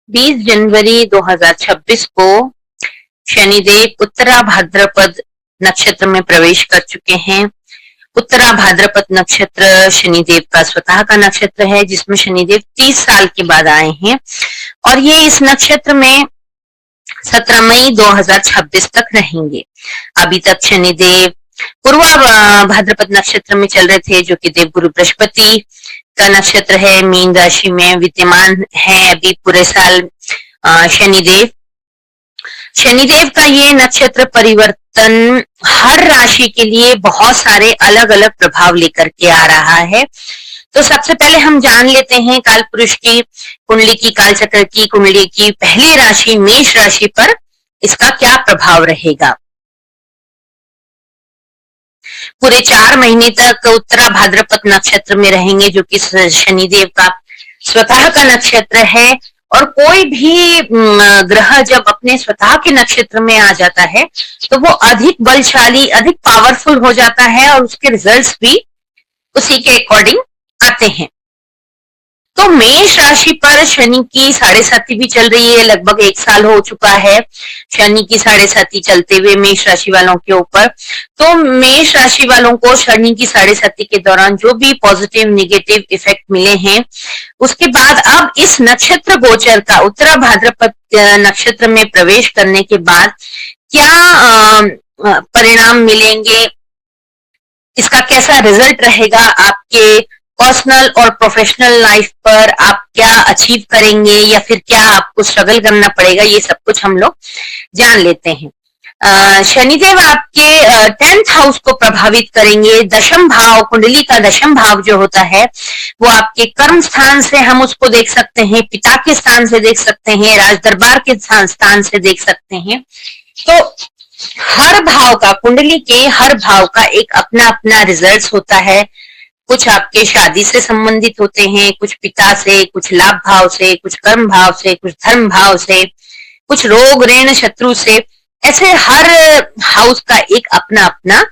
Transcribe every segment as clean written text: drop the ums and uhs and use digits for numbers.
20 जनवरी 2026 को शनिदेव उत्तरा भाद्रपद नक्षत्र में प्रवेश कर चुके हैं। उत्तरा भाद्रपद नक्षत्र शनिदेव का स्वतः का नक्षत्र है, जिसमें शनिदेव 30 साल के बाद आए हैं और ये इस नक्षत्र में 17 मई 2026 तक रहेंगे। अभी तक शनिदेव पूर्वा भाद्रपद नक्षत्र में चल रहे थे, जो कि देवगुरु बृहस्पति का नक्षत्र है, मीन राशि में विद्यमान है अभी पूरे साल शनिदेव। शनिदेव का ये नक्षत्र परिवर्तन हर राशि के लिए बहुत सारे अलग अलग प्रभाव लेकर के आ रहा है। तो सबसे पहले हम जान लेते हैं काल पुरुष की कुंडली की, काल चक्र की कुंडली की पहली राशि मेष राशि पर इसका क्या प्रभाव रहेगा। पूरे 4 महीने तक उत्तरा भाद्रपद नक्षत्र में रहेंगे, जो कि शनिदेव का स्वतः का नक्षत्र है। और कोई भी ग्रह जब अपने स्वतः के नक्षत्र में आ जाता है तो वो अधिक बलशाली, अधिक पावरफुल हो जाता है और उसके रिजल्ट्स भी उसी के अकॉर्डिंग आते हैं। तो मेष राशि पर शनि की 7.5 भी चल रही है, लगभग 1 साल हो चुका है शनि की 7.5 चलते हुए मेष राशि वालों के ऊपर। तो मेष राशि वालों को शनि की 7.5 के दौरान जो भी पॉजिटिव नेगेटिव इफेक्ट मिले हैं, उसके बाद अब इस नक्षत्र गोचर का उत्तरा भाद्रपद नक्षत्र में प्रवेश करने के बाद क्या परिणाम मिलेंगे, इसका कैसा रिजल्ट रहेगा, आपके पर्सनल और प्रोफेशनल लाइफ पर आप क्या अचीव करेंगे या फिर क्या आपको स्ट्रगल करना पड़ेगा, ये सब कुछ हम लोग जान लेते हैं। शनिदेव आपके 10th हाउस को प्रभावित करेंगे। दशम भाव, कुंडली का दशम भाव जो होता है वो आपके कर्म स्थान से हम उसको देख सकते हैं, पिता के स्थान से देख सकते हैं, राज दरबार के स्थान से देख सकते हैं। तो हर भाव का, कुंडली के हर भाव का एक अपना अपना रिजल्ट होता है। कुछ आपके शादी से संबंधित होते हैं, कुछ पिता से, कुछ लाभ भाव से, कुछ कर्म भाव से, कुछ धर्म भाव से, कुछ रोग ऋण शत्रु से। ऐसे हर हाउस का एक अपना अपना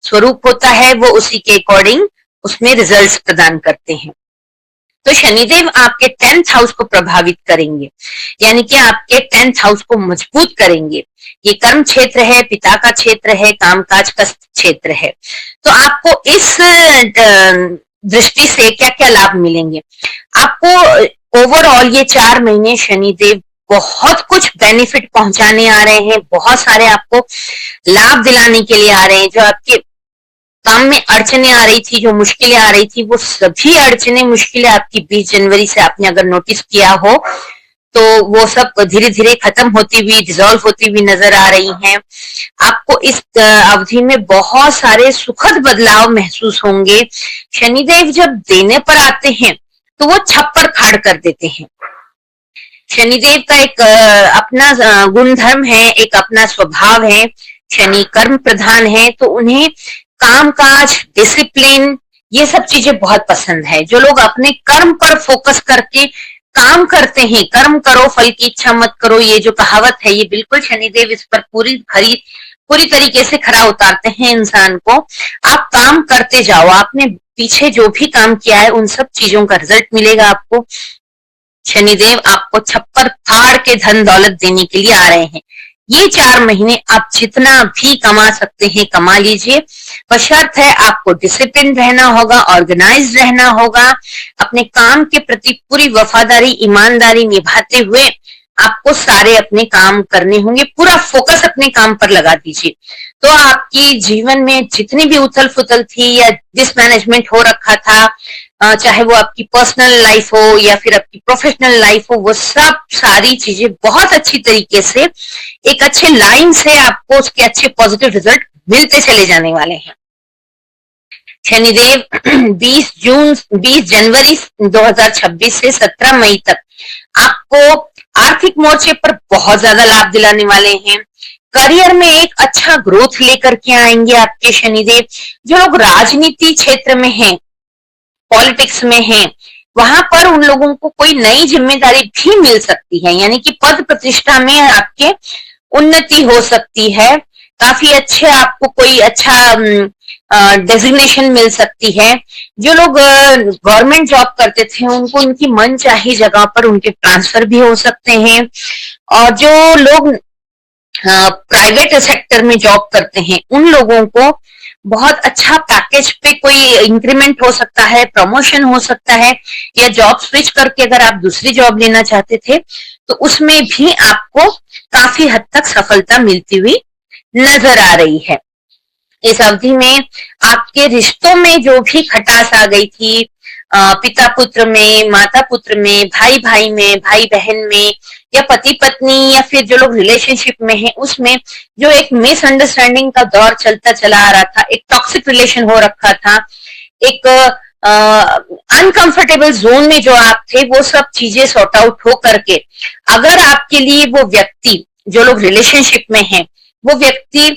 स्वरूप होता है, वो उसी के अकॉर्डिंग उसमें रिजल्ट्स प्रदान करते हैं। तो शनिदेव आपके 10th हाउस को प्रभावित करेंगे, यानी कि आपके 10th हाउस को मजबूत करेंगे। ये कर्म क्षेत्र है, पिता का क्षेत्र है, कामकाज का क्षेत्र है। तो आपको इस दृष्टि से क्या क्या लाभ मिलेंगे। आपको ओवरऑल ये 4 महीने शनिदेव बहुत कुछ बेनिफिट पहुंचाने आ रहे हैं, बहुत सारे आपको लाभ दिलाने के लिए आ रहे हैं। जो आपके काम में अड़चने आ रही थी, जो मुश्किलें आ रही थी, वो सभी अड़चने मुश्किलें आपकी 20 जनवरी से आपने अगर नोटिस किया हो तो वो सब धीरे धीरे खत्म होती हुई, डिसॉल्व होती हुई नजर आ रही हैं। आपको इस अवधि में बहुत सारे सुखद बदलाव महसूस होंगे। शनिदेव जब देने पर आते हैं तो वो छप्पर फाड़ कर देते हैं। शनिदेव का एक अपना गुणधर्म है, एक अपना स्वभाव है। शनि कर्म प्रधान है, तो उन्हें कामकाज, डिसिप्लिन, ये सब चीजें बहुत पसंद है। जो लोग अपने कर्म पर फोकस करके काम करते हैं, कर्म करो फल की इच्छा मत करो, ये जो कहावत है, ये बिल्कुल शनिदेव इस पर पूरी तरीके से खरा उतारते हैं इंसान को। आप काम करते जाओ, आपने पीछे जो भी काम किया है उन सब चीजों का रिजल्ट मिलेगा आपको। शनिदेव आपको छप्पर फाड़ के धन दौलत देने के लिए आ रहे हैं। ये 4 महीने आप जितना भी कमा सकते हैं कमा लीजिए, बशर्त है आपको डिसिप्लिन रहना होगा, ऑर्गेनाइज रहना होगा, अपने काम के प्रति पूरी वफादारी, ईमानदारी निभाते हुए आपको सारे अपने काम करने होंगे। पूरा फोकस अपने काम पर लगा दीजिए, तो आपकी जीवन में जितनी भी उथल फुथल थी या डिसमैनेजमेंट हो रखा था, चाहे वो आपकी पर्सनल लाइफ हो या फिर आपकी प्रोफेशनल लाइफ हो, वो सब सारी चीजें बहुत अच्छी तरीके से एक अच्छे लाइन से आपको उसके अच्छे पॉजिटिव रिजल्ट मिलते चले जाने वाले हैं। शनिदेव 20 जनवरी 2026 से 17 मई तक आपको आर्थिक मोर्चे पर बहुत ज्यादा लाभ दिलाने वाले हैं। करियर में एक अच्छा ग्रोथ लेकर के आएंगे आपके शनिदेव। जो लोग राजनीति क्षेत्र में हैं, पॉलिटिक्स में हैं, वहां पर उन लोगों को कोई नई जिम्मेदारी भी मिल सकती है, यानी कि पद प्रतिष्ठा में आपके उन्नति हो सकती है। काफी अच्छे आपको कोई अच्छा डेजिग्नेशन मिल सकती है। जो लोग गवर्नमेंट जॉब करते थे उनको उनकी मन चाही जगह पर उनके ट्रांसफर भी हो सकते हैं, और जो लोग प्राइवेट सेक्टर में जॉब करते हैं उन लोगों को बहुत अच्छा पैकेज पे कोई इंक्रीमेंट हो सकता है, प्रमोशन हो सकता है, या जॉब स्विच करके अगर आप दूसरी जॉब लेना चाहते थे तो उसमें भी आपको काफी हद तक सफलता मिलती हुई नजर आ रही है। इस अवधि में आपके रिश्तों में जो भी खटास आ गई थी, पिता पुत्र में, माता पुत्र में, भाई भाई में, भाई बहन में, या पति पत्नी, या फिर जो लोग रिलेशनशिप में हैं उसमें जो एक मिसअंडरस्टैंडिंग का दौर चलता चला आ रहा था, एक टॉक्सिक रिलेशन हो रखा था, एक अनकंफर्टेबल जोन में जो आप थे, वो सब चीजें सॉर्ट आउट हो करके अगर आपके लिए वो व्यक्ति, जो लोग रिलेशनशिप में हैं, वो व्यक्ति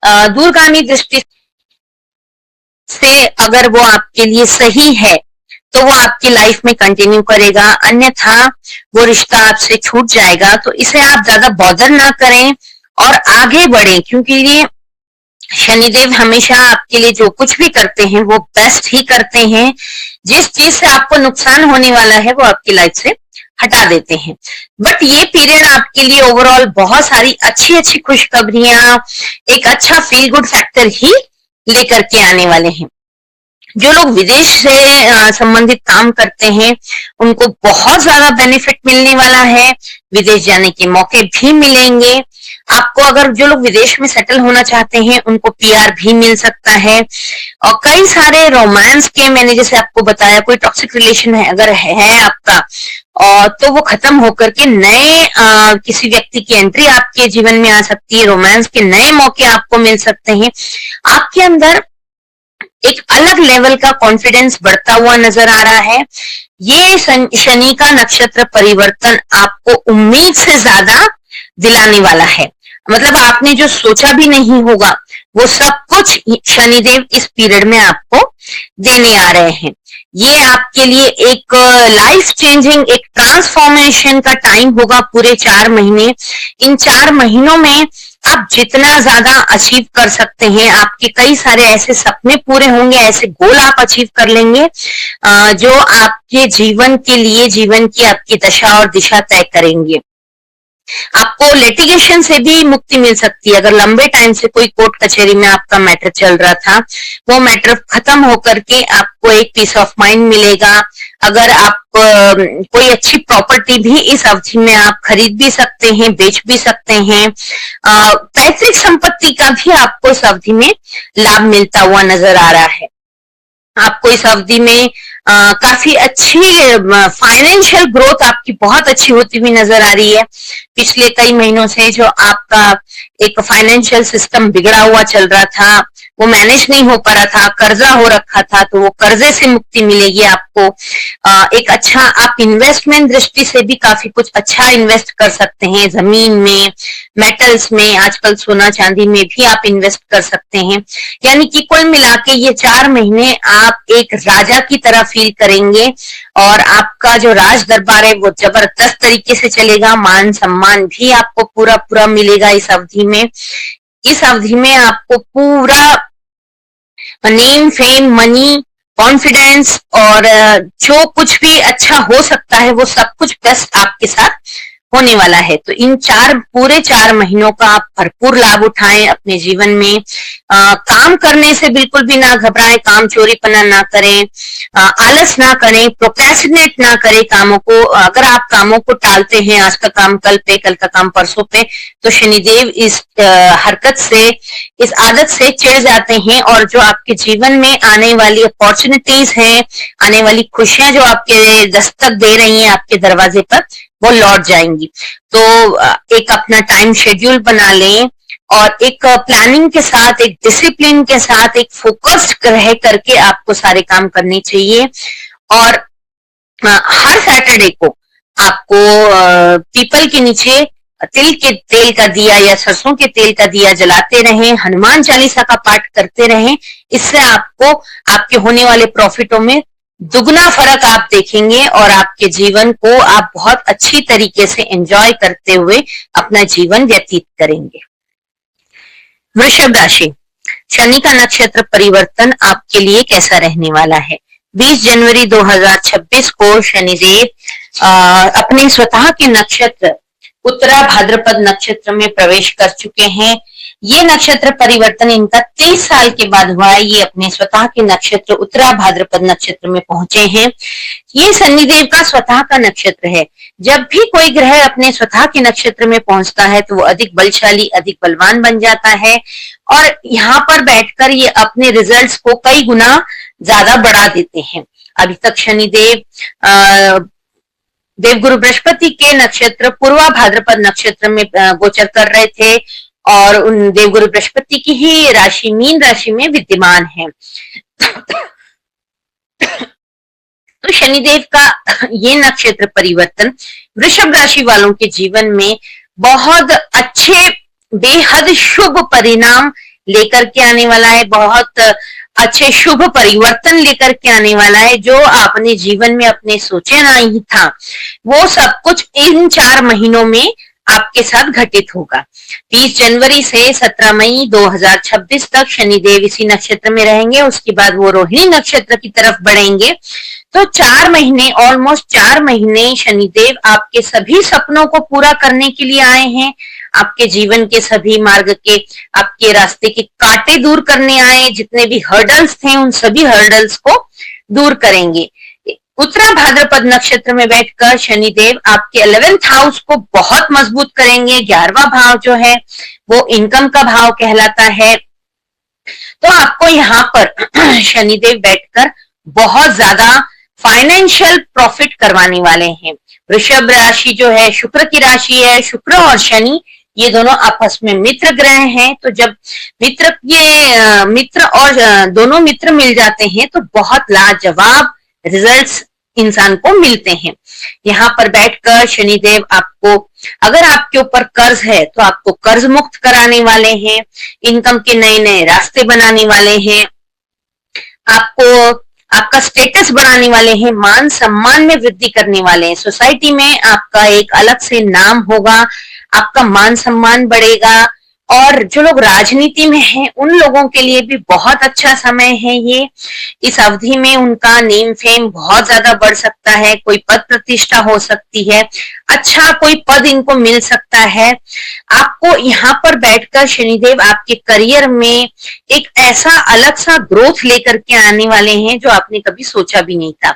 दूरगामी दृष्टि से अगर वो आपके लिए सही है तो वो आपकी लाइफ में कंटिन्यू करेगा, अन्यथा वो रिश्ता आपसे छूट जाएगा। तो इसे आप ज्यादा बॉदर ना करें और आगे बढ़ें, क्योंकि ये शनिदेव हमेशा आपके लिए जो कुछ भी करते हैं वो बेस्ट ही करते हैं। जिस चीज से आपको नुकसान होने वाला है वो आपकी लाइफ से हटा देते हैं। बट ये पीरियड आपके लिए ओवरऑल बहुत सारी अच्छी अच्छी खुशखबरियां, एक अच्छा फील गुड फैक्टर ही लेकर के आने वाले हैं। जो लोग विदेश से संबंधित काम करते हैं उनको बहुत ज्यादा बेनिफिट मिलने वाला है, विदेश जाने के मौके भी मिलेंगे आपको। अगर जो लोग विदेश में सेटल होना चाहते हैं उनको पीआर भी मिल सकता है, और कई सारे रोमांस के, मैंने जैसे आपको बताया, कोई टॉक्सिक रिलेशन है अगर है आपका, और तो वो खत्म होकर के नए किसी व्यक्ति की एंट्री आपके जीवन में आ सकती है, रोमांस के नए मौके आपको मिल सकते हैं। आपके अंदर एक अलग लेवल का कॉन्फिडेंस बढ़ता हुआ नजर आ रहा है। ये शनि का नक्षत्र परिवर्तन आपको उम्मीद से ज्यादा दिलाने वाला है, मतलब आपने जो सोचा भी नहीं होगा वो सब कुछ शनिदेव इस पीरियड में आपको देने आ रहे हैं। ये आपके लिए एक लाइफ चेंजिंग, एक ट्रांसफॉर्मेशन का टाइम होगा पूरे 4 महीने। इन 4 महीनों में आप जितना ज्यादा अचीव कर सकते हैं, आपके कई सारे ऐसे सपने पूरे होंगे, ऐसे गोल आप अचीव कर लेंगे जो आपके जीवन के लिए, जीवन की आपकी दशा और दिशा तय करेंगे। आपको लिटिगेशन से भी मुक्ति मिल सकती है। अगर लंबे टाइम से कोई कोर्ट कचहरी में आपका मैटर चल रहा था, वो मैटर खत्म होकर के आपको एक पीस ऑफ माइंड मिलेगा। अगर आप कोई अच्छी प्रॉपर्टी भी इस अवधि में आप खरीद भी सकते हैं, बेच भी सकते हैं। पैतृक संपत्ति का भी आपको इस अवधि में लाभ मिलता हुआ नजर आ रहा है। आपको इस अवधि में काफी अच्छी फाइनेंशियल ग्रोथ आपकी बहुत अच्छी होती हुई नजर आ रही है। पिछले कई महीनों से जो आपका एक फाइनेंशियल सिस्टम बिगड़ा हुआ चल रहा था, वो मैनेज नहीं हो पा रहा था, कर्जा हो रखा था, तो वो कर्जे से मुक्ति मिलेगी आपको। एक अच्छा, आप इन्वेस्टमेंट दृष्टि से भी काफी कुछ अच्छा इन्वेस्ट कर सकते हैं, जमीन में, मेटल्स में, आजकल सोना चांदी में भी आप इन्वेस्ट कर सकते हैं। यानी कि कुल मिला के ये 4 महीने आप एक राजा की तरह फील करेंगे, और आपका जो राज दरबार है वो जबरदस्त तरीके से चलेगा। मान सम्मान भी आपको पूरा पूरा मिलेगा इस अवधि में। इस अवधि में आपको पूरा नेम, फेम, मनी, कॉन्फिडेंस और जो कुछ भी अच्छा हो सकता है वो सब कुछ बेस्ट आपके साथ होने वाला है। तो इन पूरे 4 महीनों का आप भरपूर लाभ उठाएं अपने जीवन में। काम करने से बिल्कुल भी ना घबराएं, काम चोरीपना ना करें, आलस ना करें, प्रोक्रेस्टिनेट ना करें कामों को। अगर आप कामों को टालते हैं, आज का काम कल पे, कल का काम परसों पे, तो शनिदेव इस हरकत से, इस आदत से चिढ़ जाते हैं, और जो आपके जीवन में आने वाली अपॉर्चुनिटीज हैं, आने वाली खुशियां जो आपके दस्तक दे रही हैं आपके दरवाजे पर, वो लौट जाएंगी। तो एक अपना टाइम शेड्यूल बना लें, और एक प्लानिंग के साथ, एक डिसिप्लिन के साथ, एक फोकस्ड रह करके आपको सारे काम करने चाहिए। और हर सैटरडे को आपको पीपल के नीचे तिल के तेल का दिया या सरसों के तेल का दिया जलाते रहें, हनुमान चालीसा का पाठ करते रहें। इससे आपको आपके होने वाले प्रॉफिटों में दुगना फर्क आप देखेंगे, और आपके जीवन को आप बहुत अच्छी तरीके से एंजॉय करते हुए अपना जीवन व्यतीत करेंगे। वृषभ राशि, शनि का नक्षत्र परिवर्तन आपके लिए कैसा रहने वाला है। 20 जनवरी 2026 को शनिदेव अपने स्वतः के नक्षत्र उत्तरा भाद्रपद नक्षत्र में प्रवेश कर चुके हैं। ये नक्षत्र परिवर्तन इनका 30 साल के बाद हुआ है। ये अपने स्वतः के नक्षत्र उत्तरा भाद्रपद नक्षत्र में पहुंचे हैं। ये शनिदेव का स्वतः का नक्षत्र है। जब भी कोई ग्रह अपने स्वतः के नक्षत्र में पहुंचता है तो वो अधिक बलशाली, अधिक बलवान बन जाता है और यहाँ पर बैठकर ये अपने रिजल्ट्स को कई गुना ज्यादा बढ़ा देते हैं। अभी तक शनिदेव देवगुरु बृहस्पति के नक्षत्र पूर्वा भाद्रपद नक्षत्र में गोचर कर रहे थे और उन देवगुरु बृहस्पति की ही राशि मीन राशि में विद्यमान है। तो शनिदेव का ये नक्षत्र परिवर्तन वृषभ राशि वालों के जीवन में बहुत अच्छे बेहद शुभ परिणाम लेकर के आने वाला है। बहुत अच्छे शुभ परिवर्तन लेकर के आने वाला है। जो आपने जीवन में अपने सोचे नहीं था वो सब कुछ इन 4 महीनों में आपके साथ घटित होगा। 30 जनवरी से 17 मई 2026 तक शनिदेव इसी नक्षत्र में रहेंगे। उसके बाद वो रोहिणी नक्षत्र की तरफ बढ़ेंगे। तो 4 महीने, ऑलमोस्ट 4 महीने शनिदेव आपके सभी सपनों को पूरा करने के लिए आए हैं। आपके जीवन के सभी मार्ग के, आपके रास्ते के कांटे दूर करने आए। जितने भी हर्डल्स थे उन सभी हर्डल्स को दूर करेंगे। उत्तरा भाद्रपद नक्षत्र में बैठकर शनिदेव आपके 11th हाउस को बहुत मजबूत करेंगे। 11वां भाव जो है वो इनकम का भाव कहलाता है। तो आपको यहाँ पर शनिदेव बैठकर बहुत ज्यादा फाइनेंशियल प्रॉफिट करवाने वाले हैं। वृषभ राशि जो है शुक्र की राशि है। शुक्र और शनि ये दोनों आपस में मित्र ग्रह हैं। तो जब मित्र और दोनों मित्र मिल जाते हैं तो बहुत लाजवाब रिजल्ट्स इंसान को मिलते हैं। यहाँ पर बैठकर शनिदेव आपको, अगर आपके ऊपर कर्ज है तो आपको कर्ज मुक्त कराने वाले हैं। इनकम के नए नए रास्ते बनाने वाले हैं। आपको आपका स्टेटस बढ़ाने वाले हैं। मान सम्मान में वृद्धि करने वाले हैं। सोसाइटी में आपका एक अलग से नाम होगा। आपका मान सम्मान बढ़ेगा। और जो लोग राजनीति में हैं उन लोगों के लिए भी बहुत अच्छा समय है ये। इस अवधि में उनका नेम फेम बहुत ज्यादा बढ़ सकता है। कोई पद प्रतिष्ठा हो सकती है। अच्छा कोई पद इनको मिल सकता है। आपको यहाँ पर बैठकर शनिदेव आपके करियर में एक ऐसा अलग सा ग्रोथ लेकर के आने वाले हैं जो आपने कभी सोचा भी नहीं था।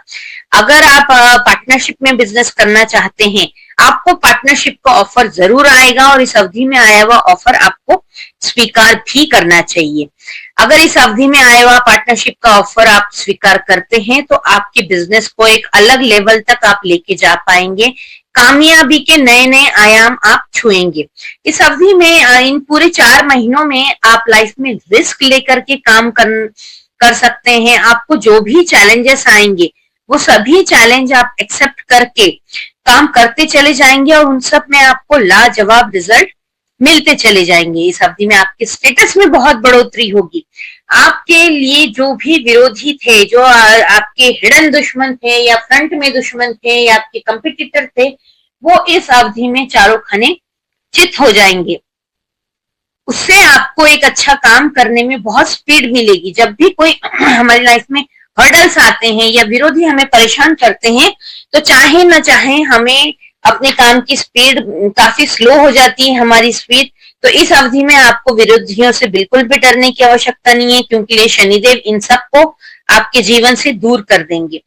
अगर आप पार्टनरशिप में बिजनेस करना चाहते हैं आपको पार्टनरशिप का ऑफर जरूर आएगा और इस अवधि में आया हुआ ऑफर आपको स्वीकार भी करना चाहिए। अगर इस अवधि में आया हुआ पार्टनरशिप का ऑफर आप स्वीकार करते हैं तो आपके बिजनेस को एक अलग लेवल तक आप लेके जा पाएंगे। कामयाबी के नए नए आयाम आप छुएंगे। इस अवधि में इन पूरे 4 महीनों में आप लाइफ में रिस्क लेकर के काम कर सकते हैं। आपको जो भी चैलेंजेस आएंगे वो सभी चैलेंज आप एक्सेप्ट करके काम करते चले जाएंगे और उन सब में आपको लाजवाब रिजल्ट मिलते चले जाएंगे। इस अवधि में आपके स्टेटस में बहुत बढ़ोतरी होगी। आपके लिए जो भी विरोधी थे, जो आपके हिडन दुश्मन थे या फ्रंट में दुश्मन थे या आपके कंपटीटर थे, वो इस अवधि में चारों खाने चित हो जाएंगे। उससे आपको एक अच्छा काम करने में बहुत स्पीड मिलेगी। जब भी कोई हमारी लाइफ में हर्डल्स आते हैं या विरोधी हमें परेशान करते हैं तो चाहे न चाहे हमें अपने काम की स्पीड काफी स्लो हो जाती है, हमारी स्पीड। तो इस अवधि में आपको विरोधियों से बिल्कुल भी डरने की आवश्यकता नहीं है क्योंकि ये शनिदेव इन सबको आपके जीवन से दूर कर देंगे।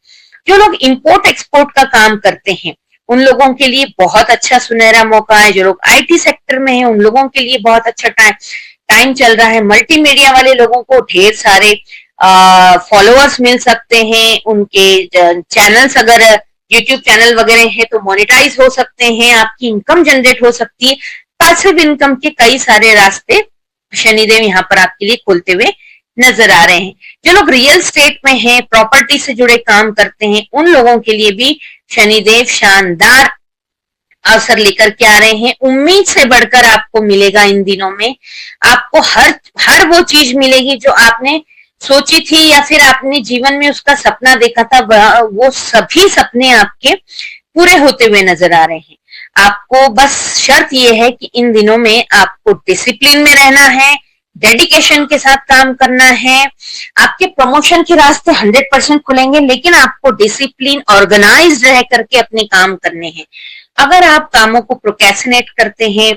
जो लोग इंपोर्ट एक्सपोर्ट का काम करते हैं उन लोगों के लिए बहुत अच्छा सुनहरा मौका है। जो लोग आईटी सेक्टर में हैं उन लोगों के लिए बहुत अच्छा टाइम चल रहा है। मल्टीमीडिया वाले लोगों को ढेर सारे फॉलोअर्स मिल सकते हैं। उनके चैनल्स अगर यूट्यूब चैनल वगैरह है तो मोनेटाइज हो सकते हैं। आपकी इनकम जनरेट हो सकती है। पैसिव इनकम के कई सारे रास्ते शनिदेव यहाँ पर आपके लिए खोलते हुए नजर आ रहे हैं। जो लोग रियल स्टेट में हैं, प्रॉपर्टी से जुड़े काम करते हैं, उन लोगों के लिए भी शनिदेव शानदार अवसर लेकर के आ रहे हैं। उम्मीद से बढ़कर आपको मिलेगा। इन दिनों में आपको हर वो चीज मिलेगी जो आपने सोची थी या फिर आपने जीवन में उसका सपना देखा था। वो सभी सपने आपके पूरे होते हुए नजर आ रहे हैं। आपको बस शर्त ये है कि इन दिनों में आपको डिसिप्लिन में रहना है, डेडिकेशन के साथ काम करना है। आपके प्रमोशन के रास्ते 100% खुलेंगे, लेकिन आपको डिसिप्लिन, ऑर्गेनाइज्ड रह करके अपने काम करने हैं। अगर आप कामों को प्रोक्रेस्टिनेट करते हैं,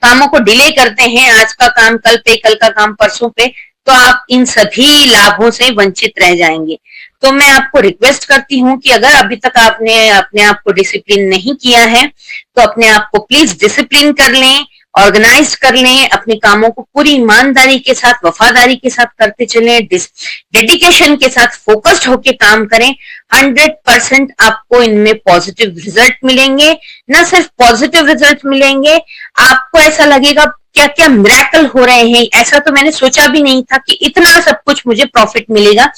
कामों को डिले करते हैं, आज का काम कल पे, कल का काम परसों पे, तो आप इन सभी लाभों से वंचित रह जाएंगे। तो मैं आपको रिक्वेस्ट करती हूँ कि अगर अभी तक आपने अपने आप को डिसिप्लिन नहीं किया है, तो अपने आप को प्लीज डिसिप्लिन कर लें, ऑर्गेनाइज कर लें, अपने कामों को पूरी ईमानदारी के साथ, वफादारी के साथ करते चलें, डेडिकेशन के साथ फोकस्ड होकर काम करें। 100% आपको इनमें पॉजिटिव रिजल्ट मिलेंगे। न सिर्फ पॉजिटिव रिजल्ट मिलेंगे, आपको ऐसा लगेगा क्या क्या मिरेकल हो रहे हैं, ऐसा तो मैंने सोचा भी नहीं था कि इतना सब कुछ मुझे प्रॉफिट मिलेगा।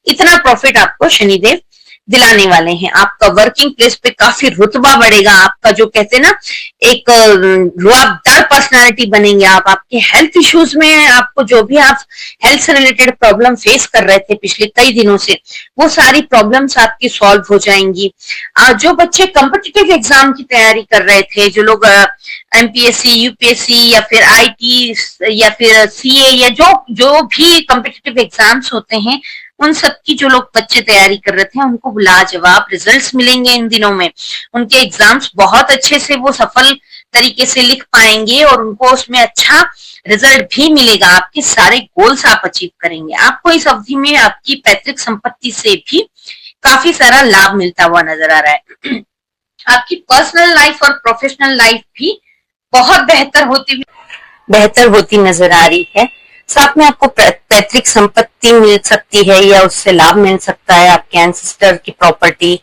इतना प्रॉफिट आपको शनिदेव दिलाने वाले हैं। आपका वर्किंग प्लेस पे काफी रुतबा बढ़ेगा, आपका जो कहते हैं ना, एक रुआबदार पर्सनालिटी बनेंगे आप। आपके हेल्थ इश्यूज में, आपको जो भी आप हेल्थ से रिलेटेड प्रॉब्लम फेस कर रहे थे पिछले कई दिनों से, वो सारी प्रॉब्लम्स आपकी सॉल्व हो जाएंगी। जो बच्चे कॉम्पिटिटिव एग्जाम की तैयारी कर रहे थे, जो लोग एमपीएससी, यूपीएससी या फिर आईटी या फिर सीए या जो भी कॉम्पिटिटिव एग्जाम्स होते हैं, उन सब की जो लोग बच्चे तैयारी कर रहे थे, उनको लाजवाब रिजल्ट्स मिलेंगे इन दिनों में। उनके एग्जाम्स बहुत अच्छे से वो सफल तरीके से लिख पाएंगे और उनको उसमें अच्छा रिजल्ट भी मिलेगा। आपके सारे गोल्स आप अचीव करेंगे। आपको इस अवधि में आपकी पैतृक संपत्ति से भी काफी सारा लाभ मिलता हुआ नजर आ रहा है। आपकी पर्सनल लाइफ और प्रोफेशनल लाइफ भी बहुत बेहतर होती नजर आ रही है। साथ में आपको पैतृक संपत्ति मिल सकती है या उससे लाभ मिल सकता है, आपके एंसेस्टर की प्रॉपर्टी।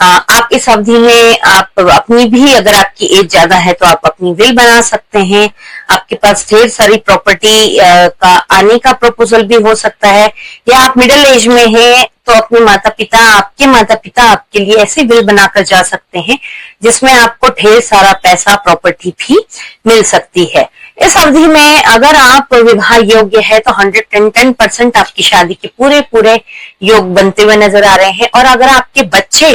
आप इस अवधि में आप अपनी भी, अगर आपकी एज ज्यादा है तो आप अपनी विल बना सकते हैं। आपके पास ढेर सारी प्रॉपर्टी का आने का प्रपोजल भी हो सकता है, या आप मिडिल एज में हैं तो अपने माता पिता, आपके माता पिता आपके लिए ऐसी विल बनाकर जा सकते हैं जिसमें आपको ढेर सारा पैसा, प्रॉपर्टी भी मिल सकती है। इस अवधि में अगर आप विवाह योग्य है तो 110% आपकी शादी के पूरे योग बनते हुए नजर आ रहे हैं। और अगर आपके बच्चे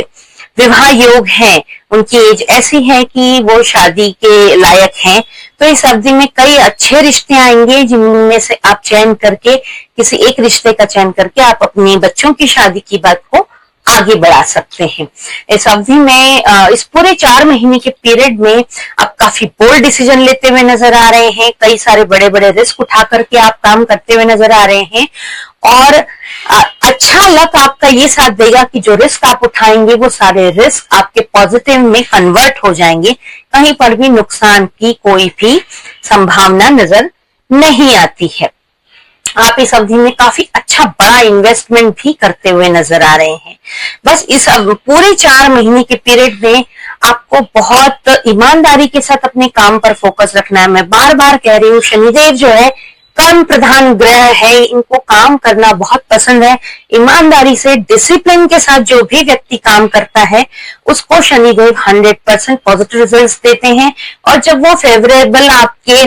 विवाह योग हैं, उनकी एज ऐसी है कि वो शादी के लायक हैं, तो इस अवधि में कई अच्छे रिश्ते आएंगे, जिनमें से आप चयन करके, किसी एक रिश्ते का चयन करके आप अपने बच्चों की शादी की बात को आगे बढ़ा सकते हैं। इस अवधि में, इस पूरे 4 महीने के पीरियड में आप काफी बोल्ड डिसीजन लेते हुए नजर आ रहे हैं। कई सारे बड़े बड़े रिस्क उठा करके आप काम करते हुए नजर आ रहे हैं। और अच्छा लक आपका ये साथ देगा कि जो रिस्क आप उठाएंगे वो सारे रिस्क आपके पॉजिटिव में कन्वर्ट हो जाएंगे। कहीं पर भी नुकसान की कोई भी संभावना नजर नहीं आती है। आप इस अवधि में काफी अच्छा बड़ा इन्वेस्टमेंट भी करते हुए नजर आ रहे हैं। बस इस पूरे 4 महीने के पीरियड में आपको बहुत ईमानदारी के साथ अपने काम पर फोकस रखना है। मैं बार बार कह रही हूँ, शनिदेव जो है कर्म प्रधान ग्रह है, इनको काम करना बहुत पसंद है। ईमानदारी से, डिसिप्लिन के साथ जो भी व्यक्ति काम करता है उसको शनिदेव 100% पॉजिटिव रिजल्ट्स देते हैं। और जब वो फेवरेबल आपके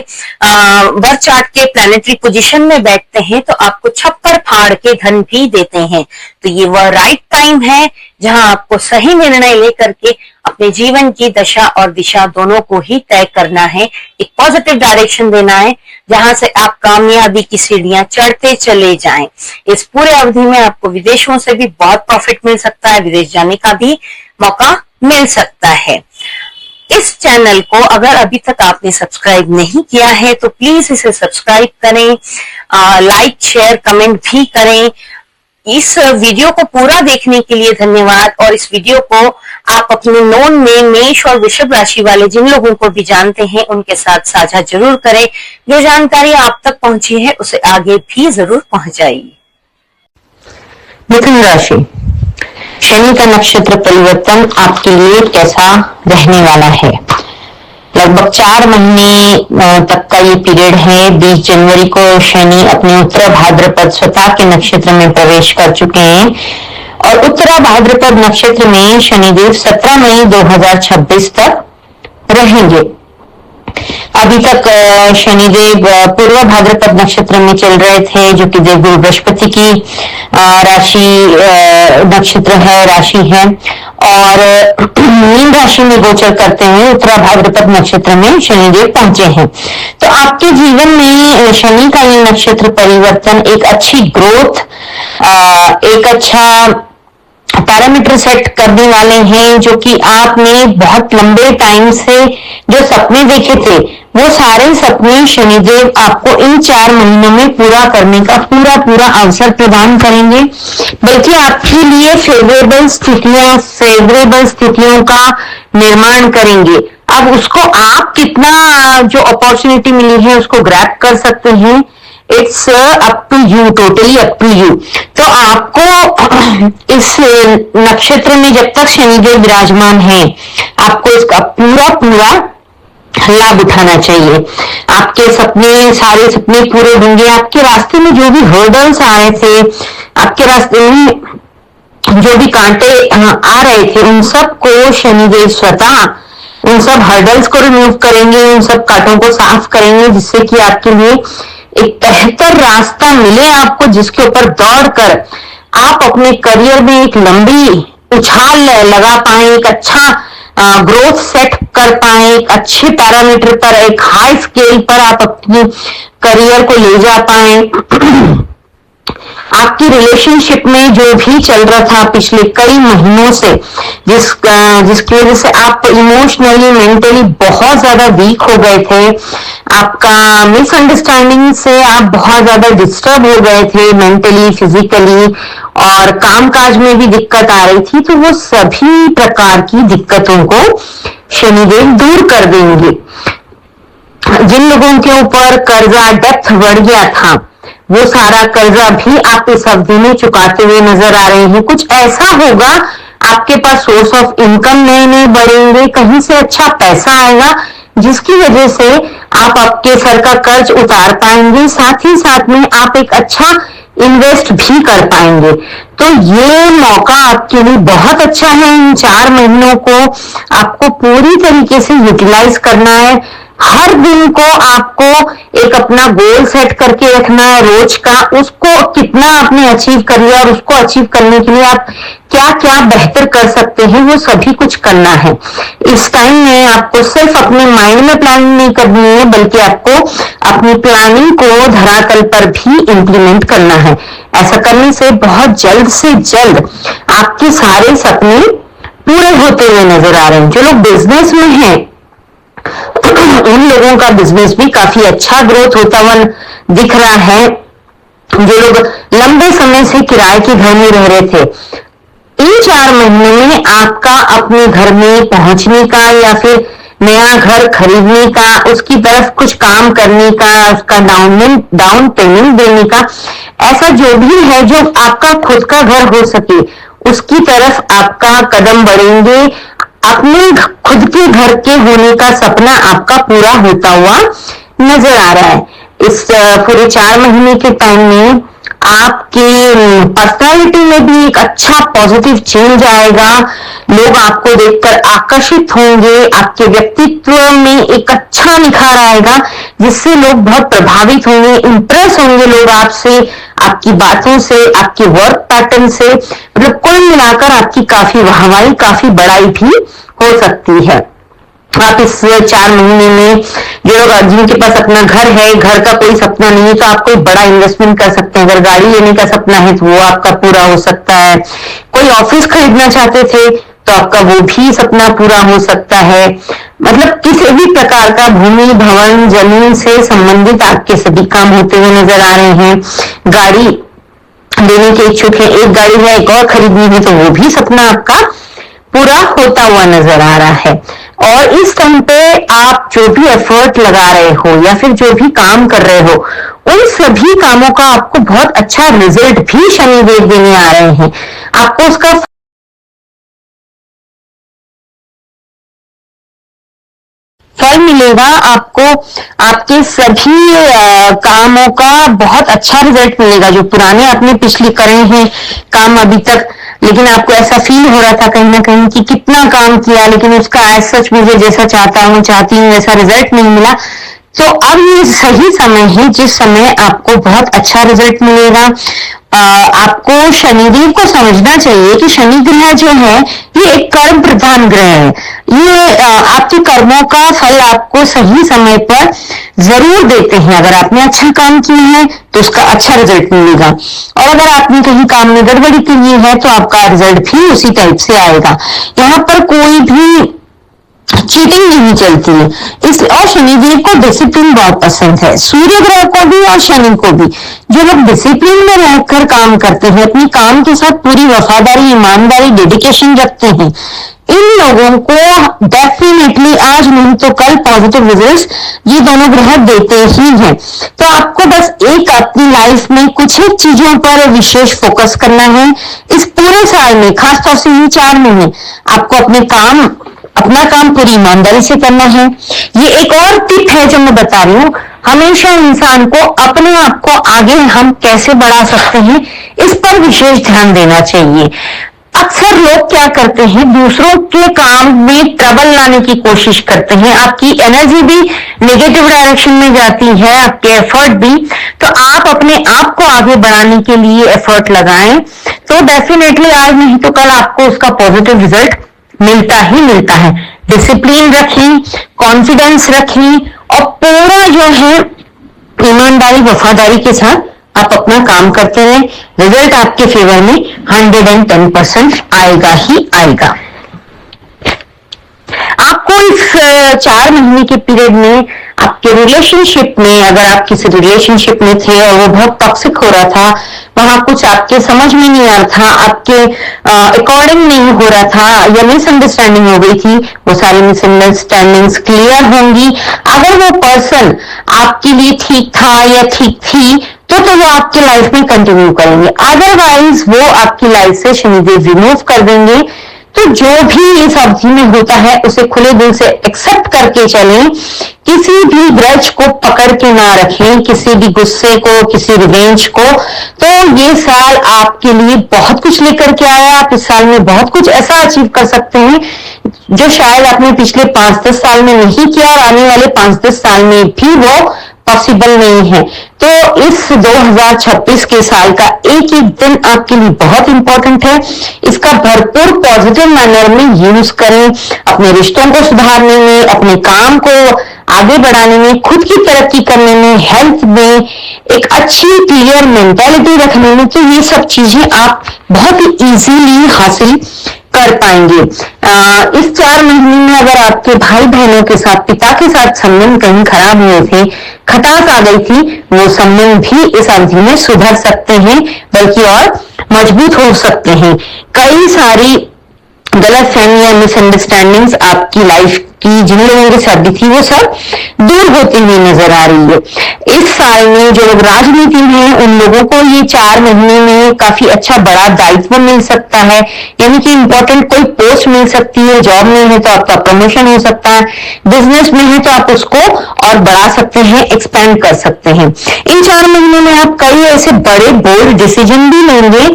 बर्थ चार्ट के प्लैनेटरी पोजीशन में बैठते हैं तो आपको छप्पर फाड़ के धन भी देते हैं। तो ये वह राइट टाइम है जहां आपको सही निर्णय लेकर के अपने जीवन की दशा और दिशा दोनों को ही तय करना है, एक पॉजिटिव डायरेक्शन देना है जहां से आप कामयाबी की सीढ़ियां चढ़ते चले जाएं। इस पूरे अवधि में आपको विदेशों से भी बहुत प्रॉफिट मिल सकता है, विदेश जाने का भी मौका मिल सकता है। इस चैनल को अगर अभी तक आपने सब्सक्राइब नहीं किया है तो प्लीज इसे सब्सक्राइब करें, लाइक, शेयर, कमेंट भी करें। इस वीडियो को पूरा देखने के लिए धन्यवाद। और इस वीडियो को आप अपने नोन में मेष और वृषभ राशि वाले जिन लोगों को भी जानते हैं उनके साथ साझा जरूर करें। जो जानकारी आप तक पहुंची है उसे आगे भी जरूर पहुंचाइए। मिथुन राशि, शनि का नक्षत्र परिवर्तन आपके लिए कैसा रहने वाला है? लगभग 4 महीने तक का ये पीरियड है। 20 जनवरी को शनि अपने उत्तरा भाद्रपद स्वतः के नक्षत्र में प्रवेश कर चुके हैं और उत्तरा भाद्रपद नक्षत्र में शनिदेव 17 मई 2026 तक रहेंगे। अभी तक शनिदेव पूर्व भाद्रपद नक्षत्र में चल रहे थे, जो कि देवगुरु बृहस्पति की राशि नक्षत्र है, राशि है, और मीन राशि में गोचर करते हैं। उत्तरा भाद्रपद नक्षत्र में शनिदेव पहुंचे हैं। तो आपके जीवन में शनि का ये नक्षत्र परिवर्तन एक अच्छी ग्रोथ, एक अच्छा पैरामीटर सेट करने वाले हैं, जो कि आपने बहुत लंबे टाइम से जो सपने देखे थे, वो सारे सपने शनिदेव आपको इन 4 महीनों में पूरा करने का पूरा अवसर प्रदान करेंगे। बल्कि आपके लिए फेवरेबल स्थितियों का निर्माण करेंगे। अब उसको आप कितना जो अपॉर्चुनिटी मिली है उसको ग्रैब कर सकते हैं, it's up to you, totally up to you. तो आपको इस नक्षत्र में जब तक शनिदेव विराजमान है, आपको इसका पूरा लाभ उठाना चाहिए। आपके सपने, सारे सपने पूरे होंगे। आपके रास्ते में जो भी हर्डल्स आ रहे थे, आपके रास्ते में जो भी कांटे आ रहे थे, उन सब को शनिदेव स्वतः उन सब हर्डल्स को रिमूव करेंगे, उन सब कांटों को साफ करेंगे, जिससे कि आपके लिए एक बेहतर रास्ता मिले आपको, जिसके ऊपर दौड़कर आप अपने करियर में एक लंबी उछाल लगा पाए, एक अच्छा ग्रोथ सेट कर पाए, एक अच्छे पैरामीटर पर, एक हाई स्केल पर आप अपनी करियर को ले जा पाए। आपकी रिलेशनशिप में जो भी चल रहा था पिछले कई महीनों से, जिसकी वजह से आप इमोशनली, मेंटली बहुत ज्यादा वीक हो गए थे, आपका मिसअंडरस्टैंडिंग से आप बहुत ज्यादा डिस्टर्ब हो गए थे मेंटली, फिजिकली, और कामकाज में भी दिक्कत आ रही थी, तो वो सभी प्रकार की दिक्कतों को शनिदेव दूर कर देंगे। जिन लोगों के ऊपर कर्जा डेप्थ बढ़ गया था, वो सारा कर्जा भी आप इस अवधि में चुकाते हुए नजर आ रहे हैं। कुछ ऐसा होगा, आपके पास सोर्स ऑफ इनकम नए बढ़ेंगे, कहीं से अच्छा पैसा आएगा, जिसकी वजह से आप आपके सर का कर्ज उतार पाएंगे। साथ ही साथ में आप एक अच्छा इन्वेस्ट भी कर पाएंगे। तो ये मौका आपके लिए बहुत अच्छा है। इन 4 महीनों को आपको पूरी तरीके से यूटिलाइज करना है। हर दिन को आपको एक अपना गोल सेट करके रखना है रोज का, उसको कितना आपने अचीव कर लिया और उसको अचीव करने के लिए आप क्या क्या बेहतर कर सकते हैं, वो सभी कुछ करना है। इस टाइम में आपको सिर्फ अपने माइंड में प्लानिंग नहीं करनी है, बल्कि आपको अपनी प्लानिंग को धरातल पर भी इंप्लीमेंट करना है। ऐसा करने से बहुत जल्द से जल्द आपके सारे सपने पूरे होते हुए नजर आ रहे हैं। जो लोग बिजनेस में हैं, उन लोगों का बिजनेस भी काफी अच्छा ग्रोथ होता हुआ दिख रहा है। जो लोग लंबे समय से किराए के घर में रह रहे थे, इन 4 महीनों में आपका अपने घर में पहुंचने का या फिर नया घर खरीदने का, उसकी तरफ कुछ काम करने का, उसका डाउन पेमेंट देने का, ऐसा जो भी है जो आपका खुद का घर हो सके, उसकी तरफ आपका कदम बढ़ेंगे। अपने खुद के घर के होने का सपना आपका पूरा होता हुआ नजर आ रहा है। इस पूरे 4 महीने के टाइम में आपके पर्सनालिटी में भी एक अच्छा पॉजिटिव चेंज आएगा। लोग आपको देखकर आकर्षित होंगे, आपके व्यक्तित्व में एक अच्छा निखार आएगा, जिससे लोग बहुत प्रभावित होंगे, इंप्रेस होंगे लोग आपसे, आपकी बातों से, आपकी वर्क पैटर्न से। मतलब कुल मिलाकर आपकी काफी वाहवाही, काफी बड़ाई भी हो सकती है। आप इस 4 महीने में जो लोग जिनके पास अपना घर है, घर का कोई सपना नहीं है, तो आप कोई बड़ा इन्वेस्टमेंट कर सकते हैं। अगर गाड़ी लेने का सपना है तो वो आपका पूरा हो सकता है। कोई ऑफिस खरीदना चाहते थे तो आपका वो भी सपना पूरा हो सकता है। मतलब किसी भी प्रकार का भूमि, भवन, जमीन से संबंधित आपके सभी काम होते हुए नजर आ रहे हैं। गाड़ी लेने के इच्छुक है, एक गाड़ी है, एक और खरीदनी है, तो वो भी सपना आपका पूरा होता हुआ नजर आ रहा है। और इस टाइम पे आप जो भी एफर्ट लगा रहे हो या फिर जो भी काम कर रहे हो, उन सभी कामों का आपको बहुत अच्छा रिजल्ट भी शनिदेव देने आ रहे हैं। आपको उसका फल मिलेगा। आपको आपके सभी कामों का बहुत अच्छा रिजल्ट मिलेगा। जो पुराने आपने पिछले करे हैं काम अभी तक, लेकिन आपको ऐसा फील हो रहा था कहीं ना कहीं कि कितना काम किया, लेकिन उसका एज सच मुझे जैसा चाहती हूँ वैसा रिजल्ट नहीं मिला, तो अब ये सही समय है जिस समय आपको बहुत अच्छा रिजल्ट मिलेगा। आपको शनिदेव को समझना चाहिए कि शनि ग्रह जो है ये एक कर्म प्रधान ग्रह है। ये आपके कर्मों का फल आपको सही समय पर जरूर देते हैं। अगर आपने अच्छा काम किया है तो उसका अच्छा रिजल्ट मिलेगा, और अगर आपने कहीं काम में गड़बड़ी की है तो आपका रिजल्ट भी उसी टाइप से आएगा। यहाँ पर कोई भी चीटिंग नहीं चलती है। इस और शनिदेव को डिसिप्लिन बहुत पसंद है, सूर्य ग्रह को भी और शनि को भी। जो लोग डिसिप्लिन में रहकर काम करते हैं, अपनी काम के साथ पूरी वफादारी, ईमानदारी, डेडिकेशन रखते हैं, इन लोगों को डेफिनेटली आज नहीं तो कल पॉजिटिव रिजल्ट्स ये दोनों ग्रह देते ही हैं। तो आपको बस एक अपनी लाइफ में कुछ ही चीजों पर विशेष फोकस करना है। इस पूरे साल में, खासतौर से ये 4 महीने, आपको अपना काम पूरी ईमानदारी से करना है। ये एक और टिप है जो मैं बता रही हूँ, हमेशा इंसान को अपने आप को आगे हम कैसे बढ़ा सकते हैं इस पर विशेष ध्यान देना चाहिए। अक्सर लोग क्या करते हैं, दूसरों के काम में ट्रबल लाने की कोशिश करते हैं। आपकी एनर्जी भी नेगेटिव डायरेक्शन में जाती है, आपके एफर्ट भी। तो आप अपने आप को आगे बढ़ाने के लिए एफर्ट लगाएं तो डेफिनेटली आज नहीं तो कल आपको उसका पॉजिटिव रिजल्ट मिलता ही मिलता है। डिसिप्लिन रखें, कॉन्फिडेंस रखें, और पूरा जो है ईमानदारी, वफादारी के साथ आप अपना काम करते रहे। रिजल्ट आपके फेवर में 110% आएगा ही आएगा। आपको इस 4 महीने के पीरियड में आपके रिलेशनशिप में, अगर आप किसी रिलेशनशिप में थे और वो बहुत टॉक्सिक हो रहा था, वहां कुछ आपके समझ में नहीं आ रहा था, आपके अकॉर्डिंग नहीं हो रहा था, या मिसअंडरस्टैंडिंग हो गई थी, वो सारी मिसअंडरस्टैंडिंग्स क्लियर होंगी। अगर वो पर्सन आपके लिए ठीक था या ठीक थी तो वो आपकी लाइफ में कंटिन्यू करेंगे। अदरवाइज वो आपकी लाइफ से शनिदेव रिमूव कर देंगे। तो जो भी इस अवधि में होता है उसे खुले दिल से एक्सेप्ट करके चलें। किसी भी ग्रज को पकड़ के ना रखें, किसी भी गुस्से को, किसी रिवेंज को। तो ये साल आपके लिए बहुत कुछ लेकर के आया। आप इस साल में बहुत कुछ ऐसा अचीव कर सकते हैं जो शायद आपने पिछले 5-10 साल में नहीं किया, और आने वाले 5-10 साल में भी वो पॉसिबल नहीं है। तो इस 2026 के साल का एक एक दिन आपके लिए बहुत इंपॉर्टेंट है। इसका भरपूर पॉजिटिव मैनर में यूज करें, अपने रिश्तों को सुधारने में, अपने काम को आगे बढ़ाने में, खुद की तरक्की करने में, हेल्थ में, एक अच्छी क्लियर मेंटालिटी रखने में। तो ये सब चीजें आप बहुत ही इजीली हासिल कर पाएंगे। इस 4 महीने में अगर आपके भाई बहनों के साथ, पिता के साथ संबंध कहीं खराब हुए थे, खटास आ गई थी, वो संबंध भी इस अवधि में सुधर सकते हैं, बल्कि और मजबूत हो सकते हैं। कई सारी गलत फहमी या मिसअंडरस्टैंडिंग्स आपकी लाइफ की जिन लोगों के साथ भी थी वो सब दूर होती हुई नजर आ रही है। इस साल में जो लोग राजनीति में हैं उन लोगों को ये 4 महीने में काफी अच्छा बड़ा दायित्व मिल सकता है, यानी कि इंपॉर्टेंट कोई पोस्ट मिल सकती है। जॉब में है तो आपका प्रमोशन हो सकता है, बिजनेस में है तो आप उसको और बढ़ा सकते हैं, एक्सपेंड कर सकते हैं। इन 4 महीनों में आप कई ऐसे बड़े बोल्ड डिसीजन भी लेंगे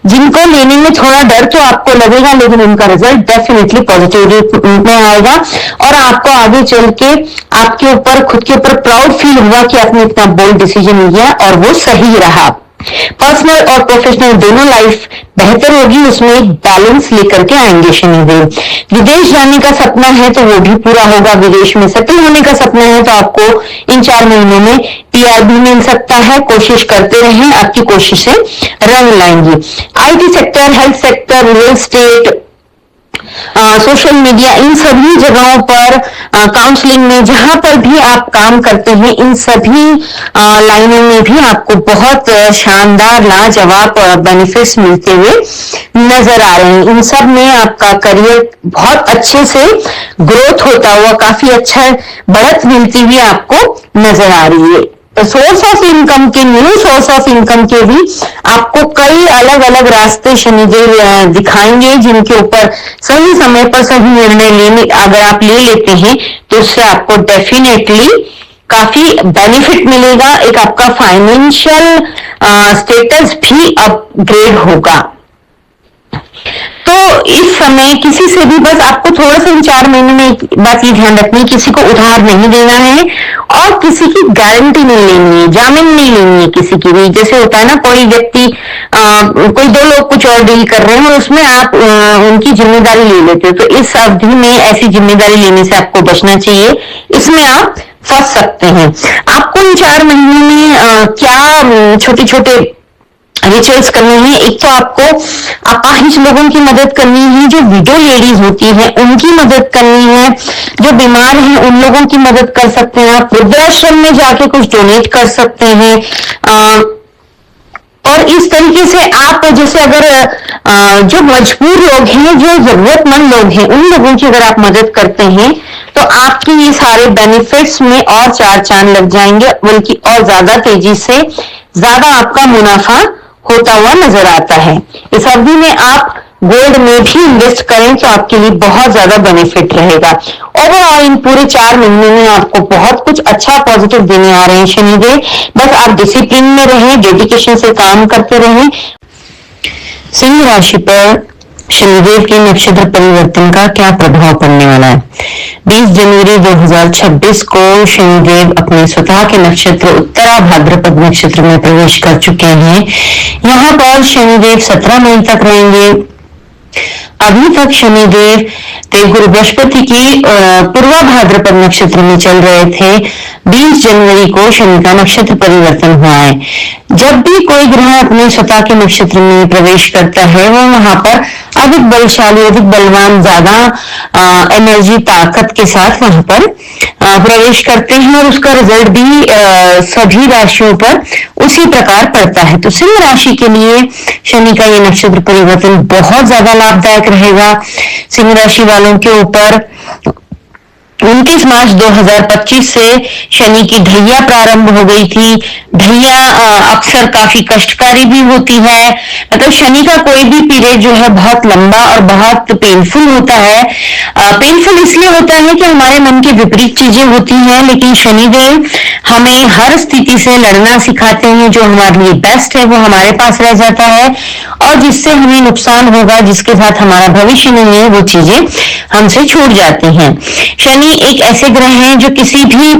जिनको लेने में थोड़ा डर तो आपको लगेगा, लेकिन उनका रिजल्ट डेफिनेटली पॉजिटिव में आएगा, और आपको आगे चल के आपके ऊपर, खुद के ऊपर प्राउड फील होगा कि आपने इतना बोल्ड डिसीजन लिया और वो सही रहा। पर्सनल और प्रोफेशनल दोनों लाइफ बेहतर होगी, उसमें एक बैलेंस लेकर के आएंगे शनिदेव। विदेश जाने का सपना है तो वो भी पूरा होगा, विदेश में सेटल होने का सपना है तो आपको इन 4 महीनों में PR भी मिल सकता है। कोशिश करते रहें, आपकी कोशिशें रंग लाएंगी। IT sector, health sector, real estate, social media, इन सभी जगहों पर, काउंसलिंग में, जहां पर भी आप काम करते हैं, इन सभी लाइनों में भी आपको बहुत शानदार, लाजवाब बेनिफिट्स मिलते हुए नजर आ रहे हैं। इन सब में आपका करियर बहुत अच्छे से ग्रोथ होता हुआ, काफी अच्छा बढ़त मिलती हुई आपको नजर आ रही है। सोर्स ऑफ इनकम के, न्यू सोर्स ऑफ इनकम के भी आपको कई अलग अलग रास्ते शनिदेव दिखाएंगे, जिनके ऊपर सही समय पर सही निर्णय लेने अगर आप ले लेते हैं तो उससे आपको डेफिनेटली काफी बेनिफिट मिलेगा। एक आपका फाइनेंशियल स्टेटस भी अपग्रेड होगा। तो इस समय किसी से भी बस आपको थोड़ा सा इन 4 महीने में एक बात ये ध्यान रखनी है, किसी को उधार नहीं देना है और किसी की गारंटी नहीं लेनी है, जामीन नहीं लेनी है किसी की भी। जैसे होता है ना, कोई व्यक्ति कोई दो लोग कुछ और डील कर रहे हैं और उसमें आप उनकी जिम्मेदारी ले लेते हो, तो इस अवधि में ऐसी जिम्मेदारी लेने से आपको बचना चाहिए, इसमें आप फंस सकते हैं। आपको इन 4 महीने में क्या छोटे छोटे रिचुअल्स करने हैं। एक तो आपको अपाहिज लोगों की मदद करनी है, जो विडो लेडीज होती हैं उनकी मदद करनी है, जो बीमार हैं उन लोगों की मदद कर सकते हैं, आप वृद्धाश्रम में जाके कुछ डोनेट कर सकते हैं। और इस तरीके से आप जैसे अगर जो मजबूर लोग हैं, जो जरूरतमंद लोग हैं, उन लोगों की अगर आप मदद करते हैं तो आपके ये सारे बेनिफिट्स में और 4 चांद लग जाएंगे, बल्कि और ज्यादा तेजी से ज्यादा आपका मुनाफा होता हुआ नजर आता है। इस अवधि में आप गोल्ड में भी इन्वेस्ट करें तो आपके लिए बहुत ज्यादा बेनिफिट रहेगा। ओवरऑल इन पूरे 4 महीने में आपको बहुत कुछ अच्छा पॉजिटिव देने आ रहे हैं शनिदेव। बस आप डिसिप्लिन में रहें, डेडिकेशन से काम करते रहें। सिंह राशि पर शनिदेव के नक्षत्र परिवर्तन का क्या प्रभाव पड़ने वाला है? 20 जनवरी 2026 को शनिदेव अपने स्वतः के नक्षत्र उत्तरा भाद्रपद नक्षत्र में प्रवेश कर चुके हैं। यहाँ पर शनिदेव 17 मई तक रहेंगे। अभी तक शनिदेव देवगुरु बृहस्पति की पूर्वा भाद्रपद नक्षत्र में चल रहे थे। 20 जनवरी को शनि का नक्षत्र परिवर्तन हुआ है। जब भी कोई ग्रह अपने स्वतः के नक्षत्र में प्रवेश करता है, वो वहां पर अधिक बलशाली, अधिक बलवान, ज्यादा एनर्जी, ताकत के साथ वहां पर प्रवेश करते हैं और उसका रिजल्ट भी सभी राशियों पर उसी प्रकार पड़ता है। तो सिंह राशि के लिए शनि का ये नक्षत्र परिवर्तन बहुत ज्यादा लाभदायक रहेगा। सिंह राशि वालों के ऊपर 29 मार्च 2025 से शनि की ढैया प्रारंभ हो गई थी। ढैया अक्सर काफी कष्टकारी भी होती है, मतलब शनि का कोई भी पीरियड जो है बहुत लंबा और बहुत पेनफुल होता है। पेनफुल इसलिए होता है कि हमारे मन के विपरीत चीजें होती हैं, लेकिन शनिदेव हमें हर स्थिति से लड़ना सिखाते हैं। जो हमारे लिए बेस्ट है वो हमारे पास रह जाता है और जिससे हमें नुकसान होगा, जिसके साथ हमारा भविष्य नहीं है, वो चीजें हमसे छूट जाती हैं। शनि एक ऐसे ग्रह हैं जो किसी भी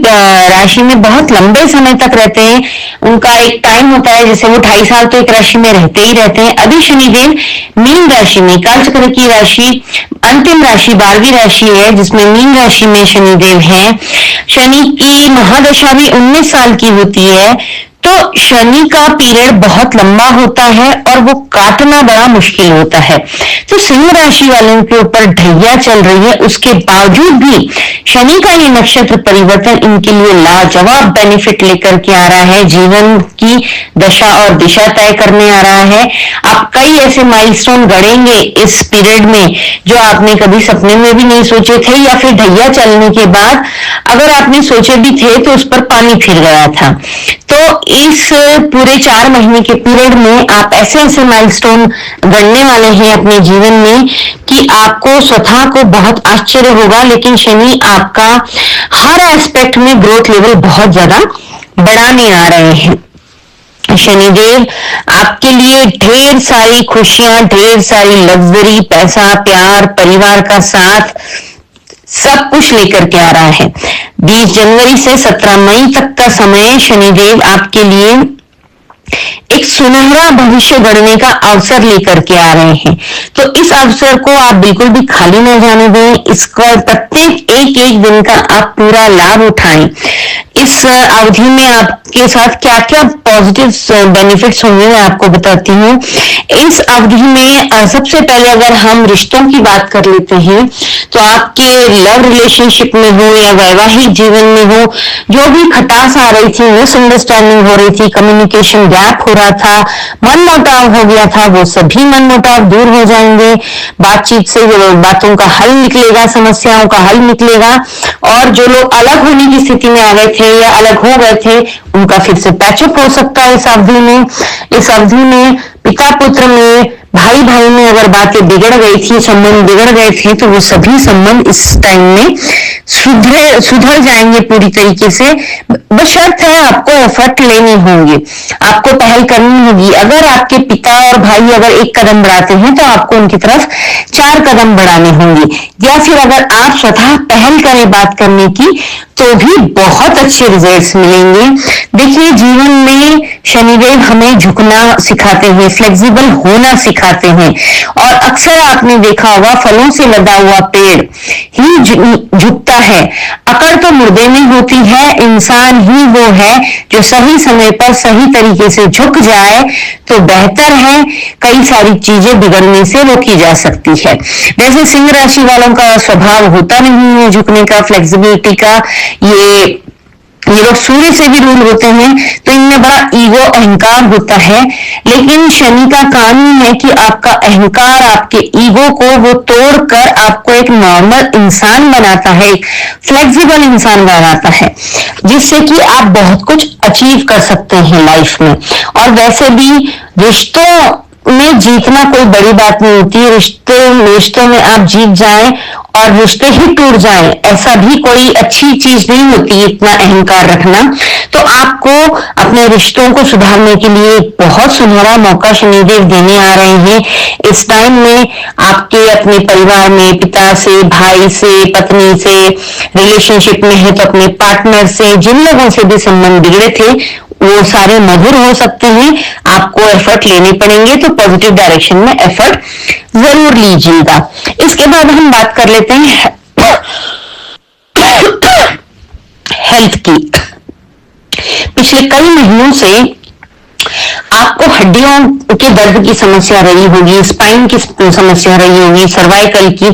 राशि में बहुत लंबे समय तक रहते हैं। उनका एक टाइम होता है, जैसे वो 2.5 साल तो एक राशि में रहते ही रहते हैं। अभी शनिदेव मीन राशि में, कालचक्र की राशि अंतिम राशि 12वीं राशि है, जिसमें मीन राशि में शनिदेव हैं। शनि की महादशा भी 19 साल की होती है। तो शनि का पीरियड बहुत लंबा होता है और वो काटना बड़ा मुश्किल होता है। तो सिंह राशि वालों के ऊपर ढैया चल रही है, उसके बावजूद भी शनि का ये नक्षत्र परिवर्तन इनके लिए लाजवाब बेनिफिट लेकर के आ रहा है। जीवन की दशा और दिशा तय करने आ रहा है। आप कई ऐसे माइलस्टोन गड़ेंगे इस पीरियड में जो आपने कभी सपने में भी नहीं सोचे थे, या फिर ढैया चलने के बाद अगर आपने सोचे भी थे तो उस पर पानी फिर गया था। तो इस पूरे 4 महीने के पीरियड में आप ऐसे ऐसे माइलस्टोन गढ़ने वाले हैं अपने जीवन में कि आपको स्वतः को बहुत आश्चर्य होगा। लेकिन शनि आपका हर एस्पेक्ट में ग्रोथ लेवल बहुत ज्यादा बढ़ाने आ रहे हैं। शनिदेव आपके लिए ढेर सारी खुशियां, ढेर सारी लग्जरी, पैसा, प्यार, परिवार का साथ, सब कुछ लेकर के आ रहा है। 20 जनवरी से 17 मई तक का समय शनिदेव आपके लिए एक सुनहरा भविष्य गढ़ने का अवसर लेकर के आ रहे हैं। तो इस अवसर को आप बिल्कुल भी खाली न जाने दें। इसका प्रत्येक एक एक दिन का आप पूरा लाभ उठाएं। इस अवधि में आपके साथ क्या क्या पॉजिटिव बेनिफिट्स होंगे मैं आपको बताती हूँ। इस अवधि में सबसे पहले अगर हम रिश्तों की बात कर लेते हैं तो आपके लव रिलेशनशिप में हो या वैवाहिक जीवन में हो, जो भी खटास आ रही थी, मिसअंडरस्टैंडिंग हो रही थी, कम्युनिकेशन गैप हो रहा था, मन मुटाव हो गया था, वो सभी मन मुटाव दूर हो जाएंगे। बातचीत से बातों का हल निकलेगा, समस्याओं का हल निकलेगा। और जो लोग अलग होने की स्थिति में आ गए थे या अलग हो गए थे, उनका फिर से पैचअप हो सकता है इस अवधि में। इस अवधि में पिता पुत्र में, भाई भाई में अगर बातें बिगड़ गई थी, संबंध बिगड़ गए थे, तो वो सभी संबंध इस टाइम में सुधर जाएंगे पूरी तरीके से। बशर्त है आपको एफर्ट लेने होंगे, आपको पहल करनी होगी। अगर आपके पिता और भाई अगर एक कदम बढ़ाते हैं तो आपको उनकी तरफ 4 कदम बढ़ाने होंगे, या फिर अगर आप स्वतः पहल करें बात करने की तो भी बहुत अच्छे रिजल्ट्स मिलेंगे। देखिए, जीवन में शनिदेव हमें झुकना सिखाते हैं, फ्लेक्सिबल होना सिखाते हैं, और अक्सर आपने देखा होगा फलों से लदा हुआ पेड़ ही झुकता है। अकड़ तो मुर्दे में होती है, इंसान ही वो है जो सही समय पर सही तरीके से झुक जाए तो बेहतर है, कई सारी चीजें बिगड़ने से रोकी जा सकती है। वैसे सिंह राशि वालों का स्वभाव होता नहीं है झुकने का, फ्लेक्सिबिलिटी का। ये लोग सूर्य से भी रूल होते हैं, तो इनमें बड़ा ईगो अहंकार होता है। लेकिन शनि का काम ही है कि आपका अहंकार, आपके ईगो को वो तोड़कर आपको एक नॉर्मल इंसान बनाता है, एक फ्लेक्सिबल इंसान बनाता है, जिससे कि आप बहुत कुछ अचीव कर सकते हैं लाइफ में। और वैसे भी रिश्तों में जीतना कोई बड़ी बात नहीं होती है। रिश्तों में आप जीत जाएं और रिश्ते ही टूट जाएं, ऐसा भी कोई अच्छी चीज नहीं होती इतना अहंकार रखना। तो आपको अपने रिश्तों को सुधारने के लिए बहुत सुनहरा मौका शनिदेव देने आ रहे हैं। इस टाइम में आपके अपने परिवार में पिता से, भाई से, पत्नी से रिलेशनशिप में है तो अपने पार्टनर से, जिन लोगों से भी संबंध बिगड़े थे वो सारे मधुर हो सकते हैं। आपको एफर्ट लेने पड़ेंगे, तो पॉजिटिव डायरेक्शन में एफर्ट जरूर लीजिएगा। इसके बाद हम बात कर लेते हैं हेल्थ की। पिछले कई महीनों से आपको हड्डियों के दर्द की समस्या रही होगी, स्पाइन की समस्या रही होगी, सर्वाइकल की।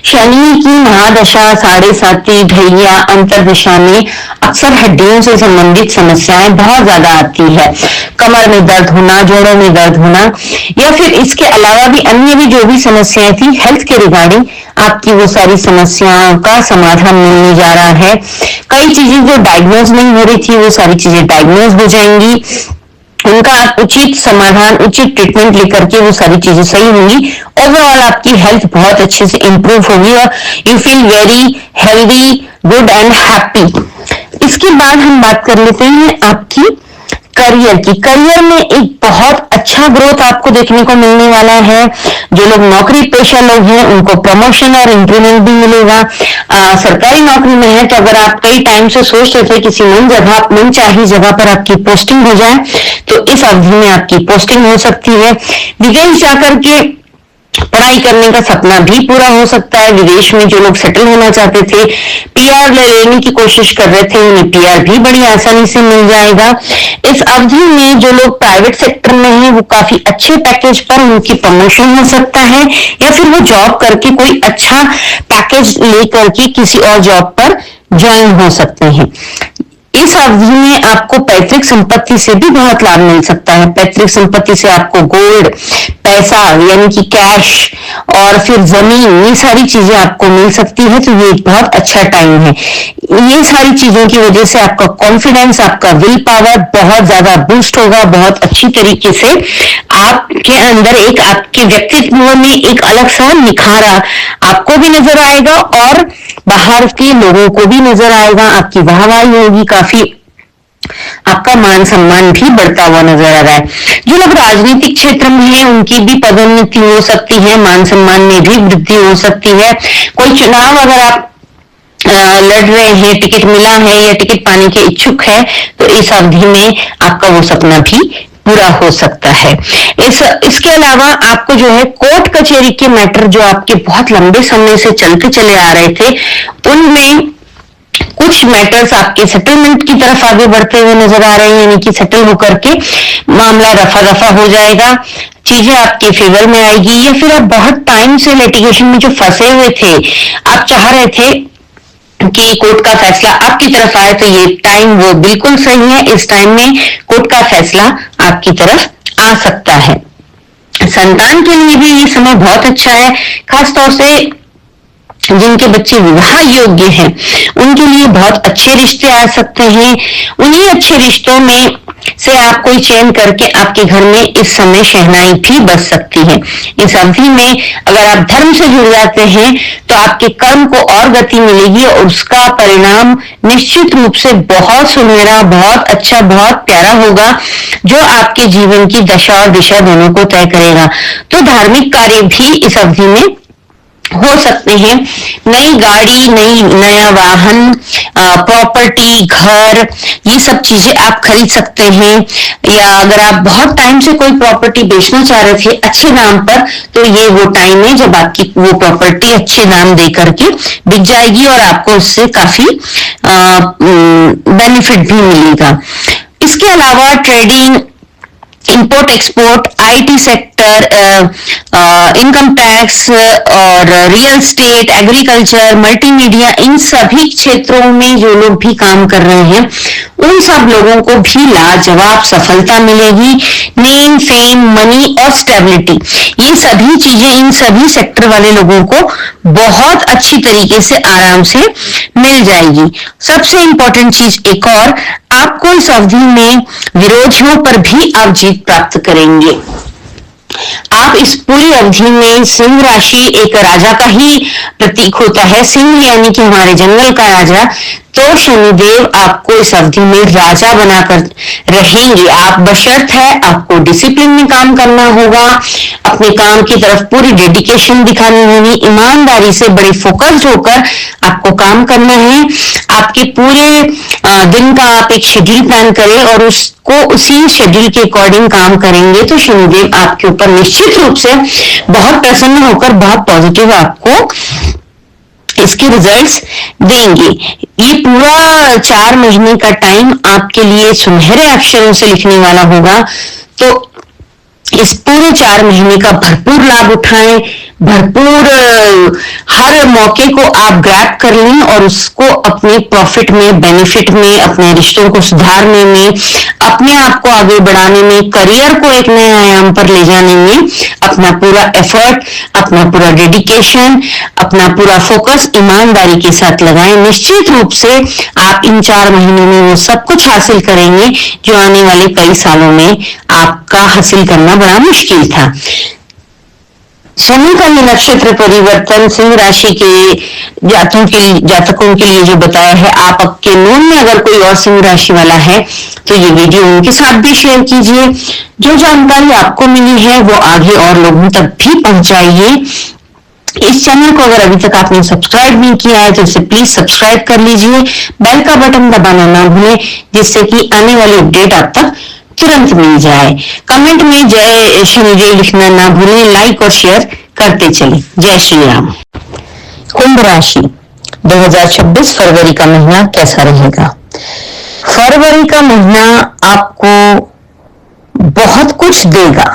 शनि की महादशा 7.5 ढैया अंतर दिशा में अक्सर हड्डियों से संबंधित समस्याएं बहुत ज्यादा आती है। कमर में दर्द होना, जोड़ों में दर्द होना, या फिर इसके अलावा भी अन्य भी जो भी समस्याएं थी हेल्थ के रिगार्डिंग, आपकी वो सारी समस्याओं का समाधान मिलने जा रहा है। कई चीजें जो डायग्नोज नहीं हो रही थी वो सारी चीजें डायग्नोज हो जाएंगी, उनका आप उचित समाधान, उचित ट्रीटमेंट लेकर के वो सारी चीजें सही होंगी। ओवरऑल आपकी हेल्थ बहुत अच्छे से इंप्रूव होगी और you feel very healthy, good and happy. इसके बाद हम बात कर लेते हैं आपकी करियर की। करियर में एक बहुत अच्छा ग्रोथ आपको देखने को मिलने वाला है। जो लोग नौकरी पेशा लोग हैं उनको प्रमोशन और इंक्रीमेंट भी मिलेगा। सरकारी नौकरी में है तो अगर आप कई टाइम से सोच रहे थे किसी मनचाही जगह पर आपकी पोस्टिंग हो जाए तो इस अवधि में आपकी पोस्टिंग हो सकती है। विदेश जाकर के पढ़ाई करने का सपना भी पूरा हो सकता है। विदेश में जो लोग सेटल होना चाहते थे, पीआर लेने की कोशिश कर रहे थे, उन्हें पीआर भी बड़ी आसानी से मिल जाएगा। इस अवधि में जो लोग प्राइवेट सेक्टर में हैं वो काफी अच्छे पैकेज पर उनकी प्रमोशन हो सकता है, या फिर वो जॉब करके कोई अच्छा पैकेज लेकर के किसी और जॉब पर ज्वाइन हो सकते हैं। इस अवधि में आपको पैतृक संपत्ति से भी बहुत लाभ मिल सकता है। पैतृक संपत्ति से आपको गोल्ड, पैसा यानी कि कैश और फिर जमीन, ये सारी चीजें आपको मिल सकती है। तो ये एक बहुत अच्छा टाइम है। ये सारी चीजों की वजह से आपका कॉन्फिडेंस, आपका विल पावर बहुत ज्यादा बूस्ट होगा। बहुत अच्छी तरीके से आपके अंदर एक, आपके व्यक्तित्व में एक अलग सा निखारा आपको भी नजर आएगा और बाहर के लोगों को भी नजर आएगा। आपकी वाहवाही होगी, काफी आपका मान सम्मान भी बढ़ता हुआ नजर आ रहा है। जो लोग राजनीतिक क्षेत्र में हैं उनकी भी पदोन्नति हो सकती है, मान सम्मान में भी वृद्धि हो सकती है। कोई चुनाव अगर आप लड़ रहे हैं, टिकट मिला है या टिकट पाने के इच्छुक है तो इस अवधि में आपका वो सपना भी पूरा हो सकता है। इसके अलावा आपको जो है कोर्ट कचहरी के मैटर जो आपके बहुत लंबे समय से चलते चले आ रहे थे, उनमें कुछ मैटर्स आपके सेटलमेंट की तरफ आगे बढ़ते हुए नजर आ रहे हैं, यानी कि सेटल होकर के मामला रफा दफा हो जाएगा, चीजें आपके फेवर में आएगी। या फिर आप बहुत टाइम से लिटिगेशन में जो फंसे हुए थे, आप चाह रहे थे कि कोर्ट का फैसला आपकी तरफ आए, तो ये टाइम वो बिल्कुल सही है। इस टाइम में कोर्ट का फैसला आपकी तरफ आ सकता है। संतान के लिए भी ये समय बहुत अच्छा है, खासतौर से जिनके बच्चे विवाह योग्य हैं उनके लिए बहुत अच्छे रिश्ते आ सकते हैं। उन्हीं अच्छे रिश्तों में से आप कोई चयन करके आपके घर में इस समय शहनाई भी बज सकती है। इस अवधि में अगर आप धर्म से जुड़ जाते हैं तो आपके कर्म को और गति मिलेगी और उसका परिणाम निश्चित रूप से बहुत सुनहरा, बहुत अच्छा, बहुत प्यारा होगा, जो आपके जीवन की दशा और दिशा दोनों को तय करेगा। तो धार्मिक कार्य भी इस अवधि में हो सकते हैं। नई गाड़ी, नया वाहन, प्रॉपर्टी, घर, ये सब चीजें आप खरीद सकते हैं। या अगर आप बहुत टाइम से कोई प्रॉपर्टी बेचना चाह रहे थे अच्छे दाम पर, तो ये वो टाइम है जब आपकी वो प्रॉपर्टी अच्छे दाम दे करके बिक जाएगी और आपको उससे काफी बेनिफिट भी मिलेगा। इसके अलावा trading, import export, IT sector, income tax और रियल एस्टेट, एग्रीकल्चर, मल्टीमीडिया, इन सभी क्षेत्रों में जो लोग भी काम कर रहे हैं उन सब लोगों को भी लाजवाब सफलता मिलेगी। नेम, फेम, मनी और स्टेबिलिटी, ये सभी चीजें इन सभी सेक्टर वाले लोगों को बहुत अच्छी तरीके से आराम से मिल जाएगी। सबसे इंपॉर्टेंट चीज एक और, आपको इस अवधि में विरोधियों पर भी आप जीत प्राप्त करेंगे। आप इस पूरी अवधि में, सिंह राशि एक राजा का ही प्रतीक होता है, सिंह यानी कि हमारे जंगल का राजा, तो शनिदेव आपको इस अवधि में राजा बनाकर रहेंगे। आप बशर्त है आपको डिसिप्लिन में काम करना होगा, अपने काम की तरफ पूरी डेडिकेशन दिखानी होगी, ईमानदारी से बड़े फोकस्ड होकर आपको काम करना है। आपके पूरे दिन का आप एक शेड्यूल प्लान करें और उसको उसी शेड्यूल के अकॉर्डिंग काम करेंगे तो शनिदेव आपके ऊपर निश्चित रूप से बहुत प्रसन्न होकर बहुत पॉजिटिव आपको इसके रिजल्ट्स देंगे। ये पूरा 4 महीने का टाइम आपके लिए सुनहरे अक्षरों से लिखने वाला होगा, तो इस पूरे 4 महीने का भरपूर लाभ उठाएं, भरपूर हर मौके को आप ग्रैब कर लें और उसको अपने प्रॉफिट में, बेनिफिट में, अपने रिश्तों को सुधारने में, अपने आप को आगे बढ़ाने में, करियर को एक नए आयाम पर ले जाने में अपना पूरा एफर्ट, अपना पूरा डेडिकेशन, अपना पूरा फोकस ईमानदारी के साथ लगाएं। निश्चित रूप से आप इन 4 महीनों में वो सब कुछ हासिल करेंगे जो आने वाले कई सालों में आपका हासिल करना बड़ा मुश्किल था। शनि का ये नक्षत्र परिवर्तन सिंह राशि के जातकों के लिए जो बताया है, आपके नोन में अगर कोई और सिंह राशि वाला है तो ये वीडियो उनके साथ भी शेयर कीजिए। जो जानकारी आपको मिली है वो आगे और लोगों तक भी पहुंचाइए। इस चैनल को अगर अभी तक आपने सब्सक्राइब नहीं किया है तो इसे प्लीज सब्सक्राइब कर लीजिए, बेल का बटन दबाना ना भूलें जिससे कि आने वाली अपडेट आप तक तुरंत मिल जाए। कमेंट में जय शनिदेव लिखना ना भूलें, लाइक और शेयर करते चलें। जय श्री राम। कुंभ राशि 2026 फरवरी का महीना कैसा रहेगा? फरवरी का महीना आपको बहुत कुछ देगा,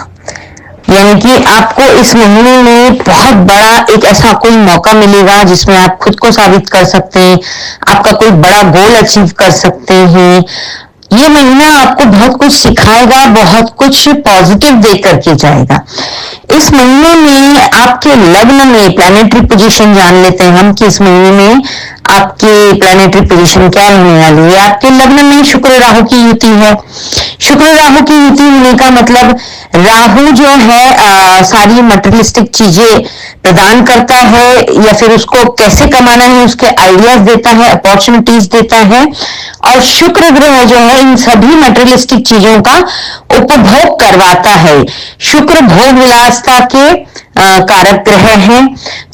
यानी कि आपको इस महीने में बहुत बड़ा एक ऐसा कोई मौका मिलेगा जिसमें आप खुद को साबित कर सकते हैं, आपका कोई बड़ा गोल अचीव कर सकते हैं। ये महीना आपको बहुत कुछ सिखाएगा, बहुत कुछ पॉजिटिव दे करके जाएगा। इस महीने में आपके लग्न में प्लैनेटरी पोजीशन जान लेते हैं हम कि इस महीने में आपकी प्लैनेटरी पोजीशन क्या रहने वाली है। आपके लग्न में शुक्र राहु की युति है। शुक्र राहु की युति होने का मतलब राहु जो है सारी मटेरियलिस्टिक चीजें प्रदान करता है या फिर उसको कैसे कमाना है उसके आइडियाज देता है, अपॉर्चुनिटीज देता है, और शुक्र ग्रह जो है इन सभी मटेरियलिस्टिक चीजों का उपभोग करवाता है। शुक्र भोग विलासता के कारक ग्रह है,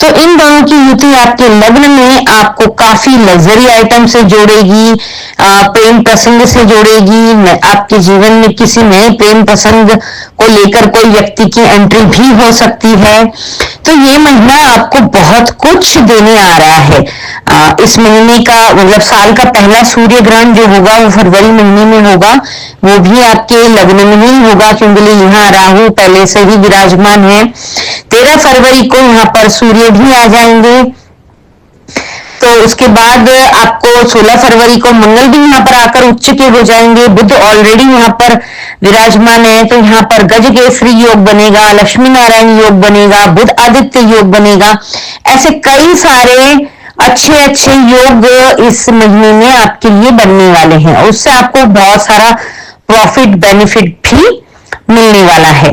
तो इन दोनों की युति आपके लग्न में आपको काफी लग्जरी आइटम से जोड़ेगी, प्रेम प्रसंग से जोड़ेगी। आपके जीवन में किसी नए प्रेम प्रसंग को लेकर कोई व्यक्ति की एंट्री भी हो सकती है। तो ये महीना आपको बहुत कुछ देने आ रहा है। इस महीने का मतलब साल का पहला सूर्य ग्रहण जो होगा वो फरवरी महीने में होगा, वो भी आपके लग्न में ही होगा क्योंकि यहाँ राहु पहले से ही विराजमान है। 13 फरवरी को यहाँ पर सूर्य भी आ जाएंगे, तो उसके बाद आपको 16 फरवरी को मंगल भी यहाँ पर आकर उच्च के हो जाएंगे। बुध ऑलरेडी यहाँ पर विराजमान है, तो यहाँ पर गजकेसरी योग बनेगा, लक्ष्मी नारायण योग बनेगा, बुध आदित्य योग बनेगा। ऐसे कई सारे अच्छे योग इस महीने में आपके लिए बनने वाले हैं और उससे आपको बहुत सारा प्रॉफिट बेनिफिट भी मिलने वाला है।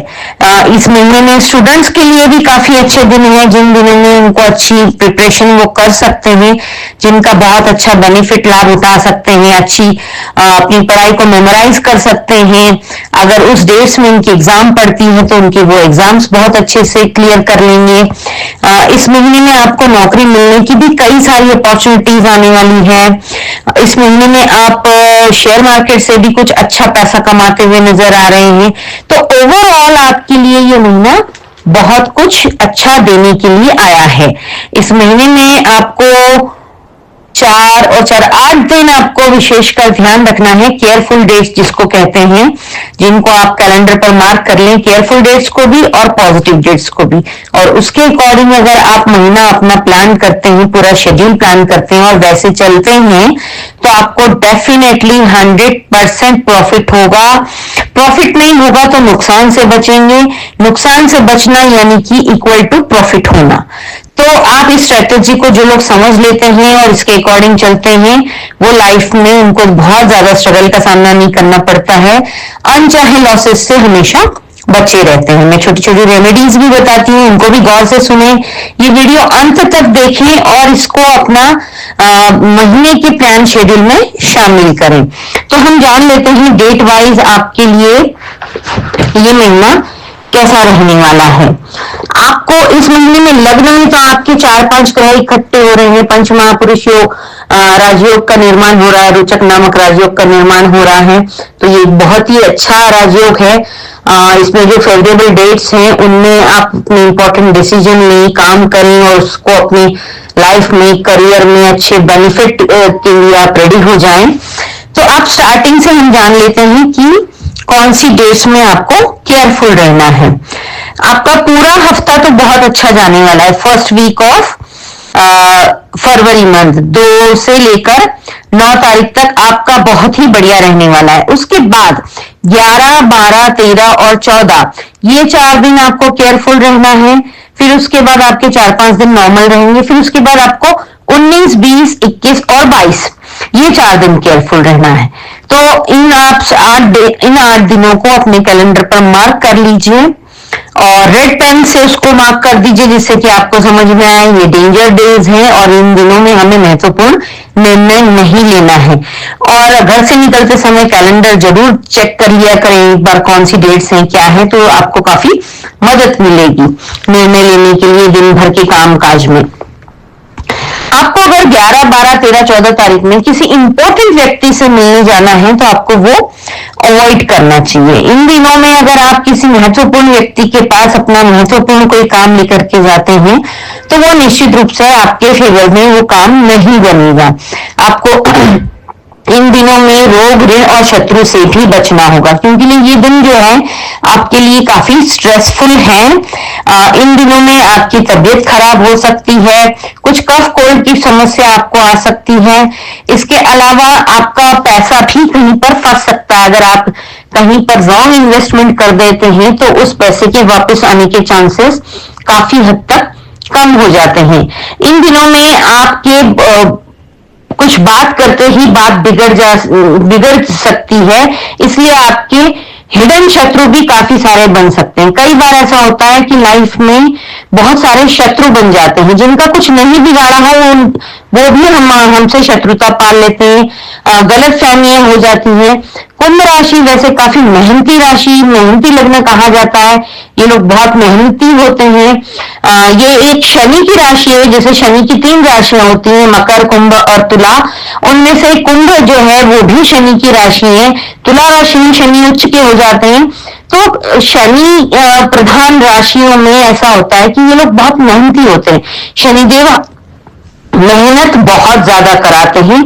इस महीने में स्टूडेंट्स के लिए भी काफी अच्छे दिन है, जिन दिनों में उनको अच्छी प्रिपरेशन वो कर सकते हैं, जिनका बहुत अच्छा बेनिफिट लाभ उठा सकते हैं, अच्छी अपनी पढ़ाई को मेमोराइज कर सकते हैं। अगर उस डेट्स में उनकी एग्जाम पड़ती है तो उनकी वो एग्जाम्स बहुत अच्छे से क्लियर कर लेंगे। इस महीने में आपको नौकरी मिलने की भी कई सारी अपॉर्चुनिटीज आने वाली है। इस महीने में आप शेयर मार्केट से भी कुछ अच्छा पैसा कमाते हुए नजर आ रहे हैं। तो ओवरऑल आपके लिए ये महीना बहुत कुछ अच्छा देने के लिए आया है। इस महीने में आपको 4 और 4 8 दिन आपको विशेषकर ध्यान रखना है। केयरफुल डेट्स जिसको कहते हैं, जिनको आप कैलेंडर पर मार्क कर लें, केयरफुल डेट्स को भी और पॉजिटिव डेट्स को भी। और उसके अकॉर्डिंग अगर आप महीना अपना प्लान करते हैं, पूरा शेड्यूल प्लान करते हैं और वैसे चलते हैं, तो आपको डेफिनेटली 100% प्रॉफिट होगा। प्रॉफिट नहीं होगा तो नुकसान से बचेंगे। नुकसान से बचना यानी कि इक्वल टू प्रॉफिट होना। तो आप इस स्ट्रेटेजी को जो लोग समझ लेते हैं और इसके अकॉर्डिंग चलते हैं, वो लाइफ में उनको बहुत ज्यादा स्ट्रगल का सामना नहीं करना पड़ता है। अनचाहे लॉसेस से हमेशा बचे रहते हैं। मैं छोटी छोटी रेमेडीज भी बताती हूँ, उनको भी गौर से सुने। ये वीडियो अंत तक देखें और इसको अपना महीने के प्लान शेड्यूल में शामिल करें। तो हम जान लेते हैं डेट वाइज आपके लिए ये महीना कैसा रहने वाला है। आपको इस महीने में लग्न में तो आपके 4-5 ग्रह इकट्ठे हो रहे हैं। पंच महापुरुष योग, राजयोग का निर्माण हो रहा है, रोचक नामक राजयोग का निर्माण हो रहा है। तो ये बहुत ही अच्छा राजयोग है। इसमें जो फेवरेबल डेट्स हैं उनमें आप अपने इंपॉर्टेंट डिसीजन लें, काम करें और उसको अपनी लाइफ में, करियर में अच्छे बेनिफिट के लिए आप रेडी हो जाएं। तो आप स्टार्टिंग से हम जान लेते हैं कि कौन सी डेट्स में आपको केयरफुल रहना है। आपका पूरा हफ्ता तो बहुत अच्छा जाने वाला है। First week of February month 2 से लेकर 9 तारीख तक आपका बहुत ही बढ़िया रहने वाला है। उसके बाद 11, 12, 13 और 14 ये 4 दिन आपको केयरफुल रहना है। फिर उसके बाद आपके 4-5 दिन नॉर्मल रहेंगे। फिर उसके बाद आपको 19, 20, 21 और 22 ये 4 दिन केयरफुल रहना है। तो इन 8 दिनों को अपने कैलेंडर पर मार्क कर लीजिए और रेड पेन से उसको मार्क कर दीजिए, जिससे कि आपको समझ में आए ये डेंजर डेज हैं और इन दिनों में हमें महत्वपूर्ण निर्णय नहीं लेना है। और घर से निकलते समय कैलेंडर जरूर चेक कर लिया करें एक बार, कौन सी डेट्स हैं, क्या है, तो आपको काफी मदद मिलेगी निर्णय लेने के लिए दिन भर के कामकाज में। आपको अगर 11, 12, 13, 14 तारीख में किसी इंपॉर्टेंट व्यक्ति से मिलने जाना है तो आपको वो अवॉइड करना चाहिए। इन दिनों में अगर आप किसी महत्वपूर्ण व्यक्ति के पास अपना महत्वपूर्ण कोई काम लेकर के जाते हैं तो वो निश्चित रूप से आपके फेवर में वो काम नहीं बनेगा। आपको इन दिनों में रोग, ऋण और शत्रु से भी बचना होगा, क्योंकि ये दिन जो है आपके लिए काफी स्ट्रेसफुल है। इन दिनों में आपकी तबीयत खराब हो सकती है, कुछ कफ कोल्ड की समस्या आपको आ सकती है। इसके अलावा आपका पैसा भी कहीं पर फंस सकता है। अगर आप कहीं पर रॉन्ग इन्वेस्टमेंट कर देते हैं तो उस पैसे के वापस आने के चांसेस काफी हद तक कम हो जाते हैं। इन दिनों में आपके कुछ बात करते ही बात बिगड़ सकती है, इसलिए आपके हिडन शत्रु भी काफी सारे बन सकते हैं। कई बार ऐसा होता है कि लाइफ में बहुत सारे शत्रु बन जाते हैं, जिनका कुछ नहीं बिगाड़ा है वो भी हमसे शत्रुता पाल लेते हैं, गलत फहमियां हो जाती हैं। कुंभ राशि वैसे काफी मेहनती राशि, मेहनती लग्न कहा जाता है। ये लोग बहुत मेहनती होते हैं। ये एक शनि की राशि है। जैसे शनि की 3 राशियां होती हैं, मकर, कुंभ और तुला। उनमें से कुंभ जो है वो भी शनि की राशि है। तुला राशि में शनि उच्च के हो जाते हैं। तो शनि प्रधान राशियों में ऐसा होता है कि ये लोग बहुत मेहनती होते हैं। शनिदेव मेहनत बहुत ज्यादा कराते हैं,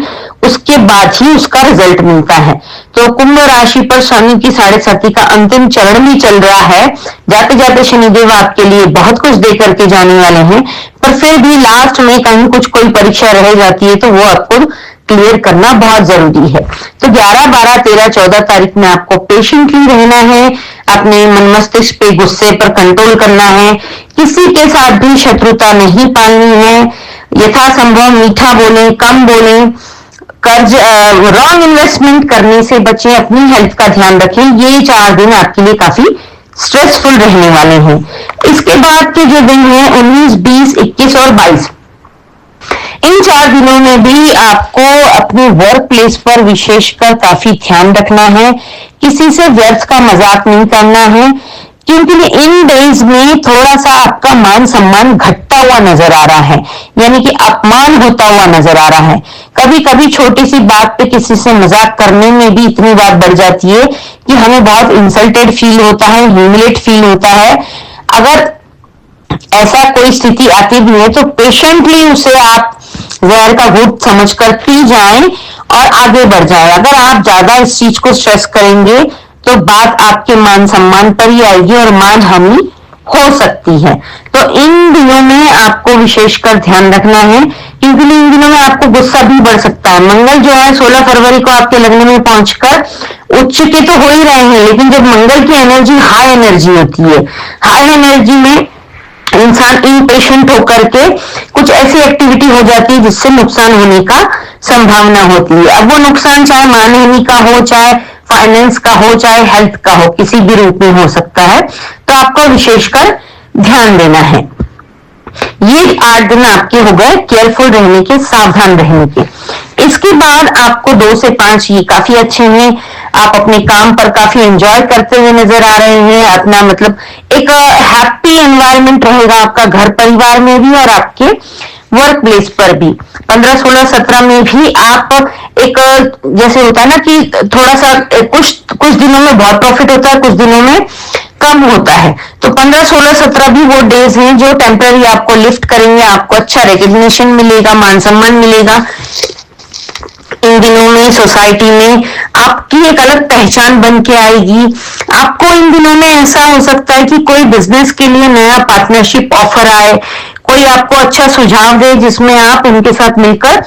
उसके बाद ही उसका रिजल्ट मिलता है। तो कुंभ राशि पर शनि की 7.5 का अंतिम चरण भी चल रहा है। जाते जाते शनिदेव आपके लिए बहुत कुछ दे करके जाने वाले हैं, पर फिर भी लास्ट में कहीं कोई परीक्षा रह जाती है तो वो आपको क्लियर करना बहुत जरूरी है। तो 11, 12, 13, 14 तारीख में आपको पेशेंटली रहना है, अपने मन मस्तिष्क पे गुस्से पर कंट्रोल करना है, किसी के साथ भी शत्रुता नहीं पालनी है, यथासंभव मीठा बोलें, कम बोलें, कर्ज, रॉन्ग इन्वेस्टमेंट करने से बचें, अपनी हेल्थ का ध्यान रखें। ये 4 दिन आपके लिए काफी स्ट्रेसफुल रहने वाले हैं। इसके बाद के जो दिन हैं 19, 20, 21 और 22, इन 4 दिनों में भी आपको अपने वर्क प्लेस पर विशेषकर काफी ध्यान रखना है। किसी से व्यर्थ का मजाक नहीं करना है, क्योंकि इन डेज में थोड़ा सा आपका मान सम्मान घटता हुआ नजर आ रहा है, यानी कि अपमान होता हुआ नजर आ रहा है। कभी कभी छोटी सी बात पे किसी से मजाक करने में भी इतनी बात बढ़ जाती है कि हमें बहुत इंसल्टेड फील होता है, ह्यूमिलेट फील होता है। अगर ऐसा कोई स्थिति आती भी है तो पेशेंटली उसे आप जहर का घूंट समझकर पी जाएं और आगे बढ़ जाएं। अगर आप ज्यादा इस चीज को स्ट्रेस करेंगे तो बात आपके मान सम्मान पर ही आएगी और मान हानि हो सकती है। तो इन दिनों में आपको विशेषकर ध्यान रखना है, क्योंकि इन दिनों में आपको गुस्सा भी बढ़ सकता है। मंगल जो है 16 फरवरी को आपके लग्न में पहुंचकर उच्च के तो हो ही रहे हैं, लेकिन जब मंगल की एनर्जी हाई एनर्जी होती है, हाई एनर्जी में इंसान इम्पेशेंट होकर के कुछ ऐसी एक्टिविटी हो जाती है जिससे नुकसान होने का संभावना होती है। अब वो नुकसान चाहे मानहानि का हो, चाहे फाइनेंस का हो, चाहे हेल्थ का हो, किसी भी रूप में हो सकता है। तो आपको विशेषकर ध्यान देना है। ये 8 दिन आपके हो गए केयरफुल रहने के, सावधान रहने के। इसके बाद आपको 2 से 5 ये काफी अच्छे हैं। आप अपने काम पर काफी एंजॉय करते हुए नजर आ रहे हैं। अपना मतलब एक हैप्पी एनवायरनमेंट रहेगा आपका घर परिवार में भी और आपके वर्क प्लेस पर भी। 15, 16, 17 में भी आप एक जैसे होता है ना कि थोड़ा सा कुछ दिनों में बहुत प्रॉफिट होता है, कुछ दिनों में कम होता है। तो 15, 16, 17 भी वो डेज हैं जो टेम्पररी आपको लिफ्ट करेंगे, आपको अच्छा रिकग्निशन मिलेगा, मान सम्मान मिलेगा। इन दिनों में सोसाइटी में आपकी एक अलग पहचान बन के आएगी। आपको इन दिनों में ऐसा हो सकता है कि कोई बिजनेस के लिए नया पार्टनरशिप ऑफर आए, कोई आपको अच्छा सुझाव दे जिसमें आप उनके साथ मिलकर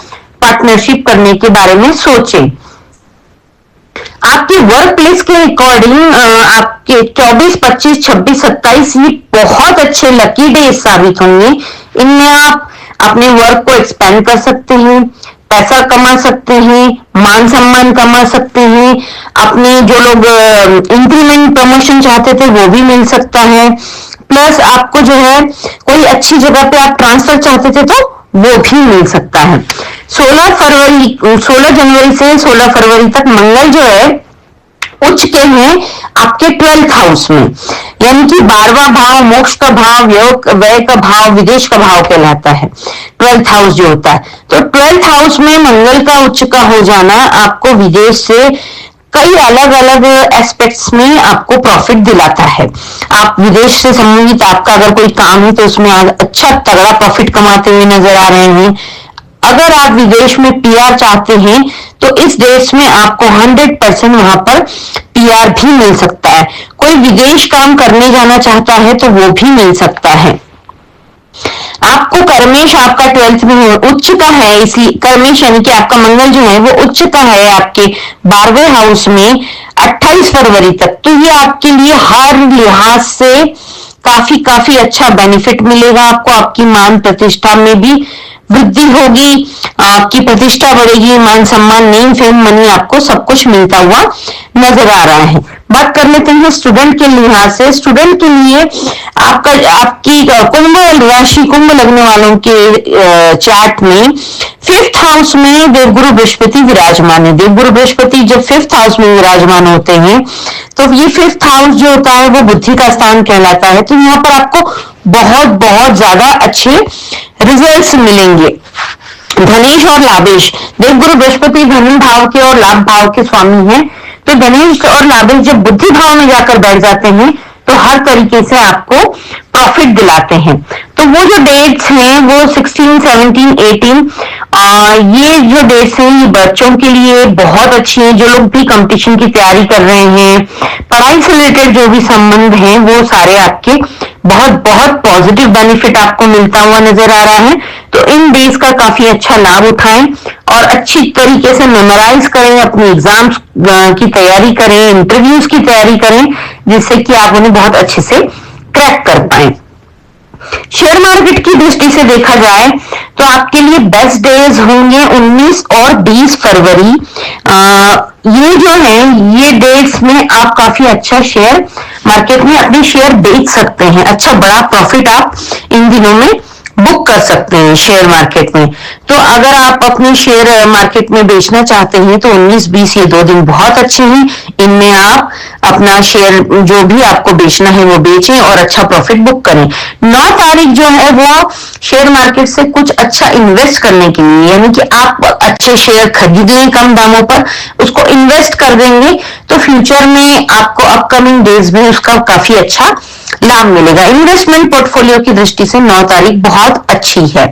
पार्टनरशिप करने के बारे में सोचें। आपके वर्क प्लेस के अकॉर्डिंग आपके 24, 25, 26, 27 ये बहुत अच्छे लकी डेज साबित होंगे। इनमें आप अपने वर्क को एक्सपेंड कर सकते हैं, पैसा कमा सकते हैं, मान सम्मान कमा सकते हैं। अपने जो लोग इंक्रीमेंट प्रमोशन चाहते थे वो भी मिल सकता है। प्लस आपको जो है कोई अच्छी जगह पे आप ट्रांसफर चाहते थे तो वो भी मिल सकता है। 16 जनवरी से 16 फरवरी तक मंगल जो है उच्च के हैं आपके 12th हाउस में, यानी कि 12वां भाव मोक्ष का भाव, व्यय का भाव, विदेश का भाव कहलाता है 12th हाउस जो होता है। तो 12th हाउस में मंगल का उच्च का हो जाना आपको विदेश से कई अलग अलग एस्पेक्ट्स में आपको प्रॉफिट दिलाता है। आप विदेश से संबंधित आपका अगर कोई काम है तो उसमें अच्छा तगड़ा प्रॉफिट कमाते हुए नजर आ रहे हैं। अगर आप विदेश में पीआर चाहते हैं तो इस देश में आपको 100% वहां पर पीआर भी मिल सकता है। कोई विदेश काम करने जाना चाहता है तो वो भी मिल सकता है। आपको कर्मेश आपका 12th में उच्च का है, इसी कर्मेश यानी कि आपका मंगल जो है वो उच्च का है आपके 12वें हाउस में 28 फरवरी तक। तो ये आपके लिए हर लिहाज से काफी अच्छा बेनिफिट मिलेगा आपको। आपकी मान प्रतिष्ठा में भी वृद्धि होगी, आपकी प्रतिष्ठा बढ़ेगी, मान सम्मान, नेम फेम, मनी, आपको सब कुछ मिलता हुआ नजर आ रहा है। बात कर लेते हैं स्टूडेंट के लिहाज से। स्टूडेंट के लिए आपकी कुंभ राशि, कुंभ लगने वालों के चार्ट में 5th हाउस में देवगुरु बृहस्पति विराजमान है। देवगुरु बृहस्पति जब 5th हाउस में विराजमान होते हैं तो ये 5th हाउस जो होता है वो बुद्धि का स्थान कहलाता है। तो यहाँ पर आपको बहुत ज्यादा अच्छे रिजल्ट्स मिलेंगे। धनेश और लाभेश, देवगुरु बृहस्पति धन भाव के और लाभ भाव के स्वामी हैं। तो धनेश और लाभेश जब बुद्धि भाव में जाकर बैठ जाते हैं तो हर तरीके से आपको प्रॉफिट दिलाते हैं। तो वो जो डेट्स हैं वो 16, 17, 18 ये जो डेट्स हैं ये बच्चों के लिए बहुत अच्छी हैं। जो लोग भी कंपटीशन की तैयारी कर रहे हैं, पढ़ाई से रिलेटेड जो भी संबंध हैं वो सारे आपके बहुत पॉजिटिव बेनिफिट आपको मिलता हुआ नजर आ रहा है। तो इन डेज का काफी अच्छा लाभ उठाएं और अच्छी तरीके से मेमोराइज करें, अपने एग्जाम्स की तैयारी करें, इंटरव्यूज की तैयारी करें, जिससे कि आप उन्हें बहुत अच्छे से क्रैक कर पाए। शेयर मार्केट की दृष्टि से देखा जाए तो आपके लिए बेस्ट डेज होंगे 19 और 20 फरवरी। ये जो है ये डेट्स में आप काफी अच्छा शेयर मार्केट में अपने शेयर बेच सकते हैं, अच्छा बड़ा प्रॉफिट आप इन दिनों में बुक कर सकते हैं शेयर मार्केट में। तो अगर आप अपने शेयर मार्केट में बेचना चाहते हैं तो 19-20 ये 2 दिन बहुत अच्छे हैं, इनमें आप अपना शेयर जो भी आपको बेचना है वो बेचें और अच्छा प्रॉफिट बुक करें। 9 तारीख जो है वो शेयर मार्केट से कुछ अच्छा इन्वेस्ट करने के लिए, यानी कि आप अच्छे शेयर खरीद लें कम दामों पर, उसको इन्वेस्ट कर देंगे तो फ्यूचर में आपको अपकमिंग डेज में उसका काफी अच्छा लाभ मिलेगा। इन्वेस्टमेंट पोर्टफोलियो की दृष्टि से 9 तारीख बहुत अच्छी है।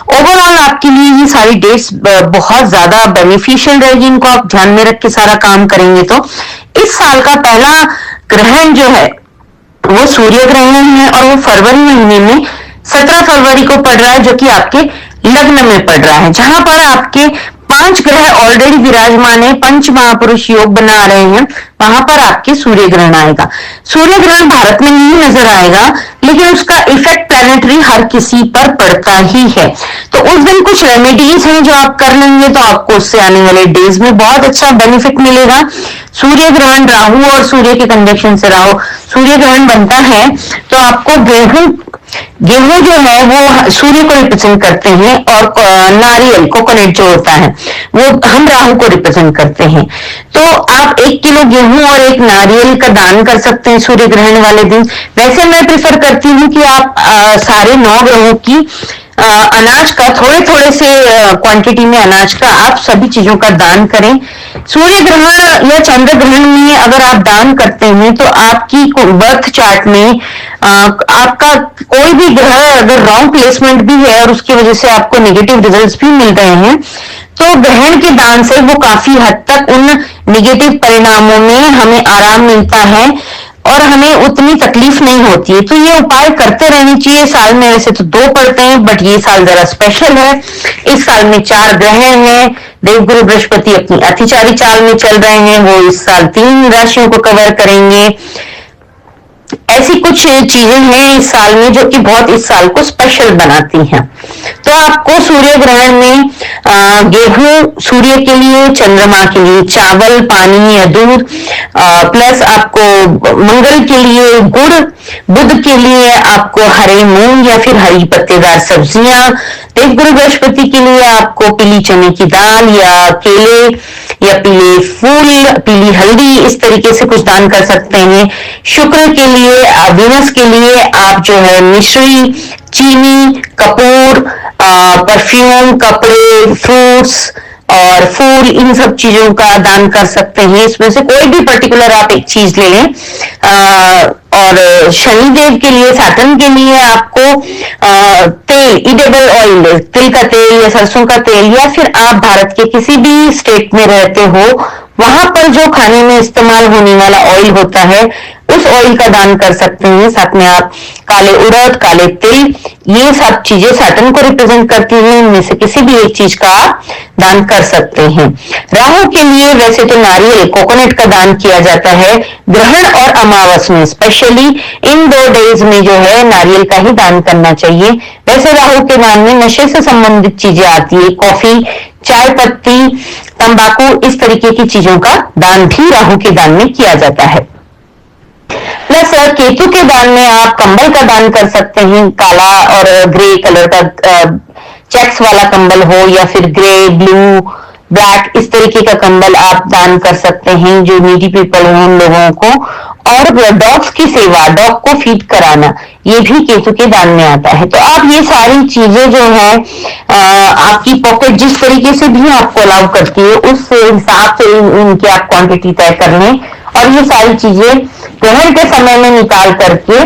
ओवरऑल आपके लिए ये सारी डेट्स बहुत ज्यादा बेनिफिशियल रहेगी, इनको आप ध्यान में रख के सारा काम करेंगे। तो इस साल का पहला ग्रहण जो है वो सूर्य ग्रहण है और वो फरवरी महीने में 17 फरवरी को पड़ रहा है, जो कि आपके लग्न में पड़ रहा है, जहां पर आपके 5 ग्रह ऑलरेडी विराजमान है, पंच महापुरुष योग बना रहे हैं, वहां पर आपके सूर्य ग्रहण आएगा। सूर्य ग्रहण भारत में नहीं नजर आएगा, लेकिन उसका इफेक्ट प्लैनेटरी हर किसी पर पड़ता ही है। तो उस दिन कुछ रेमेडीज हैं जो आप कर लेंगे तो आपको उससे आने वाले डेज में बहुत अच्छा बेनिफिट मिलेगा। सूर्य ग्रहण राहु और सूर्य के कंजक्शन से राहु सूर्य ग्रहण बनता है, तो आपको गेहूं जो है वो सूर्य को रिप्रेजेंट करते हैं और नारियल कोकोनट जो होता है वो हम राहु को रिप्रेजेंट करते हैं। तो आप 1 किलो गेहूं और 1 नारियल का दान कर सकते हैं सूर्य ग्रहण वाले दिन। वैसे मैं प्रेफर करती हूँ कि आप सारे 9 ग्रहों की अनाज का थोड़े थोड़े से क्वांटिटी में अनाज का आप सभी चीजों का दान करें। सूर्य ग्रहण या चंद्र ग्रहण में अगर आप दान करते हैं तो आपकी बर्थ चार्ट में आपका कोई भी ग्रह अगर रॉन्ग प्लेसमेंट भी है और उसकी वजह से आपको नेगेटिव रिजल्ट्स भी मिल रहे हैं, तो ग्रहण के दान से वो काफी हद तक उन नेगेटिव परिणामों में हमें आराम मिलता है और हमें उतनी तकलीफ नहीं होती है। तो ये उपाय करते रहने चाहिए। साल में वैसे तो 2 पड़ते हैं, बट ये साल जरा स्पेशल है। इस साल में 4 ग्रह हैं। देवगुरु बृहस्पति अपनी अतिचारी चाल में चल रहे हैं, वो इस साल 3 राशियों को कवर करेंगे। ऐसी कुछ चीजें हैं इस साल में जो कि बहुत इस साल को स्पेशल बनाती हैं। तो आपको सूर्य ग्रहण में गेहूं सूर्य के लिए, चंद्रमा के लिए चावल, पानी या दूध, प्लस आपको मंगल के लिए गुड़, बुध के लिए आपको हरे मूंग या फिर हरी पत्तेदार सब्जियां, देवगुरु बृहस्पति के लिए आपको पीली चने की दाल या केले या पीले फूल, पीली हल्दी, इस तरीके से कुछ दान कर सकते हैं। शुक्र के लिए, वीनस के लिए आप जो है मिश्री, चीनी, कपूर, परफ्यूम, कपड़े, फ्रूट्स और फूल, इन सब चीजों का दान कर सकते हैं। इसमें से कोई भी पर्टिकुलर आप एक चीज ले लें। और शनिदेव के लिए, सैटर्न के लिए आपको तेल, इडेबल ऑयल, तिल का तेल या सरसों का तेल, या फिर आप भारत के किसी भी स्टेट में रहते हो वहां पर जो खाने में इस्तेमाल होने वाला ऑयल होता है उस ऑयल का दान कर सकते हैं। साथ में आप काले उड़द, काले तिल, ये सब चीजें सैटर्न को रिप्रेजेंट करती हैं, इनमें से किसी भी एक चीज का आप दान कर सकते हैं। राहु के लिए वैसे तो नारियल, कोकोनट का दान किया जाता है। ग्रहण और अमावस में स्पेशली इन 2 डेज में जो है नारियल का ही दान करना चाहिए। वैसे राहु के दान में नशे से संबंधित चीजें आती है, कॉफी, चाय पत्ती, तंबाकू, इस तरीके की चीजों का दान भी राहु के दान में किया जाता है। प्लस केतु के दान में आप कंबल का दान कर सकते हैं, काला और ग्रे कलर का चेक्स वाला कंबल हो या फिर ग्रे, ब्लू, ब्लैक, इस तरीके का कंबल आप दान कर सकते हैं जो नीडी पीपल हो उन लोगों को। और डॉग्स की सेवा, डॉग को फीड कराना, ये भी केतु के दान में आता है। तो आप ये सारी चीजें जो है आपकी पॉकेट जिस तरीके से भी आपको अलाउ करती है उस हिसाब से इनकी आप क्वांटिटी तय कर लें और ये सारी चीजें ग्रहण के समय में निकाल करके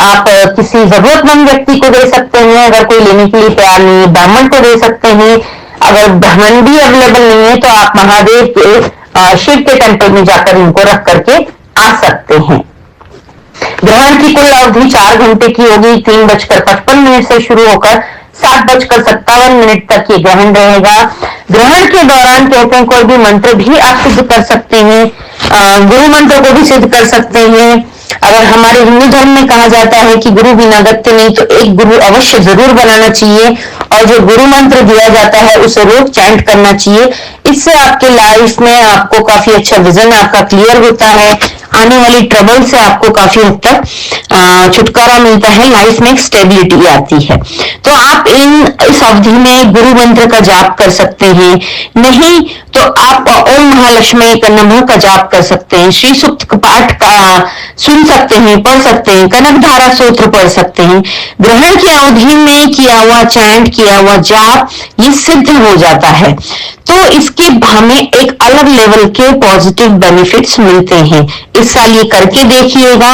आप किसी जरूरतमंद व्यक्ति को दे सकते हैं। अगर कोई लेने के लिए तैयार नहीं है, ब्राह्मण को दे सकते हैं। अगर ब्राह्मण भी अवेलेबल नहीं है तो आप महादेव के शिव के टेम्पल में जाकर इनको रख करके आ सकते हैं। ग्रहण की कुल अवधि 4 घंटे की होगी। 3:55 से शुरू होकर 7:57 तक ये ग्रहण रहेगा। ग्रहण के दौरान कहते हैं कोई भी मंत्र भी आप सिद्ध कर सकते हैं, गुरु मंत्र को भी सिद्ध कर सकते हैं। अगर हमारे हिंदू धर्म में कहा जाता है कि गुरु बिना गत्य नहीं, तो एक गुरु अवश्य जरूर बनाना चाहिए और जो गुरु मंत्र दिया जाता है उसे रोज चैंट करना चाहिए। इससे आपके लाइफ में आपको काफी अच्छा विजन आपका क्लियर होता है, आने वाली ट्रबल से आपको काफी हद तक छुटकारा मिलता है, लाइफ में एक स्टेबिलिटी आती है। तो आप इस अवधि में गुरु मंत्र का जाप कर सकते हैं, नहीं तो आप ओम महालक्ष्मी नमः का जाप कर सकते हैं, श्री सूक्त पाठ का सुन सकते हैं, पढ़ सकते हैं, कनक धारा सूत्र पढ़ सकते हैं। ग्रहण की अवधि में किया हुआ चैंट, किया हुआ जाप ये सिद्ध हो जाता है, तो इसके हमें एक अलग लेवल के पॉजिटिव बेनिफिट्स मिलते हैं। इस साल ये करके देखिएगा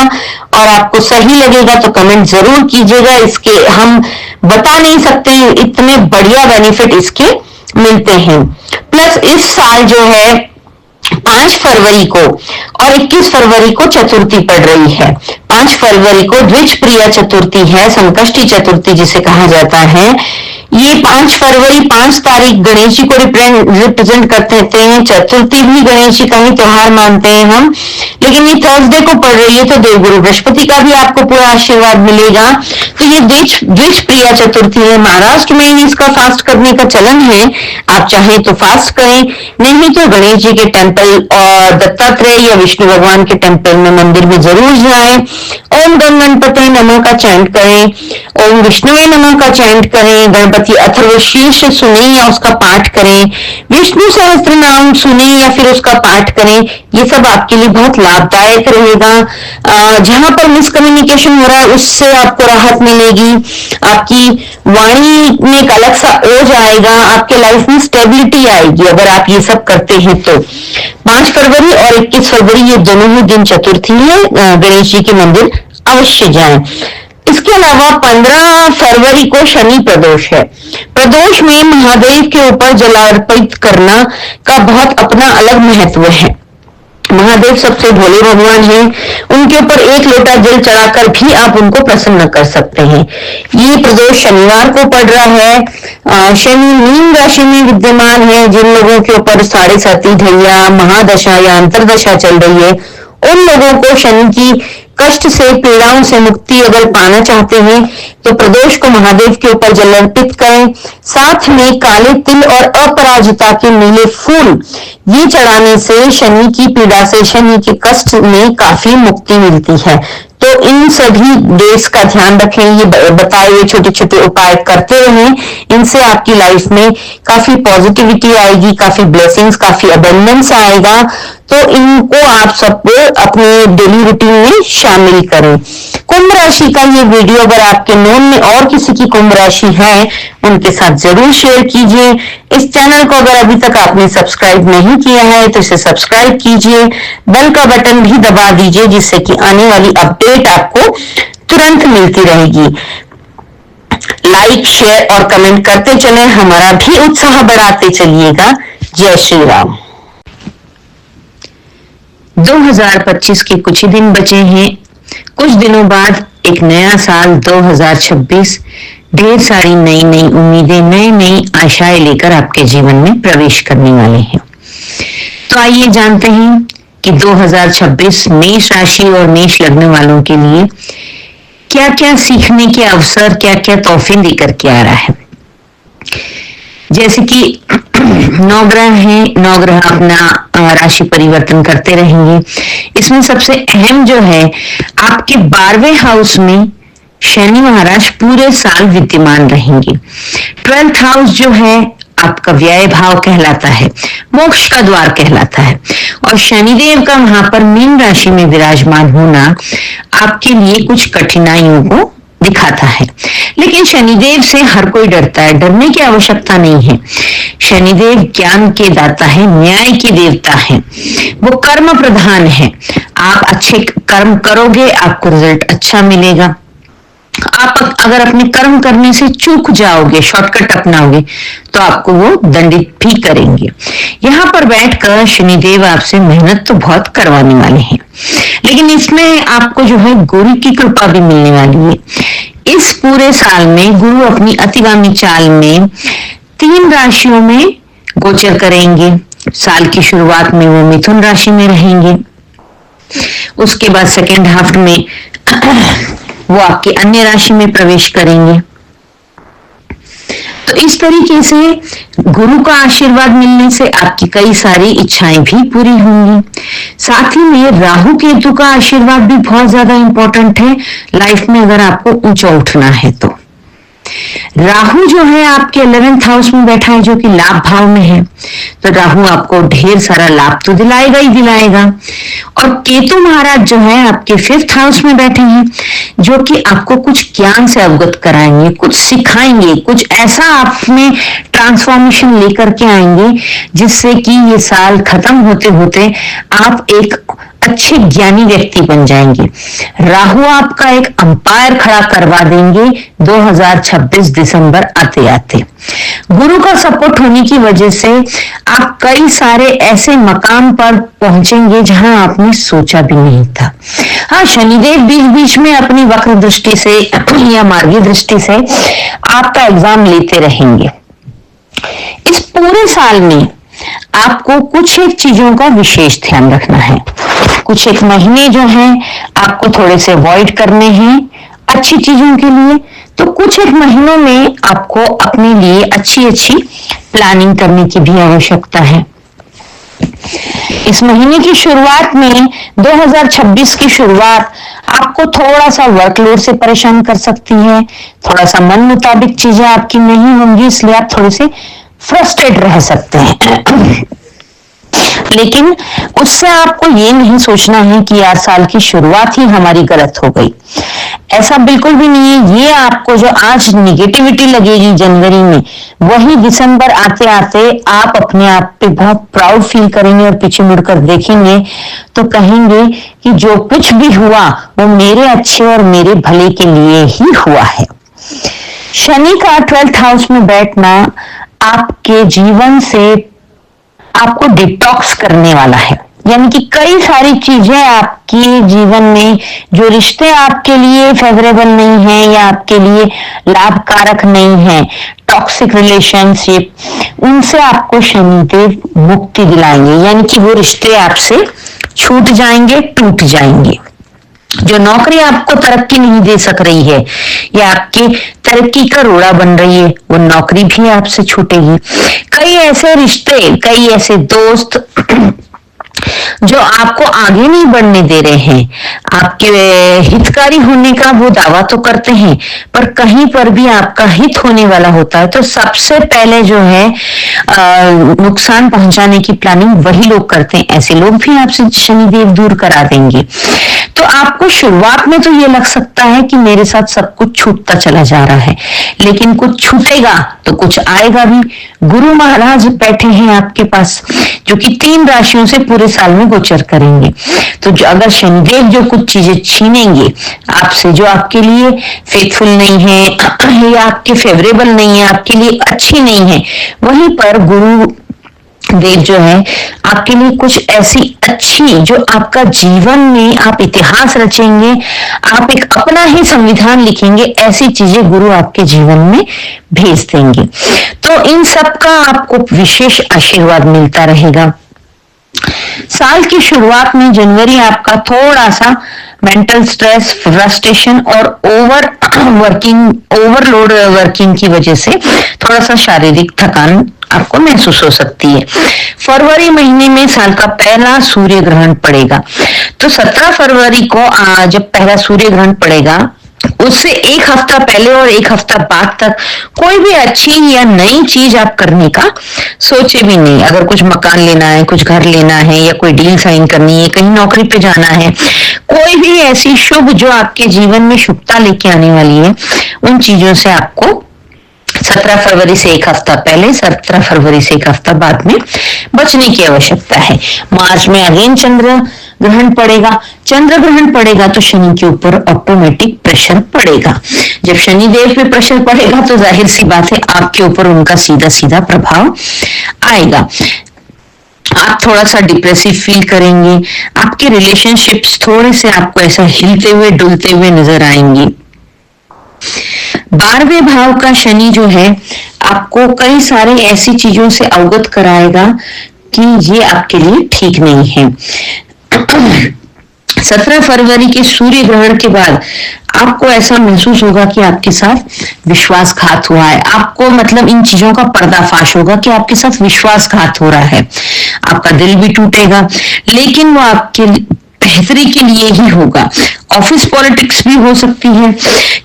और आपको सही लगेगा तो कमेंट जरूर कीजिएगा। इसके हम बता नहीं सकते, इतने बढ़िया बेनिफिट इसके मिलते हैं। प्लस इस साल जो है 5 फरवरी को और 21 फरवरी को चतुर्थी पड़ रही है। 5 फरवरी को द्विज प्रिया चतुर्थी है, संकष्टी चतुर्थी जिसे कहा जाता है। ये 5 फरवरी 5 तारीख गणेश जी को रिप्रेजेंट करते हैं। चतुर्थी भी गणेश जी का ही त्योहार मानते हैं हम, लेकिन ये थर्सडे को पड़ रही है तो देवगुरु बृहस्पति का भी आपको पूरा आशीर्वाद मिलेगा। तो ये द्विज प्रिया चतुर्थी है। महाराष्ट्र में ही इसका फास्ट करने का चलन है, आप चाहें तो फास्ट करें, नहीं तो गणेश जी के टेम्पल और दत्तात्रेय या विष्णु भगवान के टेम्पल में मंदिर में जरूर जाएं। ओम गण गणपते नमः का चैंट करें, ओम विष्णुवे नमः का चैंट करें, गणपति अथर्वशीर्ष सुने या उसका पाठ करें, विष्णु सहस्त्र नाम सुने या फिर उसका पाठ करें। ये सब आपके लिए बहुत लाभदायक रहेगा। जहां पर मिसकम्युनिकेशन हो रहा है उससे आपको राहत मिलेगी, आपकी वाणी में एक अलग सा ओज आएगा, आपके लाइफ में स्टेबिलिटी आएगी अगर आप ये सब करते हैं तो। 5 फरवरी और 21 फरवरी ये दोनों ही दिन चतुर्थी है, गणेश जी के मंदिर अवश्य जाएं। इसके अलावा 15 फरवरी को शनि प्रदोष है। प्रदोष में महादेव के ऊपर जलार्पित करना का बहुत अपना अलग महत्व है। महादेव सबसे भोले भगवान हैं, उनके ऊपर 1 लोटा जल चढ़ाकर भी आप उनको प्रसन्न कर सकते हैं। ये प्रदोष शनिवार को पड़ रहा है। शनि मीन राशि में विद्यमान है। जिन लोगों के ऊपर 7.5 ढैया महादशा या अंतरदशा चल रही है, उन लोगों को शनि की कष्ट से, पीड़ाओं से मुक्ति अगर पाना चाहते हैं तो प्रदोष को महादेव के ऊपर जल अर्पित करें। साथ में काले तिल और अपराजिता के नीले फूल ये चढ़ाने से शनि की पीड़ा से, शनि के कष्ट में काफी मुक्ति मिलती है। तो इन सभी डेट्स का ध्यान रखें, ये बताए हुए छोटे छोटे उपाय करते रहें। इनसे आपकी लाइफ में काफी पॉजिटिविटी आएगी, काफी ब्लेसिंग्स, काफी अबंडेंस आएगा। तो इनको आप सबको अपने डेली रूटीन में शामिल करें। कुंभ राशि का ये वीडियो अगर आपके नोन में और किसी की कुंभ राशि है उनके साथ जरूर शेयर कीजिए। इस चैनल को अगर अभी तक आपने सब्सक्राइब नहीं किया है तो इसे सब्सक्राइब कीजिए, बेल का बटन भी दबा दीजिए जिससे कि आने वाली अपडेट आपको तुरंत मिलती रहेगी। लाइक, शेयर और कमेंट करते चलें, हमारा भी उत्साह बढ़ाते चलिएगा। जय श्री राम। 2025 के कुछ ही दिन बचे हैं। कुछ दिनों बाद एक नया साल 2026 ढेर सारी नई नई उम्मीदें, नई नई आशाएं लेकर आपके जीवन में प्रवेश करने वाले हैं। तो आइए जानते हैं कि 2026 मेष राशि और मेष लग्न वालों के लिए क्या क्या सीखने के अवसर, क्या क्या तोहफे लेकर के आ रहा है। जैसे कि 9 ग्रह हैं, 9 ग्रह अपना राशि परिवर्तन करते रहेंगे। इसमें सबसे अहम जो है, आपके 12वें हाउस में शनि महाराज पूरे साल विद्यमान रहेंगे। 12th हाउस जो है आपका व्यय भाव कहलाता है, मोक्ष का द्वार कहलाता है, और शनिदेव का वहां पर मीन राशि में विराजमान होना आपके लिए कुछ कठिनाइयों को दिखाता है। लेकिन शनिदेव से हर कोई डरता है, डरने की आवश्यकता नहीं है। शनिदेव ज्ञान के दाता है, न्याय के देवता है, वो कर्म प्रधान है। आप अच्छे कर्म करोगे, आपको रिजल्ट अच्छा मिलेगा। आप अगर अपने कर्म करने से चूक जाओगे, शॉर्टकट अपनाओगे, तो आपको वो दंडित भी करेंगे। यहाँ पर बैठकर शनिदेव आपसे मेहनत तो बहुत करवाने वाले हैं, लेकिन इसमें आपको जो है गुरु की कृपा भी मिलने वाली है। इस पूरे साल में गुरु अपनी अतिगामी चाल में 3 राशियों में गोचर करेंगे। साल की शुरुआत में वो मिथुन राशि में रहेंगे, उसके बाद सेकेंड हाफ में वो आपके अन्य राशि में प्रवेश करेंगे। तो इस तरीके से गुरु का आशीर्वाद मिलने से आपकी कई सारी इच्छाएं भी पूरी होंगी। साथ ही में राहु केतु का आशीर्वाद भी बहुत ज्यादा इंपॉर्टेंट है लाइफ में, अगर आपको ऊंचा उठना है तो। राहु जो है आपके 11th हाउस में बैठा है, जो कि लाभ भाव में है, तो राहु आपको ढेर सारा लाभ तो दिलाएगा ही दिलाएगा। और केतु महाराज जो है आपके 5th हाउस में बैठे हैं, जो कि आपको कुछ ज्ञान से अवगत कराएंगे, कुछ सिखाएंगे, कुछ ऐसा आप में ट्रांसफॉर्मेशन लेकर के आएंगे जिससे कि ये साल खत्म होते होते आप एक अच्छे ज्ञानी व्यक्ति बन जाएंगे। राहु आपका एक अंपायर खड़ा करवा देंगे 2026 दिसंबर आते आते। गुरु का सपोर्ट होने की वजह से आप कई सारे ऐसे मकाम पर पहुंचेंगे जहां आपने सोचा भी नहीं था। हाँ, शनिदेव बीच बीच में अपनी वक्र दृष्टि से या मार्गी दृष्टि से आपका एग्जाम लेते रहेंगे। इस पूरे साल में आपको कुछ एक चीजों का विशेष ध्यान रखना है। कुछ एक महीने जो हैं आपको थोड़े से अवॉइड करने हैं अच्छी चीजों के लिए, तो कुछ एक महीनों में आपको अपने लिए अच्छी अच्छी प्लानिंग करने की भी आवश्यकता है। इस महीने की शुरुआत में 2026 की शुरुआत आपको थोड़ा सा वर्कलोड से परेशान कर सकती है, थोड़ा सा मन मुताबिक चीजें आपकी नहीं होंगी, इसलिए आप थोड़े से फ्रस्ट्रेट रह सकते हैं। लेकिन उससे आपको ये नहीं सोचना है कि यार साल की शुरुआत ही हमारी गलत हो गई, ऐसा बिल्कुल भी नहीं है। ये आपको जो आज निगेटिविटी लगेगी जनवरी में, वही दिसंबर आते आते आप अपने आप पे बहुत प्राउड फील करेंगे और पीछे मुड़कर देखेंगे तो कहेंगे कि जो कुछ भी हुआ वो मेरे अच्छे और मेरे भले के लिए ही हुआ है। शनि का 12th हाउस में बैठना आपके जीवन से आपको डिटॉक्स करने वाला है, यानी कि कई सारी चीजें आपके जीवन में जो रिश्ते आपके लिए फेवरेबल नहीं है या आपके लिए लाभकारक नहीं है, टॉक्सिक रिलेशनशिप, उनसे आपको शनिदेव मुक्ति दिलाएंगे, यानी कि वो रिश्ते आपसे छूट जाएंगे, टूट जाएंगे। जो नौकरी आपको तरक्की नहीं दे सक रही है या आपकी तरक्की का रोड़ा बन रही है, वो नौकरी भी आपसे छूटेगी। कई ऐसे रिश्ते, कई ऐसे दोस्त जो आपको आगे नहीं बढ़ने दे रहे हैं, आपके हितकारी होने का वो दावा तो करते हैं पर कहीं पर भी आपका हित होने वाला होता है तो सबसे पहले जो है नुकसान पहुंचाने की प्लानिंग वही लोग करते हैं। ऐसे लोग भी आपसे शनिदेव दूर करा देंगे। तो आपको शुरुआत में तो ये लग सकता है कि मेरे साथ सब कुछ छूटता चला जा रहा है, लेकिन कुछ छूटेगा तो कुछ आएगा भी। गुरु महाराज बैठे हैं आपके पास जो कि 3 राशियों से पूरे साल में गोचर करेंगे। तो अगर शनिदेव जो कुछ चीजें छीनेंगे आपसे, जो आपके लिए फेथफुल नहीं है या आपके फेवरेबल नहीं है, आपके लिए अच्छी नहीं है, वहीं पर गुरु देव जो है आपके लिए कुछ ऐसी अच्छी, जो आपका जीवन में आप इतिहास रचेंगे, आप एक अपना ही संविधान लिखेंगे, ऐसी चीजें गुरु आपके जीवन में भेज देंगे। तो इन सब का आपको विशेष आशीर्वाद मिलता रहेगा। साल की शुरुआत में जनवरी आपका थोड़ा सा मेंटल स्ट्रेस, फ्रस्ट्रेशन और ओवरलोड वर्किंग की वजह से थोड़ा सा शारीरिक थकान आपको महसूस हो सकती है। फरवरी महीने में साल का पहला सूर्य ग्रहण पड़ेगा, तो 17 फरवरी को जब पहला सूर्य ग्रहण पड़ेगा उससे एक हफ्ता पहले और एक हफ्ता बाद तक कोई भी अच्छी या नई चीज आप करने का सोचे भी नहीं। अगर कुछ मकान लेना है, कुछ घर लेना है या कोई डील साइन करनी है, कहीं नौकरी पे जाना है, कोई भी ऐसी शुभ जो आपके जीवन में शुभता लेके आने वाली है, उन चीजों से आपको 17 फरवरी से एक हफ्ता पहले, 17 फरवरी से एक हफ्ता बाद में बचने की आवश्यकता है। मार्च में अगेन चंद्र ग्रहण पड़ेगा। चंद्र ग्रहण पड़ेगा तो शनि के ऊपर ऑटोमेटिक प्रेशर पड़ेगा। जब शनि देव पे प्रेशर पड़ेगा तो जाहिर सी बात है आपके ऊपर उनका सीधा सीधा प्रभाव आएगा। आप थोड़ा सा डिप्रेसिव फील करेंगे, आपके रिलेशनशिप्स थोड़े से आपको ऐसा हिलते हुए डुलते हुए नजर आएंगे। 12वें भाव का शनि जो है आपको कई सारे ऐसी चीजों से अवगत कराएगा कि ये आपके लिए ठीक नहीं है। 17 फरवरी के सूर्य ग्रहण के बाद आपको ऐसा महसूस होगा कि आपके साथ विश्वासघात हुआ है। आपको मतलब इन चीजों का पर्दाफाश होगा कि आपके साथ विश्वासघात हो रहा है। आपका दिल भी टूटेगा, लेकिन वो आपके बेहतरी के लिए ही होगा। ऑफिस पॉलिटिक्स भी हो सकती है,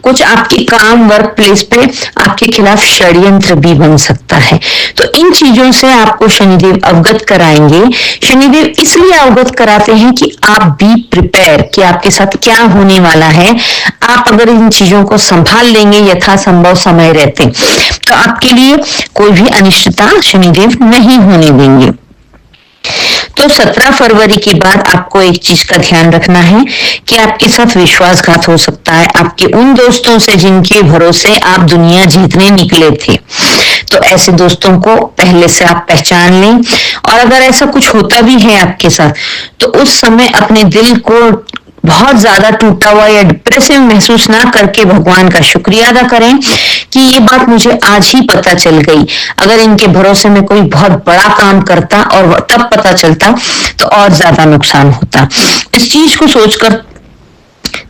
कुछ आपके काम वर्क प्लेस पे आपके खिलाफ षड्यंत्र भी बन सकता है। तो इन चीजों से आपको शनिदेव अवगत कराएंगे। शनिदेव इसलिए अवगत कराते हैं कि आप बी प्रिपेयर कि आपके साथ क्या होने वाला है। आप अगर इन चीजों को संभाल लेंगे यथासंभव समय रहते, तो आपके लिए कोई भी अनिश्चितता शनिदेव नहीं होने देंगे। तो 17 फरवरी के बाद आपको एक चीज का ध्यान रखना है कि आपके साथ विश्वासघात हो सकता है आपके उन दोस्तों से जिनके भरोसे आप दुनिया जीतने निकले थे। तो ऐसे दोस्तों को पहले से आप पहचान लें, और अगर ऐसा कुछ होता भी है आपके साथ, तो उस समय अपने दिल को बहुत ज्यादा टूटा हुआ या डिप्रेसिव महसूस ना करके भगवान का शुक्रिया अदा करें कि ये बात मुझे आज ही पता चल गई। अगर इनके भरोसे में कोई बहुत बड़ा काम करता और तब पता चलता तो और ज्यादा नुकसान होता। इस चीज को सोचकर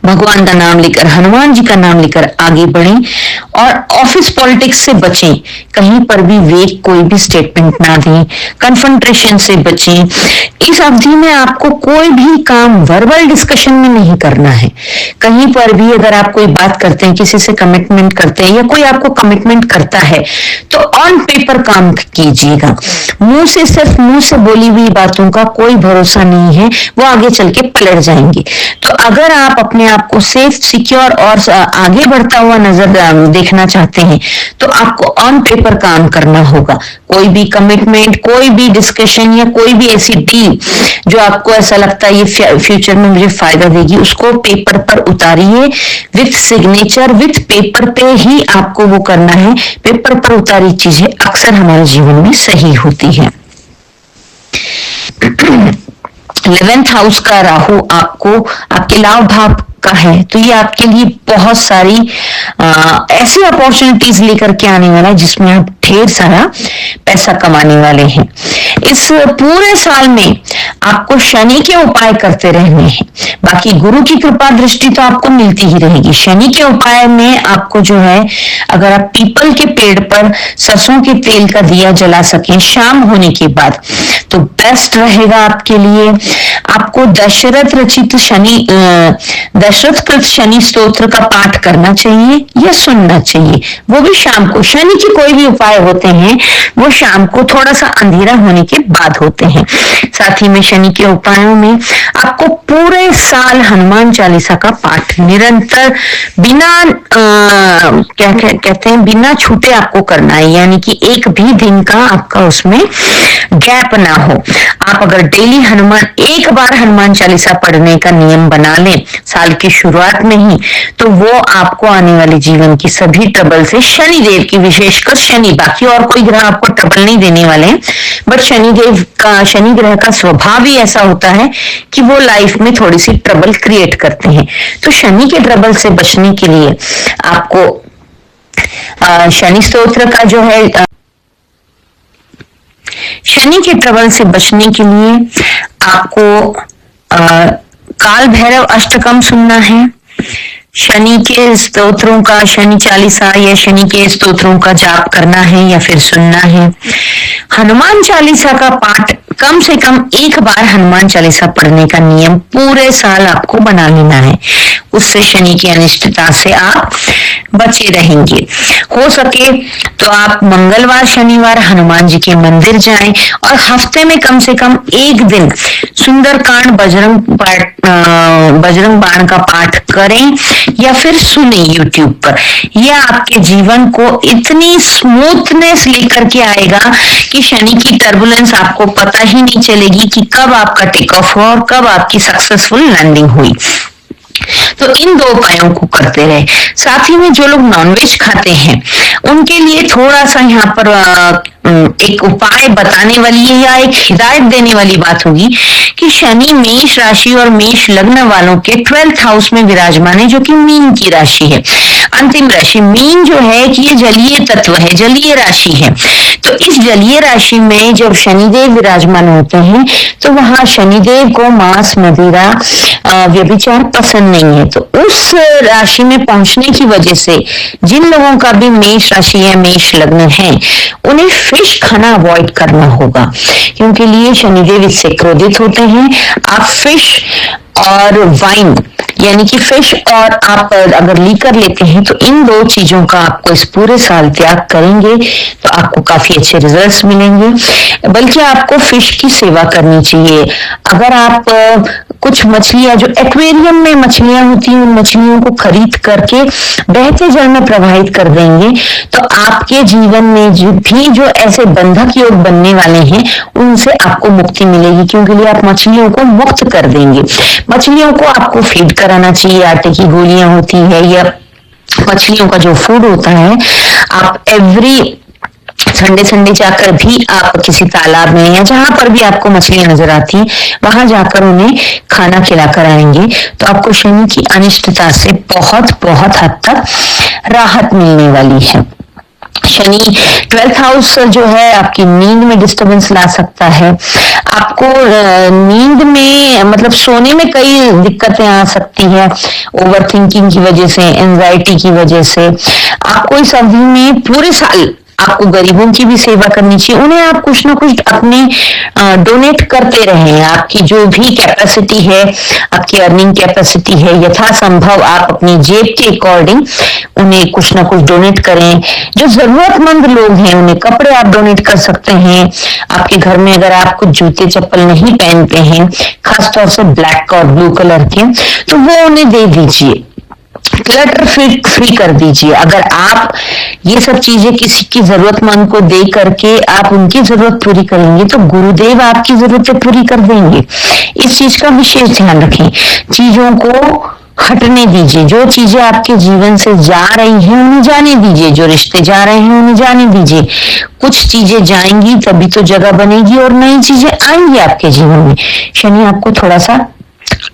भगवान का नाम लेकर, हनुमान जी का नाम लेकर आगे बढ़ें और ऑफिस पॉलिटिक्स से बचें। कहीं पर भी वेग कोई भी स्टेटमेंट ना दें, कन्फ्रंटेशन से बचें। इस अवधि में आपको कोई भी काम वर्बल डिस्कशन में नहीं करना है। कहीं पर भी अगर आप कोई बात करते हैं, किसी से कमिटमेंट करते हैं या कोई आपको कमिटमेंट करता है, तो ऑन पेपर काम कीजिएगा। मुंह से, सिर्फ मुंह से बोली हुई बातों का कोई भरोसा नहीं है, वो आगे चल के पलट जाएंगे। तो अगर आप अपने आप को सेफ, सिक्योर और आगे बढ़ता हुआ नजर देखना चाहते हैं, तो आपको ऑन पेपर काम करना होगा। कोई भी कमिटमेंट, कोई भी डिस्कशन या कोई भी ऐसी डील जो आपको ऐसा लगता है ये फ्यूचर में मुझे फायदा देगी, उसको पेपर पर उतारिए विथ सिग्नेचर, विथ पेपर पे ही आपको वो करना है। पेपर पर उतारी चीजें अक्सर हमारे जीवन में सही होती है। 11th हाउस का राहु आपको आपके लाभ भाव का है, तो ये आपके लिए बहुत सारी ऐसी अपॉर्चुनिटीज लेकर के आने वाला है जिसमें आप ढेर सारा पैसा कमाने वाले हैं। इस पूरे साल में आपको शनि के उपाय करते रहने हैं। बाकी गुरु की कृपा दृष्टि तो आपको मिलती ही रहेगी। शनि के उपाय में आपको जो है, अगर आप पीपल के पेड़ पर सरसों के तेल का दिया जला सकें शाम होने के बाद, तो बेस्ट रहेगा आपके लिए। आपको दशरथ रचित शनि दशरथ कृत शनि स्तोत्र का पाठ करना चाहिए या सुनना चाहिए, वो भी शाम को। शनि के कोई भी उपाय होते हैं वो शाम को थोड़ा सा अंधेरा होने के बाद होते हैं। साथ ही में शनि के उपायों में आपको पूरे साल हनुमान चालीसा का पाठ निरंतर बिना क्या कहते हैं, बिना छूटे आपको करना है, यानी कि एक भी दिन का आपका उसमें गैप ना हो। आप अगर डेली एक बार हनुमान चालीसा पढ़ने का नियम बना लें साल की शुरुआत में ही, तो वो आपको आने वाले जीवन की सभी ट्रबल से, शनि देव की विशेषकर शनि, बाकी और कोई ग्रह आपको ट्रबल नहीं देने वाले हैं, बट शनि ग्रह का स्वभाव ही ऐसा होता है कि वो लाइफ में थोड़ी सी ट्रबल क्रिएट करते हैं। तो शनि के ट्रबल से बचने के लिए आपको शनि स्तोत्र का जो है, शनि के ट्रबल से बचने के लिए आपको काल भैरव अष्टकम सुनना है। शनि के स्तोत्रों का, शनि चालीसा या शनि के स्तोत्रों का जाप करना है या फिर सुनना है। हनुमान चालीसा का पाठ कम से कम एक बार हनुमान चालीसा पढ़ने का नियम पूरे साल आपको बना लेना है। उससे शनि की अनिष्टता से आप बचे रहेंगे। हो सके तो आप मंगलवार शनिवार हनुमान जी के मंदिर जाएं और हफ्ते में कम से कम एक दिन सुंदरकांड बजरंग बाण का पाठ करें या फिर सुने यूट्यूब पर। यह आपके जीवन को इतनी स्मूथनेस लेकर के आएगा कि शनि की टर्बुलेंस आपको पता ही नहीं चलेगी कि कब आपका टेक ऑफ हुआ और कब आपकी सक्सेसफुल लैंडिंग हुई। तो इन दो उपायों को करते रहे। साथ ही में जो लोग नॉनवेज खाते हैं उनके लिए थोड़ा सा यहाँ पर एक उपाय बताने वाली है या एक हिदायत देने वाली बात होगी कि शनि मेष राशि और मेष लग्न वालों के 12th हाउस में विराजमान है, जो कि मीन की राशि है। अंतिम राशि मीन जो है कि ये जलीय तत्व है, जलीय राशि है। तो इस जलीय राशि में जब शनिदेव विराजमान होते हैं तो वहां शनिदेव को मांस, मदिरा, व्यभिचार पसंद नहीं है। तो उस राशि में पहुंचने की वजह से जिन लोगों का भी मेष राशि या मेष लग्न है उन्हें फिश खाना अवॉइड करना होगा, क्योंकि लिए शनिदेव इससे क्रोधित होते हैं। आप फिश और वाइन यानी कि फिश और आप अगर लीकर लेते हैं तो इन दो चीजों का आपको इस पूरे साल त्याग करेंगे तो आपको काफी अच्छे रिजल्ट्स मिलेंगे। बल्कि आपको फिश की सेवा करनी चाहिए। अगर आप कुछ मछलियां जो एक्वेरियम में मछलियां होती हैं उन मछलियों को खरीद करके बहते जल में प्रवाहित कर देंगे तो आपके जीवन में जो ऐसे बंधक योग बनने वाले हैं उनसे आपको मुक्ति मिलेगी, क्योंकि आप मछलियों को मुक्त कर देंगे। मछलियों को आपको फीड कराना चाहिए, आटे की गोलियां होती है या मछलियों का जो फूड होता है, आप एवरी संडे जाकर भी आप किसी तालाब में या जहां पर भी आपको मछलियां नजर आती हैं वहां जाकर उन्हें खाना खिलाकर आएंगे तो आपको शनि की अनिष्टता से बहुत बहुत हद तक राहत मिलने वाली है। शनि 12th हाउस जो है आपकी नींद में डिस्टरबेंस ला सकता है। आपको नींद में मतलब सोने में कई दिक्कतें आ सकती है, ओवर थिंकिंग की वजह से, एंजाइटी की वजह से। आपको इस अवधि में पूरे साल आपको गरीबों की भी सेवा करनी चाहिए। उन्हें आप कुछ ना कुछ अपने डोनेट करते रहें। आपकी जो भी कैपेसिटी है, आपकी अर्निंग कैपेसिटी है, यथासंभव आप अपनी जेब के अकॉर्डिंग उन्हें कुछ ना कुछ डोनेट करें। जो जरूरतमंद लोग हैं उन्हें कपड़े आप डोनेट कर सकते हैं। आपके घर में अगर आप कुछ जूते चप्पल नहीं पहनते हैं, खासतौर से ब्लैक और ब्लू कलर के, तो वो उन्हें दे दीजिए। क्लटर फ्री कर दीजिए। अगर आप ये सब चीजें किसी की जरूरतमंद को दे करके आप उनकी जरूरत पूरी करेंगे तो गुरुदेव आपकी जरूरतें पूरी कर देंगे। इस चीज का विशेष ध्यान रखें। चीजों को हटने दीजिए। जो चीजें आपके जीवन से जा रही हैं उन्हें जाने दीजिए। जो रिश्ते जा रहे हैं उन्हें जाने दीजिए। कुछ चीजें जाएंगी तभी तो जगह बनेगी और नई चीजें आएंगी आपके जीवन में। शनि आपको थोड़ा सा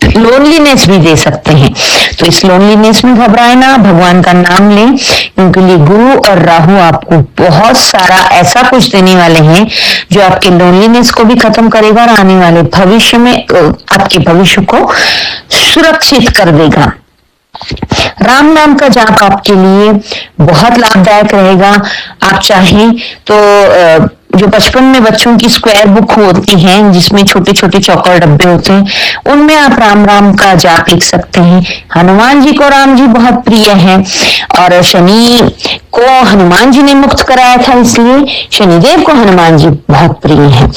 लोनलीनेस भी दे सकते हैं, तो इस लोनलीनेस में घबराए ना, भगवान का नाम लें, क्योंकि ये गुरु और राहु आपको बहुत सारा ऐसा कुछ देने वाले हैं जो आपके लोनलीनेस को भी खत्म करेगा और आने वाले भविष्य में आपके भविष्य को सुरक्षित कर देगा। राम नाम का जाप आपके लिए बहुत लाभदायक रहेगा। आप चाहें तो जो बचपन में बच्चों की स्क्वायर बुक होती हैं जिसमें छोटे छोटे चौकोर डब्बे होते हैं उनमें आप राम राम का जाप लिख सकते हैं। हनुमान जी को राम जी बहुत प्रिय है और शनि को हनुमान जी ने मुक्त कराया था, इसलिए शनिदेव को हनुमान जी बहुत प्रिय है।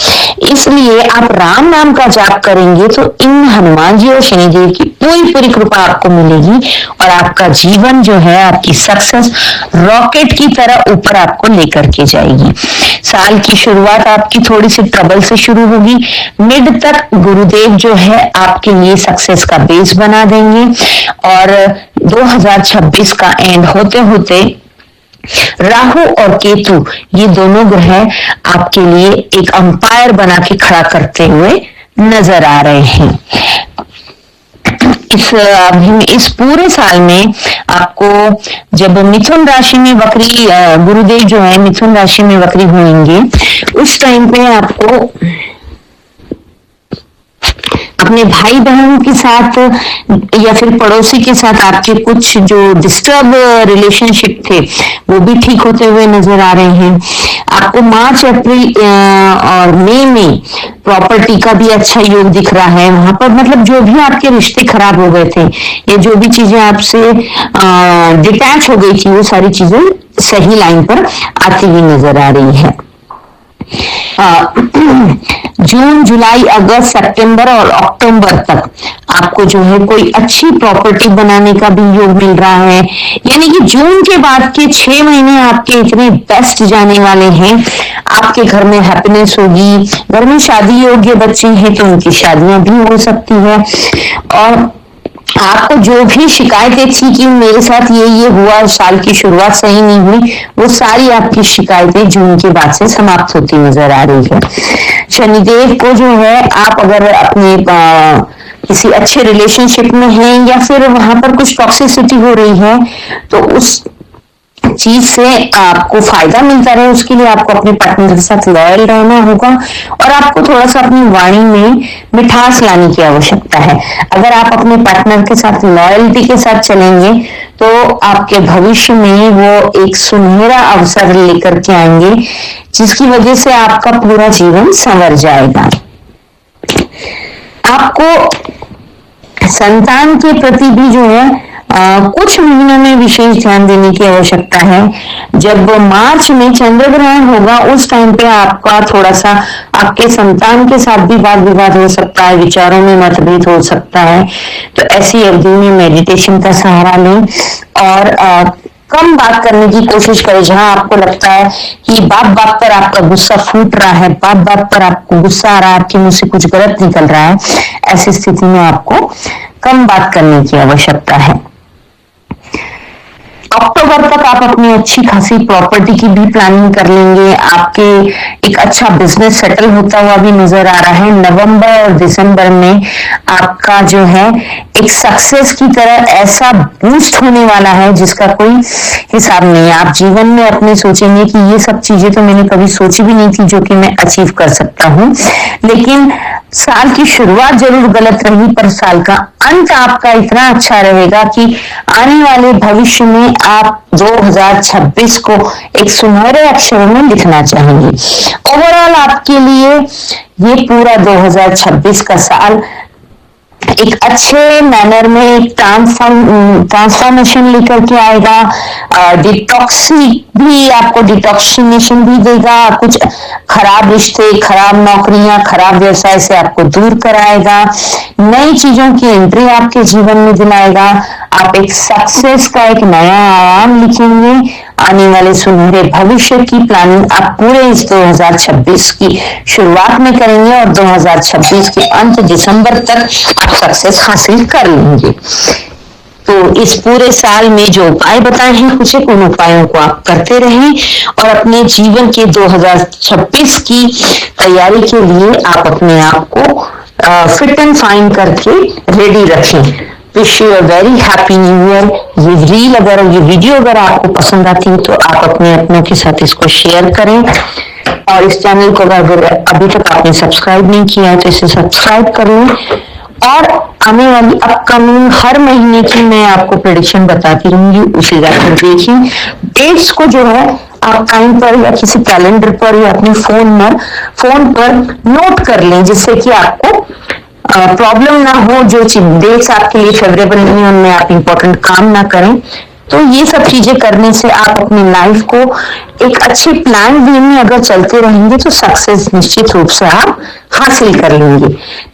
इसलिए आप राम नाम का जाप करेंगे तो इन हनुमान जी और शनिदेव की पूरी कृपा आपको मिलेगी और आपका जीवन जो है, आपकी सक्सेस रॉकेट की तरह ऊपर आपको लेकर के जाएगी। साल की शुरुआत आपकी थोड़ी सी ट्रबल से शुरू होगी, मिड तक गुरुदेव जो है आपके लिए सक्सेस का बेस बना देंगे और 2026 का एंड होते होते राहु और केतु ये दोनों ग्रह आपके लिए एक अंपायर बना के खड़ा करते हुए नजर आ रहे हैं। इस अवधि में, इस पूरे साल में आपको जब मिथुन राशि में वक्री गुरुदेव जो है मिथुन राशि में वक्री होंगे उस टाइम पे आपको अपने भाई बहनों के साथ या फिर पड़ोसी के साथ आपके कुछ जो डिस्टर्ब रिलेशनशिप थे वो भी ठीक होते हुए नजर आ रहे हैं। आपको मार्च, अप्रैल और मई में प्रॉपर्टी का भी अच्छा योग दिख रहा है। वहां पर मतलब जो भी आपके रिश्ते खराब हो गए थे या जो भी चीजें आपसे डिटैच हो गई थी वो सारी चीजें सही लाइन पर आती हुई नजर आ रही है। जून, जुलाई, अगस्त, सितंबर और अक्टूबर तक आपको जो है कोई अच्छी प्रॉपर्टी बनाने का भी योग मिल रहा है। यानी कि जून के बाद के 6 महीने आपके इतने बेस्ट जाने वाले हैं। आपके घर में हैप्पीनेस होगी। घर में शादी योग्य बच्चे हैं तो उनकी शादियां भी हो सकती है और आपको जो भी शिकायतें थी कि मेरे साथ ये हुआ, साल की शुरुआत सही नहीं हुई, वो सारी आपकी शिकायतें जून के बाद से समाप्त होती नजर आ रही है। शनिदेव को जो है आप अगर अपने किसी अच्छे रिलेशनशिप में हैं या फिर वहां पर कुछ टॉक्सिसिटी हो रही है, तो उस चीज से आपको फायदा मिलता रहे उसके लिए आपको अपने पार्टनर के साथ लॉयल रहना होगा और आपको थोड़ा सा अपनी वाणी में मिठास लाने की आवश्यकता है। अगर आप अपने पार्टनर के साथ लॉयल्टी के साथ चलेंगे तो आपके भविष्य में वो एक सुनहरा अवसर लेकर के आएंगे जिसकी वजह से आपका पूरा जीवन संवर जाएगा। आपको संतान के प्रति भी जो है कुछ महीनों में विशेष ध्यान देने की आवश्यकता है। जब मार्च में चंद्र ग्रहण होगा उस टाइम पे आपका थोड़ा सा आपके संतान के साथ भी वाद विवाद हो सकता है, विचारों में मतभेद हो सकता है। तो ऐसी अवधि में मेडिटेशन का सहारा लें और कम बात करने की कोशिश करें। जहां आपको लगता है कि बात बात पर आपका गुस्सा फूट रहा है, बात बात पर आपको गुस्सा आ रहा है, आपके मुंह से कुछ गलत निकल रहा है, ऐसी स्थिति में आपको कम बात करने की आवश्यकता है। अक्टूबर तक आप अपनी अच्छी खासी प्रॉपर्टी की भी प्लानिंग कर लेंगे। आपके एक अच्छा बिजनेस सेटल होता हुआ भी नजर आ रहा है। नवंबर और दिसंबर में आपका जो है एक सक्सेस की तरह ऐसा बूस्ट होने वाला है जिसका कोई हिसाब नहीं है। आप जीवन में अपने सोचेंगे कि ये सब चीजें तो मैंने कभी सोची भी नहीं थी जो कि मैं अचीव कर सकता हूँ। लेकिन साल की शुरुआत जरूर गलत रही पर साल का अंत आपका इतना अच्छा रहेगा कि आने वाले भविष्य में आप 2026 को एक सुनहरे अक्षरों में लिखना चाहेंगे। ओवरऑल आपके लिए ये पूरा 2026 का साल एक अच्छे मैनर में एक ट्रांसफॉर्मेशन लेकर के आएगा। डिटॉक्सी भी आपको डिटॉक्सिनेशन भी देगा। कुछ खराब रिश्ते, खराब नौकरियां, खराब व्यवसाय से आपको दूर कराएगा। नई चीजों की एंट्री आपके जीवन में दिलाएगा। आप एक सक्सेस का एक नया आयाम लिखेंगे। आने वाले सुनहरे भविष्य की प्लानिंग आप पूरे इस 2026 की शुरुआत में करेंगे और 2026 के अंत दिसंबर तक आप सक्सेस हासिल कर लेंगे। तो इस पूरे साल में जो उपाय बताए हैं कुछ एक उन उपायों को आप करते रहें और अपने जीवन के 2026 की तैयारी के लिए आप अपने आप को फिट एंड फाइन करके रेडी रखें। Wish you a very happy new year. ये रील अगर ये वीडियो अगर आपको पसंद आती है तो आप अपने अपनों के साथ इसको शेयर करें और इस चैनल को अगर अभी तक आपने सब्सक्राइब नहीं किया है तो इसे सब्सक्राइब कर लें। और आने वाली अपकमिंग हर महीने की मैं आपको प्रेडिक्शन बताती रहूंगी, उसे जाकर देखिए। डेट्स को जो है आप टाइम पर या किसी कैलेंडर पर या अपने फोन पर नोट कर लें जिससे कि आपको प्रॉब्लम ना हो। जो डेट्स आपके लिए फेवरेबल नहीं है उनमें आप इंपॉर्टेंट काम ना करें। तो ये सब चीजें करने से आप अपनी लाइफ को एक अच्छे प्लान वे में अगर चलते रहेंगे तो सक्सेस निश्चित रूप से आप हासिल कर लेंगे।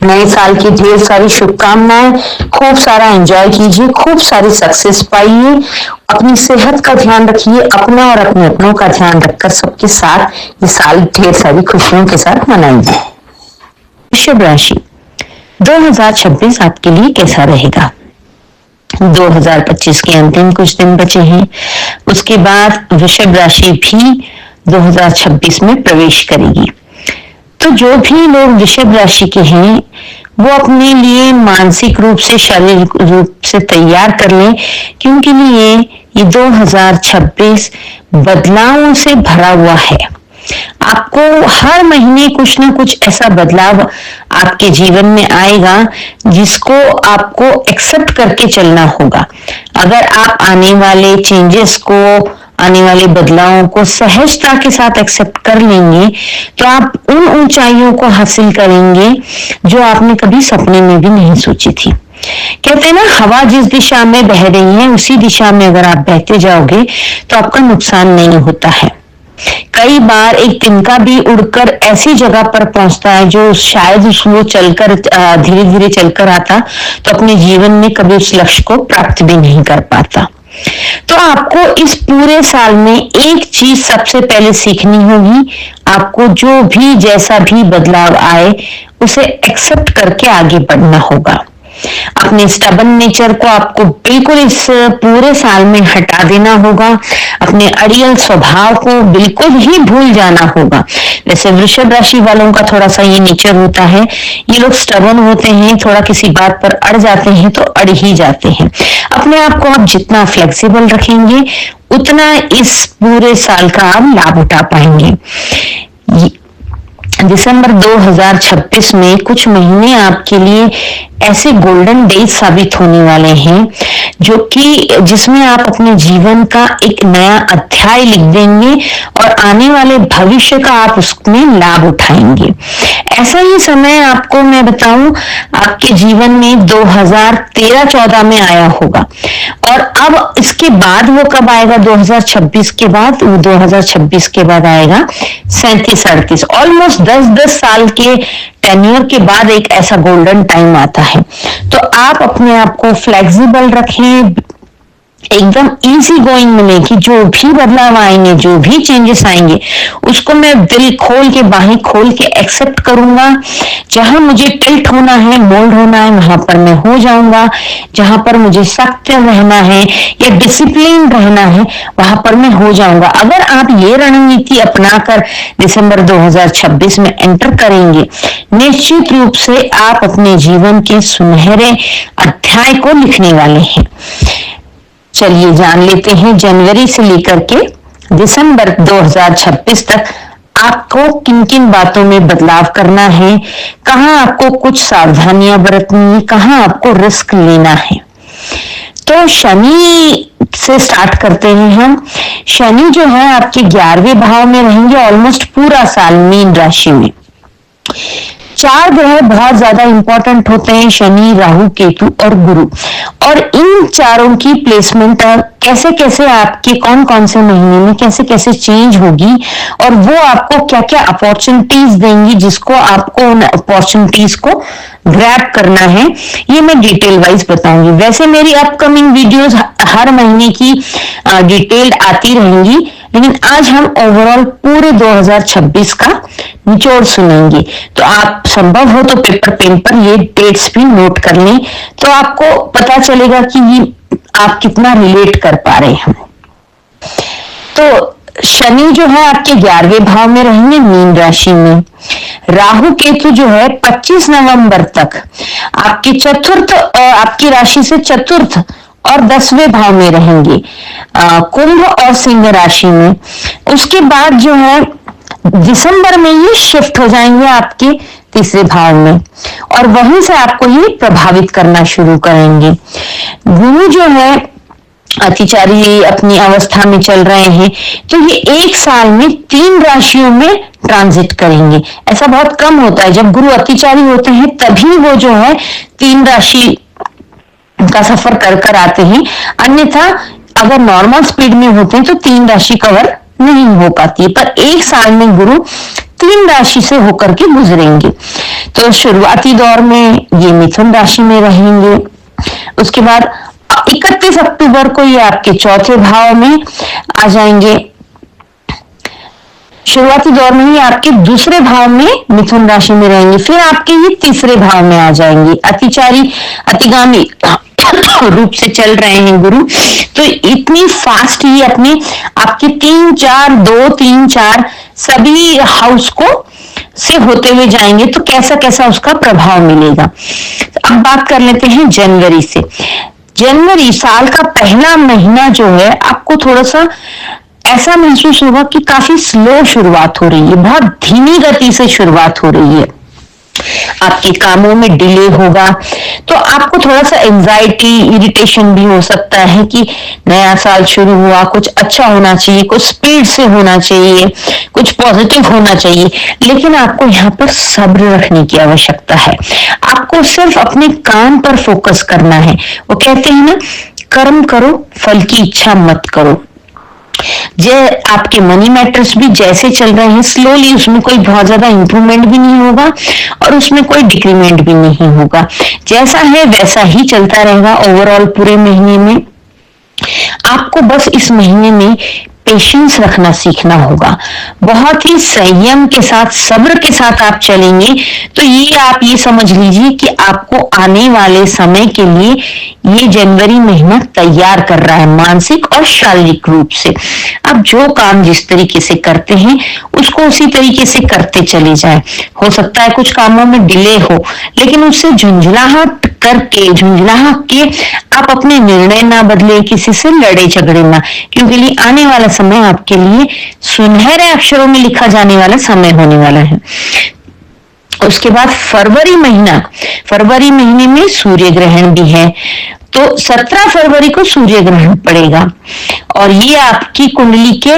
नए साल की ढेर सारी शुभकामनाएं। खूब सारा एंजॉय कीजिए, खूब सारी सक्सेस पाइए। अपनी सेहत का ध्यान रखिए, अपना और अपने अपनों का ध्यान रखकर सबके साथ ये साल ढेर सारी खुशियों के साथ मनाइए। वृषभ राशि 2026 आपके लिए कैसा रहेगा? 2025 के अंतिम कुछ दिन बचे हैं, उसके बाद वृषभ राशि भी 2026 में प्रवेश करेगी। तो जो भी लोग वृषभ राशि के हैं वो अपने लिए मानसिक रूप से, शारीरिक रूप से तैयार कर लें क्योंकि लिए ये 2026 बदलावों से भरा हुआ है। आपको हर महीने कुछ ना कुछ ऐसा बदलाव आपके जीवन में आएगा जिसको आपको एक्सेप्ट करके चलना होगा। अगर आप आने वाले चेंजेस को, आने वाले बदलावों को सहजता के साथ एक्सेप्ट कर लेंगे तो आप उन ऊंचाइयों को हासिल करेंगे जो आपने कभी सपने में भी नहीं सोची थी। कहते हैं ना, हवा जिस दिशा में बह रही है उसी दिशा में अगर आप बहते जाओगे तो आपका नुकसान नहीं होता है। कई बार एक तिनका भी उड़कर ऐसी जगह पर पहुंचता है जो शायद वो चलकर धीरे धीरे चलकर आता तो अपने जीवन में कभी उस लक्ष्य को प्राप्त भी नहीं कर पाता। तो आपको इस पूरे साल में एक चीज सबसे पहले सीखनी होगी। आपको जो भी जैसा भी बदलाव आए उसे एक्सेप्ट करके आगे बढ़ना होगा। अपने स्टबन नेचर को आपको बिल्कुल इस पूरे साल में हटा देना होगा। अपने अड़ियल स्वभाव को बिल्कुल ही भूल जाना होगा। वैसे वृषभ राशि वालों का थोड़ा सा ये नेचर होता है, ये लोग स्टबन होते हैं, थोड़ा किसी बात पर अड़ जाते हैं तो अड़ ही जाते हैं। अपने आप को आप जितना फ्लेक्सिबल रखेंगे उतना इस पूरे साल का आप लाभ उठा पाएंगे। दिसंबर 2026 में कुछ महीने आपके लिए ऐसे गोल्डन डेज साबित होने वाले हैं जो कि जिसमें आप अपने जीवन का एक नया अध्याय लिख देंगे और आने वाले भविष्य का आप उसमें लाभ उठाएंगे। ऐसा ही समय आपको मैं बताऊं आपके जीवन में 2013-14 में आया होगा, और अब इसके बाद वो कब आएगा? 2026 के बाद, वो 2026 के बाद आएगा 37-38, ऑलमोस्ट 10-10 साल के टेन्योर के बाद एक ऐसा गोल्डन टाइम आता है। तो आप अपने आप को फ्लेक्सिबल रखें, एकदम इजी गोइंग मिले कि जो भी बदलाव आएंगे, जो भी चेंजेस आएंगे, उसको मैं दिल खोल के, बाहें खोल के एक्सेप्ट करूंगा। जहां मुझे टिल्ट होना है, मोल्ड होना है, वहां पर मैं हो जाऊंगा। जहां पर मुझे सख्त रहना है या डिसिप्लिन रहना है, वहां पर मैं हो जाऊंगा। अगर आप ये रणनीति अपनाकर दिसंबर 2026 में एंटर करेंगे, निश्चित रूप से आप अपने जीवन के सुनहरे अध्याय को लिखने वाले हैं। चलिए जान लेते हैं जनवरी से लेकर के दिसंबर 2026 तक आपको किन किन बातों में बदलाव करना है, कहां आपको कुछ सावधानियां बरतनी है, कहां आपको रिस्क लेना है। तो शनि से स्टार्ट करते हैं हम। शनि जो है आपके 11वें भाव में रहेंगे ऑलमोस्ट पूरा साल, मीन राशि में। 4 ग्रह बहुत ज्यादा इंपॉर्टेंट होते हैं, शनि, राहु, केतु और गुरु, और इन चारों की प्लेसमेंट कैसे कैसे आपके कौन कौन से महीने में कैसे कैसे चेंज होगी और वो आपको क्या क्या अपॉर्चुनिटीज देंगी, जिसको आपको उन अपॉर्चुनिटीज को ग्रैब करना है, ये मैं डिटेल वाइज बताऊंगी। वैसे मेरी अपकमिंग वीडियोस हर महीने की डिटेल्ड आती रहेंगी, लेकिन आज हम ओवरऑल पूरे 2026 का निचोड़ सुनेंगे। तो आप संभव हो तो पेपर पेन पर ये डेट्स भी नोट कर लें, तो आपको पता चलेगा कि ये आप कितना रिलेट कर पा रहे हैं। तो शनि जो है आपके 11वें भाव में रहेंगे, मीन राशि में। राहु केतु जो है 25 नवंबर तक आपके चतुर्थ, आपकी राशि से चतुर्थ और 10वें भाव में रहेंगे, कुंभ और सिंह राशि में। उसके बाद जो है दिसंबर में ये शिफ्ट हो जाएंगे आपके 3रे भाव में, और वहीं से आपको ये प्रभावित करना शुरू करेंगे। गुरु जो है अतिचारी अपनी अवस्था में चल रहे हैं, तो ये 1 साल में 3 राशियों में ट्रांजिट करेंगे। ऐसा बहुत कम होता है, जब गुरु अतिचारी होते हैं तभी वो जो है 3 राशि का सफर कर कर आते हैं, अन्यथा अगर नॉर्मल स्पीड में होते हैं तो 3 राशि कवर नहीं हो पाती, पर 1 साल में गुरु 3 राशि से होकर के गुजरेंगे। तो शुरुआती दौर में ये मिथुन राशि में रहेंगे, उसके बाद 31 अक्टूबर को ये आपके 4थे भाव में आ जाएंगे। शुरुआती दौर में ही आपके 2रे भाव में मिथुन राशि में रहेंगे, फिर आपके ये 3रे भाव में आ जाएंगे। अतिचारी अतिगामी रूप से चल रहे हैं गुरु, तो इतनी फास्ट ही अपने आपके 3-4 सभी हाउस को से होते हुए जाएंगे, तो कैसा कैसा उसका प्रभाव मिलेगा। तो अब बात कर लेते हैं जनवरी से। जनवरी साल का पहला महीना जो है आपको थोड़ा सा ऐसा महसूस होगा कि काफी स्लो शुरुआत हो रही है, बहुत धीमी गति से शुरुआत हो रही है, आपके कामों में डिले होगा, तो आपको थोड़ा सा एंजाइटी, इरिटेशन भी हो सकता है कि नया साल शुरू हुआ, कुछ अच्छा होना चाहिए, कुछ स्पीड से होना चाहिए, कुछ पॉजिटिव होना चाहिए, लेकिन आपको यहाँ पर सब्र रखने की आवश्यकता है। आपको सिर्फ अपने काम पर फोकस करना है। वो कहते हैं ना, कर्म करो, फल की इच्छा मत करो। आपके मनी मैटर्स भी जैसे चल रहे हैं स्लोली, उसमें कोई बहुत ज्यादा इंप्रूवमेंट भी नहीं होगा और उसमें कोई डिक्रीमेंट भी नहीं होगा, जैसा है वैसा ही चलता रहेगा ओवरऑल पूरे महीने में। आपको बस इस महीने में पेशेंस रखना सीखना होगा। बहुत ही संयम के साथ, सब्र के साथ आप चलेंगे तो ये आप ये समझ लीजिए कि आपको आने वाले समय के लिए ये जनवरी महीना तैयार कर रहा है, मानसिक और शारीरिक रूप से। आप जो काम जिस तरीके से करते हैं उसको उसी तरीके से करते चले जाएं। हो सकता है कुछ कामों में डिले हो, लेकिन उससे झुंझलाहट के आप अपने निर्णय ना बदले, किसी से लड़े झगड़े ना, क्योंकि आने वाला समय आपके लिए सुनहरे अक्षरों में लिखा जाने वाला समय होने वाला है। उसके बाद फरवरी महीने में सूर्य ग्रहण भी है, तो 17 फरवरी को सूर्य ग्रहण पड़ेगा और ये आपकी कुंडली के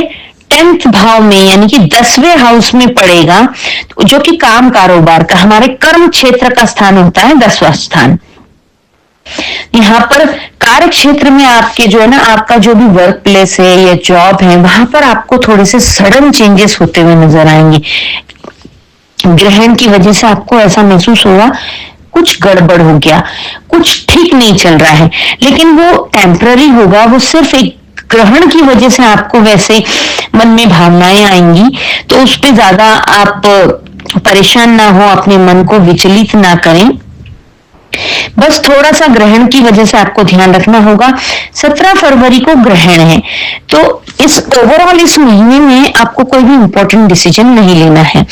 10th भाव में यानी कि 10वें हाउस में पड़ेगा, जो कि काम कारोबार का, हमारे कर्म क्षेत्र का स्थान होता है, 10वां स्थान। यहाँ पर कार्य क्षेत्र में आपके जो है ना, आपका जो भी वर्क प्लेस है या जॉब है, वहां पर आपको थोड़े से सडन चेंजेस होते हुए नजर आएंगे। ग्रहण की वजह से आपको ऐसा महसूस होगा कुछ गड़बड़ हो गया, कुछ ठीक नहीं चल रहा है, लेकिन वो टेम्पररी होगा। वो सिर्फ एक ग्रहण की वजह से आपको वैसे मन में भावनाएं आएंगी, तो उस पर ज्यादा आप परेशान ना हो, अपने मन को विचलित ना करें। बस थोड़ा सा ग्रहण की वजह से आपको ध्यान रखना होगा। 17 फरवरी को ग्रहण है, तो इस ओवरऑल इस महीने में आपको कोई भी इंपॉर्टेंट डिसीजन नहीं लेना है।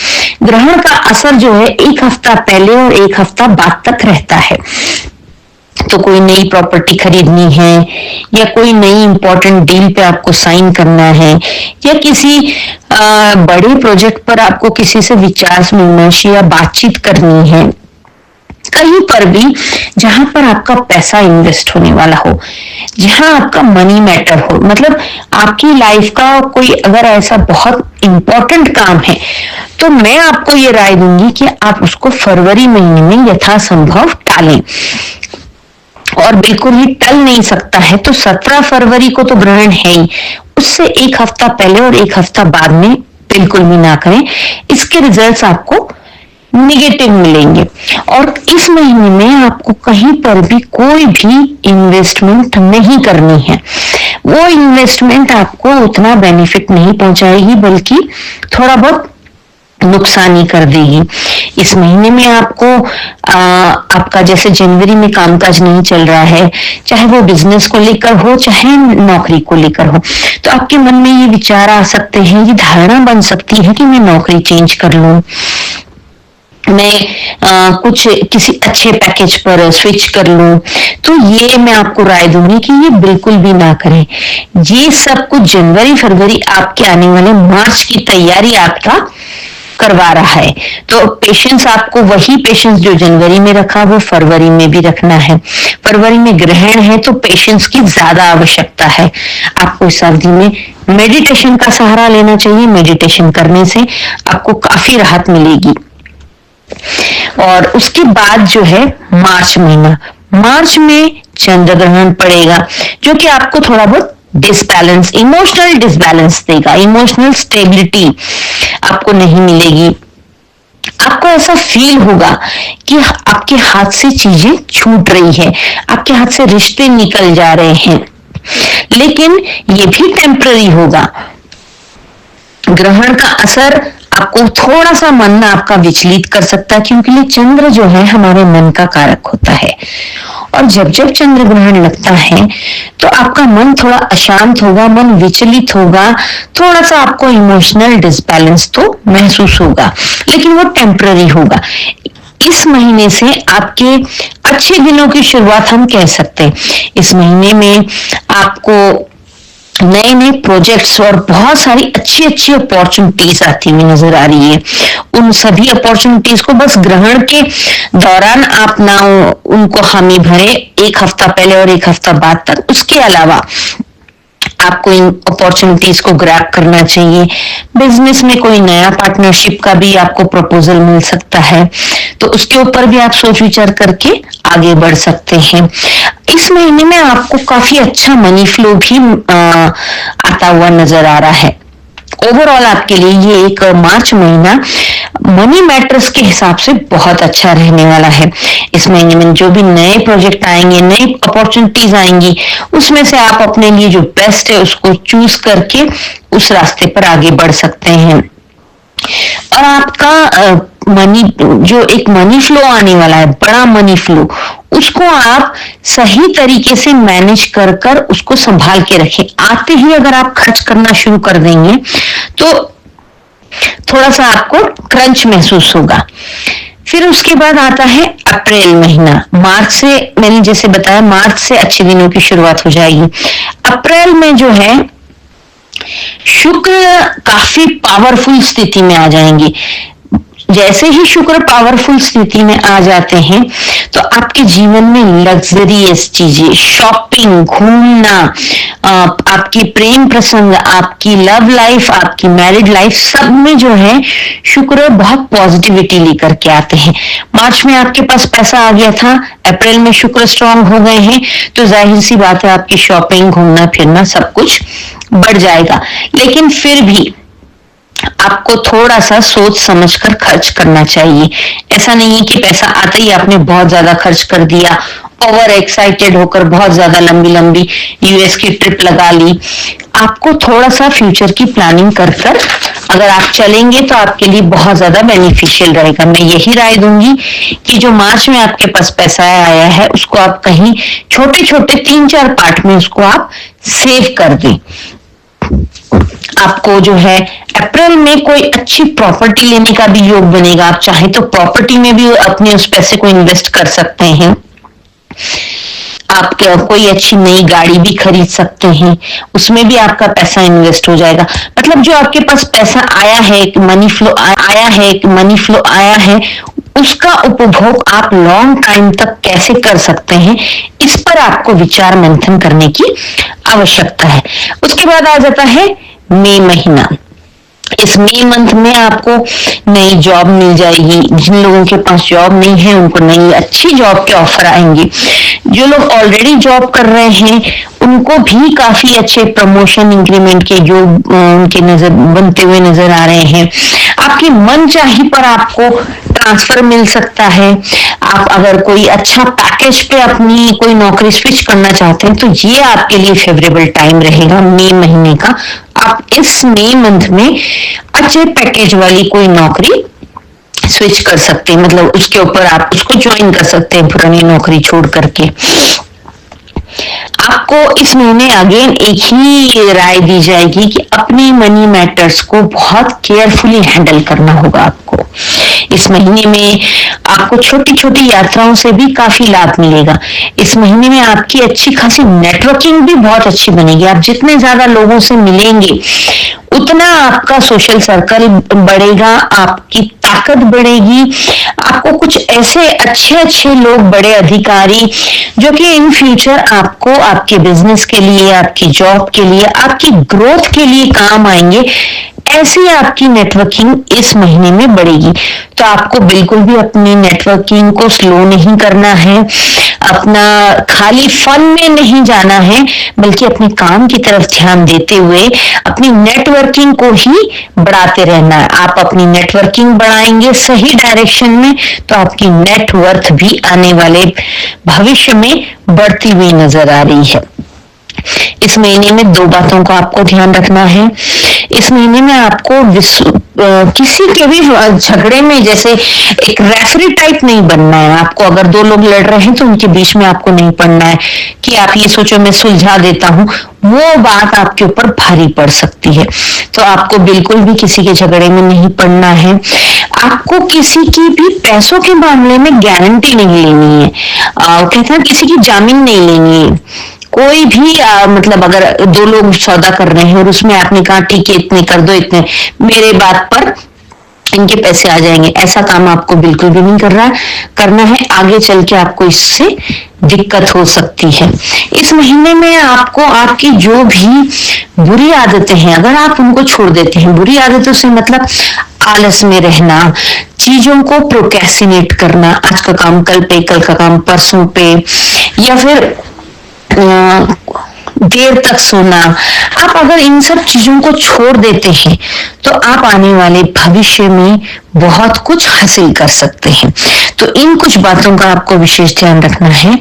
ग्रहण का असर जो है 1 हफ्ता पहले और 1 हफ्ता बाद तक रहता है। तो कोई नई प्रॉपर्टी खरीदनी है या कोई नई इंपॉर्टेंट डील पे आपको साइन करना है या किसी बड़े प्रोजेक्ट पर आपको किसी से विचार विमर्श या बातचीत करनी है, कहीं पर भी जहां पर आपका पैसा इन्वेस्ट होने वाला हो, जहां आपका मनी मैटर हो, मतलब आपकी लाइफ का कोई अगर ऐसा बहुत इंपॉर्टेंट काम है, तो मैं आपको ये राय दूंगी कि आप उसको फरवरी महीने में यथासंभव टालें। और बिल्कुल ही टल नहीं सकता है तो 17 फरवरी को तो ग्रहण है ही, उससे 1 हफ्ता पहले और 1 हफ्ता बाद में बिल्कुल भी ना करें। इसके रिजल्ट्स आपको निगेटिव मिलेंगे। और इस महीने में आपको कहीं पर भी कोई भी इन्वेस्टमेंट नहीं करनी है। वो इन्वेस्टमेंट आपको उतना बेनिफिट नहीं पहुंचाएगी, बल्कि थोड़ा बहुत नुकसान ही कर देगी। इस महीने में आपको आपका जैसे जनवरी में कामकाज नहीं चल रहा है, चाहे वो बिजनेस को लेकर हो चाहे नौकरी को लेकर हो, तो आपके मन में ये विचार आ सकते हैं, ये धारणा बन सकती है कि मैं नौकरी चेंज कर लूं, मैं कुछ किसी अच्छे पैकेज पर स्विच कर लूं। तो ये मैं आपको राय दूंगी कि ये बिल्कुल भी ना करें। ये सब कुछ जनवरी फरवरी आपके आने वाले मार्च की तैयारी आपका करवा रहा है। तो पेशेंस, आपको वही पेशेंस जो जनवरी में रखा वो फरवरी में भी रखना है। फरवरी में ग्रहण है तो पेशेंस की ज्यादा आवश्यकता है। आपको इस अवधि में मेडिटेशन का सहारा लेना चाहिए। मेडिटेशन करने से आपको काफी राहत मिलेगी। और उसके बाद जो है मार्च महीना, मार्च में चंद्र ग्रहण पड़ेगा, जो कि आपको थोड़ा बहुत डिसबैलेंस, इमोशनल डिसबैलेंस देगा। इमोशनल स्टेबिलिटी आपको नहीं मिलेगी। आपको ऐसा फील होगा कि आपके हाथ से चीजें छूट रही है, आपके हाथ से रिश्ते निकल जा रहे हैं, लेकिन ये भी टेम्पररी होगा। ग्रहण का असर आपको थोड़ा सा मन आपका विचलित कर सकता है, क्योंकि चंद्र जो है हमारे मन का कारक होता है, और जब जब चंद्र ग्रहण लगता है तो आपका मन थोड़ा अशांत होगा, मन विचलित होगा, थोड़ा सा आपको इमोशनल डिसबैलेंस तो महसूस होगा, लेकिन वो टेम्पररी होगा। इस महीने से आपके अच्छे दिनों की शुरुआत हम कह सकते हैं। इस महीने में आपको नए नए प्रोजेक्ट्स और बहुत सारी अच्छी अच्छी अपॉर्चुनिटीज आती हुई नजर आ रही है। उन सभी अपॉर्चुनिटीज को बस ग्रहण के दौरान आप ना उनको हामी भरे, 1 हफ्ता पहले और 1 हफ्ता बाद तक। उसके अलावा आपको इन अपॉर्चुनिटीज को ग्रैब करना चाहिए। बिजनेस में कोई नया पार्टनरशिप का भी आपको प्रपोजल मिल सकता है, तो उसके ऊपर भी आप सोच विचार करके आगे बढ़ सकते हैं। इस महीने में आपको काफी अच्छा मनी फ्लो भी आता हुआ नजर आ रहा है। ओवरऑल आपके लिए ये एक मार्च महीना मनी मैटर्स के हिसाब से बहुत अच्छा रहने वाला है। इस महीने में जो भी नए प्रोजेक्ट आएंगे, नई अपॉर्चुनिटीज आएंगी, उसमें से आप अपने लिए जो बेस्ट है उसको चूज करके उस रास्ते पर आगे बढ़ सकते हैं। और आपका मनी, जो एक मनी फ्लो आने वाला है, बड़ा मनी फ्लो, उसको आप सही तरीके से मैनेज कर कर उसको संभाल के रखें। आते ही अगर आप खर्च करना शुरू कर देंगे तो थोड़ा सा आपको क्रंच महसूस होगा। फिर उसके बाद आता है अप्रैल महीना। मार्च से, मैंने जैसे बताया, मार्च से अच्छे दिनों की शुरुआत हो जाएगी। अप्रैल में जो है शुक्र काफी पावरफुल स्थिति में आ जाएंगे। जैसे ही शुक्र पावरफुल स्थिति में आ जाते हैं तो आपके जीवन में लग्जरियस चीजें, शॉपिंग, घूमना, आपकी प्रेम प्रसंग, आपकी लव लाइफ, आपकी मैरिड लाइफ, सब में जो है शुक्र बहुत पॉजिटिविटी लेकर के आते हैं। मार्च में आपके पास पैसा आ गया था, अप्रैल में शुक्र स्ट्रांग हो गए हैं, तो जाहिर सी बात है आपकी शॉपिंग, घूमना फिरना सब कुछ बढ़ जाएगा। लेकिन फिर भी आपको थोड़ा सा सोच समझकर खर्च करना चाहिए। ऐसा नहीं है कि पैसा आते ही आपने बहुत ज्यादा खर्च कर दिया, ओवर एक्साइटेड होकर बहुत ज्यादा लंबी लंबी यूएस की ट्रिप लगा ली। आपको थोड़ा सा फ्यूचर की प्लानिंग कर कर अगर आप चलेंगे तो आपके लिए बहुत ज्यादा बेनिफिशियल रहेगा। मैं यही राय दूंगी कि जो मार्च में आपके पास पैसा आया है उसको आप कहीं छोटे छोटे 3-4 पार्ट में उसको आप सेव कर दें। आपको जो है अप्रैल में कोई अच्छी प्रॉपर्टी लेने का भी योग बनेगा। आप चाहे तो प्रॉपर्टी में भी अपने उस पैसे को इन्वेस्ट कर सकते हैं। आप कोई अच्छी नई गाड़ी भी खरीद सकते हैं, उसमें भी आपका पैसा इन्वेस्ट हो जाएगा। मतलब जो आपके पास पैसा आया है, मनी फ्लो आया है, उसका उपभोग आप लॉन्ग टाइम तक कैसे कर सकते हैं, इस पर आपको विचार मंथन करने की आवश्यकता है। उसके बाद आ जाता है मई महीना। इस मई मंथ में आपको नई जॉब मिल जाएगी। जिन लोगों के पास जॉब नहीं है उनको नई अच्छी जॉब के ऑफर आएंगे। जो लोग ऑलरेडी जॉब कर रहे हैं उनको भी काफी अच्छे प्रमोशन, इंक्रीमेंट के जो उनके नजर बनते हुए नजर आ रहे हैं। आपकी मन चाही पर आपको ट्रांसफर मिल सकता है। आप अगर कोई अच्छा पैकेज पे अपनी कोई नौकरी स्विच करना चाहते हैं तो ये आपके लिए फेवरेबल टाइम रहेगा मई महीने का। आप इस मई मंथ में अच्छे पैकेज वाली कोई नौकरी स्विच कर सकते हैं, मतलब उसके ऊपर आप उसको ज्वाइन कर सकते हैं पुरानी नौकरी छोड़ करके। आपको इस महीने अगेन एक ही राय दी जाएगी कि अपनी मनी मैटर्स को बहुत केयरफुली हैंडल करना होगा आपको। इस महीने में आपको छोटी छोटी यात्राओं से भी काफी लाभ मिलेगा। इस महीने में आपकी अच्छी खासी नेटवर्किंग भी बहुत अच्छी बनेगी। आप जितने ज्यादा लोगों से मिलेंगे उतना आपका सोशल सर्कल बढ़ेगा, आपकी ताकत बढ़ेगी। आपको कुछ ऐसे अच्छे अच्छे लोग, बड़े अधिकारी जो कि इन फ्यूचर आपको आपके बिजनेस के लिए, आपकी जॉब के लिए, आपकी ग्रोथ के लिए काम आएंगे, ऐसी आपकी नेटवर्किंग इस महीने में बढ़ेगी। तो आपको बिल्कुल भी अपनी नेटवर्किंग को स्लो नहीं करना है, अपना खाली फन में नहीं जाना है, बल्कि अपने काम की तरफ ध्यान देते हुए अपनी नेटवर्किंग को ही बढ़ाते रहना है। आप अपनी नेटवर्किंग बढ़ाएंगे सही डायरेक्शन में तो आपकी नेटवर्थ भी आने वाले भविष्य में बढ़ती हुई नजर आ रही है। इस महीने में 2 बातों का आपको ध्यान रखना है। इस महीने में आपको किसी के भी झगड़े में जैसे एक रेफरी टाइप नहीं बनना है। आपको अगर 2 लोग लड़ रहे हैं तो उनके बीच में आपको नहीं पड़ना है कि आप ये सोचो मैं सुलझा देता हूं, वो बात आपके ऊपर भारी पड़ सकती है। तो आपको बिल्कुल भी किसी के झगड़े में नहीं पड़ना है। आपको किसी की भी पैसों के मामले में गारंटी नहीं लेनी है। कहते हैं किसी की जामीन नहीं लेनी है। कोई भी मतलब अगर 2 लोग सौदा कर रहे हैं और उसमें आपने कहा ठीक है इतने कर दो, इतने मेरे बात पर इनके पैसे आ जाएंगे, ऐसा काम आपको बिल्कुल भी नहीं करना है। आगे चल के आपको इससे दिक्कत हो सकती है। इस महीने में आपको आपकी जो भी बुरी आदतें हैं अगर आप उनको छोड़ देते हैं, बुरी आदतों से मतलब आलस में रहना, चीजों को प्रोक्रेस्टिनेट करना, आज का काम कल पे, कल का काम परसों पे, या फिर देर तक सोना, आप अगर इन सब चीजों को छोड़ देते हैं तो आप आने वाले भविष्य में बहुत कुछ हासिल कर सकते हैं। तो इन कुछ बातों का आपको विशेष ध्यान रखना है।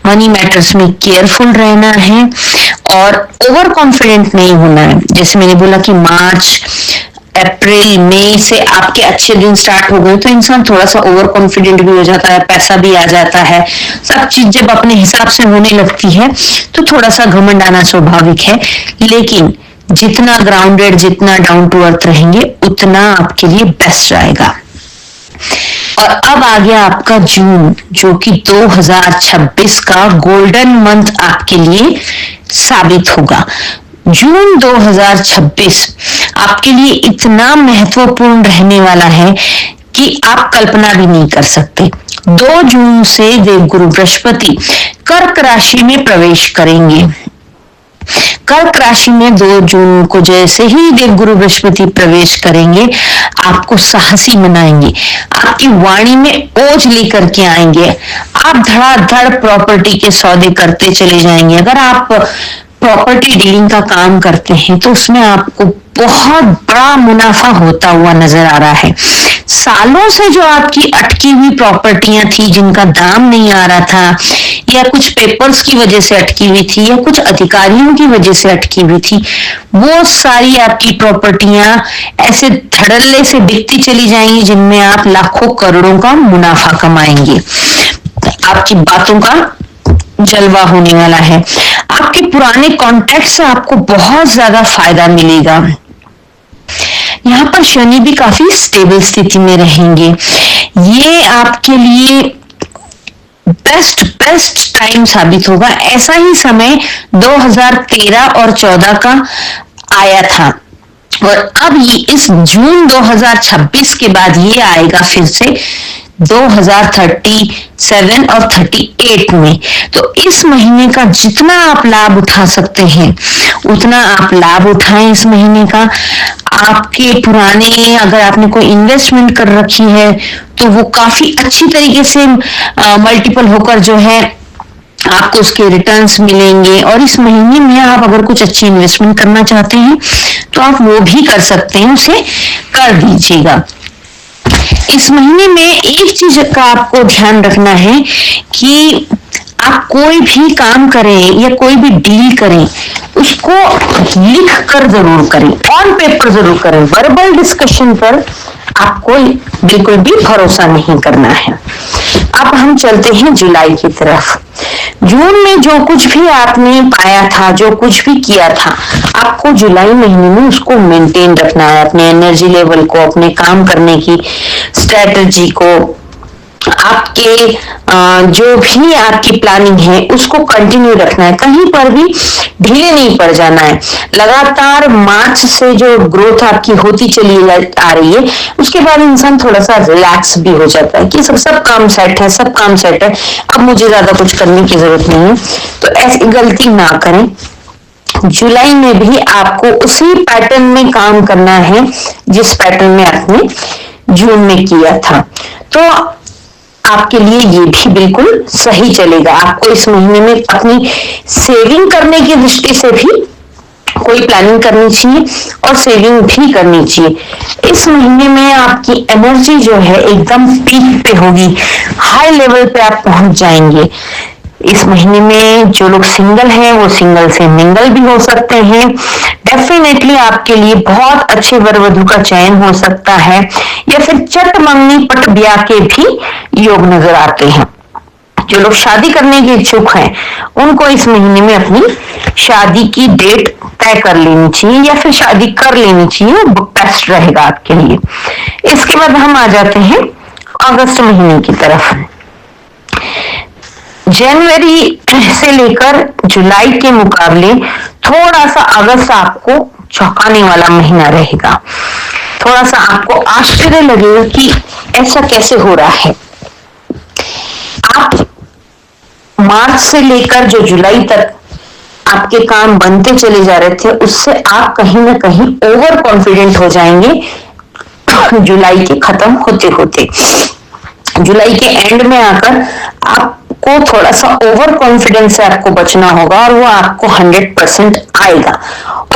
मनी मैटर्स में केयरफुल रहना है और ओवर कॉन्फिडेंट नहीं होना है। जैसे मैंने बोला कि मार्च, अप्रैल, मई से आपके अच्छे दिन स्टार्ट हो गए तो इंसान थोड़ा सा ओवर कॉन्फिडेंट भी हो जाता है, पैसा भी आ जाता है, सब चीज जब अपने हिसाब से होने लगती है तो थोड़ा सा घमंड आना स्वाभाविक है। लेकिन जितना ग्राउंडेड, जितना डाउन टू अर्थ रहेंगे उतना आपके लिए बेस्ट रहेगा। और अब आ गया आपका जून, जो कि 2026 का गोल्डन मंथ आपके लिए साबित होगा। जून 2026 आपके लिए इतना महत्वपूर्ण रहने वाला है कि आप कल्पना भी नहीं कर सकते। 2 जून से देवगुरु बृहस्पति कर्क राशि में प्रवेश करेंगे। कर्क राशि में 2 जून को जैसे ही देवगुरु बृहस्पति प्रवेश करेंगे, आपको साहसी बनाएंगे, आपकी वाणी में ओज लेकर के आएंगे, आप धड़ाधड़ प्रॉपर्टी के सौदे करते चले जाएंगे। अगर आप प्रॉपर्टी डीलिंग का काम करते हैं तो उसमें आपको बहुत बड़ा मुनाफा होता हुआ नजर आ रहा है। सालों से जो आपकी अटकी हुई प्रॉपर्टियां थी, जिनका दाम नहीं आ रहा था, या कुछ पेपर्स की वजह से अटकी हुई थी, या कुछ अधिकारियों की वजह से अटकी हुई थी, वो सारी आपकी प्रॉपर्टियां ऐसे धड़ल्ले से बिकती चली जाएंगी, जिनमें आप लाखों करोड़ों का मुनाफा कमाएंगे। आपकी बातों का जलवा होने वाला है। आपके पुराने कॉन्टैक्ट से आपको बहुत ज्यादा फायदा मिलेगा। यहाँ पर शनि भी काफी स्टेबल स्थिति में रहेंगे। ये आपके लिए बेस्ट टाइम साबित होगा। ऐसा ही समय 2013 और 14 का आया था और अब ये इस जून 2026 के बाद ये आएगा फिर से 2037 और 38 में। तो इस महीने का जितना आप लाभ उठा सकते हैं उतना आप लाभ उठाएं इस महीने का। आपके पुराने, अगर आपने कोई इन्वेस्टमेंट कर रखी है तो वो काफी अच्छी तरीके से मल्टीपल होकर जो है आपको उसके रिटर्न्स मिलेंगे। और इस महीने में आप अगर कुछ अच्छी इन्वेस्टमेंट करना चाहते हैं तो आप वो भी कर सकते हैं, उसे कर दीजिएगा। इस महीने में एक चीज का आपको ध्यान रखना है कि आप कोई भी काम करें या कोई भी डील करें, उसको लिख कर जरूर करें, ऑन पेपर जरूर करें। वर्बल डिस्कशन पर आपको बिल्कुल भी भरोसा नहीं करना है। अब हम चलते हैं जुलाई की तरफ। जून में जो कुछ भी आपने पाया था, जो कुछ भी किया था, आपको जुलाई महीने में उसको मेंटेन रखना है। अपने एनर्जी लेवल को, अपने काम करने की स्ट्रेटजी को, आपके जो भी आपकी प्लानिंग है उसको कंटिन्यू रखना है। कहीं पर भी ढीले नहीं पड़ जाना है। लगातार मार्च से जो ग्रोथ आपकी होती चली आ रही है, उसके बाद इंसान थोड़ा सा रिलैक्स भी हो जाता है कि सब काम सेट है, सब काम सेट है, अब मुझे ज्यादा कुछ करने की जरूरत नहीं है। तो ऐसी गलती ना करें। जुलाई में भी आपको उसी पैटर्न में काम करना है जिस पैटर्न में आपने जून में किया था। तो आपके लिए ये भी बिल्कुल सही चलेगा। आपको इस महीने में अपनी सेविंग करने की दृष्टि से भी कोई प्लानिंग करनी चाहिए और सेविंग भी करनी चाहिए। इस महीने में आपकी एनर्जी जो है एकदम पीक पे होगी, हाई लेवल पे आप पहुंच जाएंगे। इस महीने में जो लोग सिंगल हैं वो सिंगल से मिंगल भी हो सकते हैं। डेफिनेटली आपके लिए बहुत अच्छे वर वधु का चयन हो सकता है, या फिर चट मंगनी पट ब्याह के भी योग नजर आते हैं। जो लोग शादी करने के इच्छुक हैं उनको इस महीने में अपनी शादी की डेट तय कर लेनी चाहिए या फिर शादी कर लेनी चाहिए, वो बेस्ट रहेगा आपके लिए। इसके बाद हम आ जाते हैं अगस्त महीने की तरफ। जनवरी से लेकर जुलाई के मुकाबले थोड़ा सा अगस्त आपको चौंकाने वाला महीना रहेगा। थोड़ा सा आपको आश्चर्य लगेगा कि ऐसा कैसे हो रहा है। आप मार्च से लेकर जो जुलाई तक आपके काम बनते चले जा रहे थे, उससे आप कहीं ना कहीं ओवर कॉन्फिडेंट हो जाएंगे जुलाई के खत्म होते होते। जुलाई के एंड में आकर आपको थोड़ा सा ओवर कॉन्फिडेंस से आपको बचना होगा और वो आपको 100% आएगा।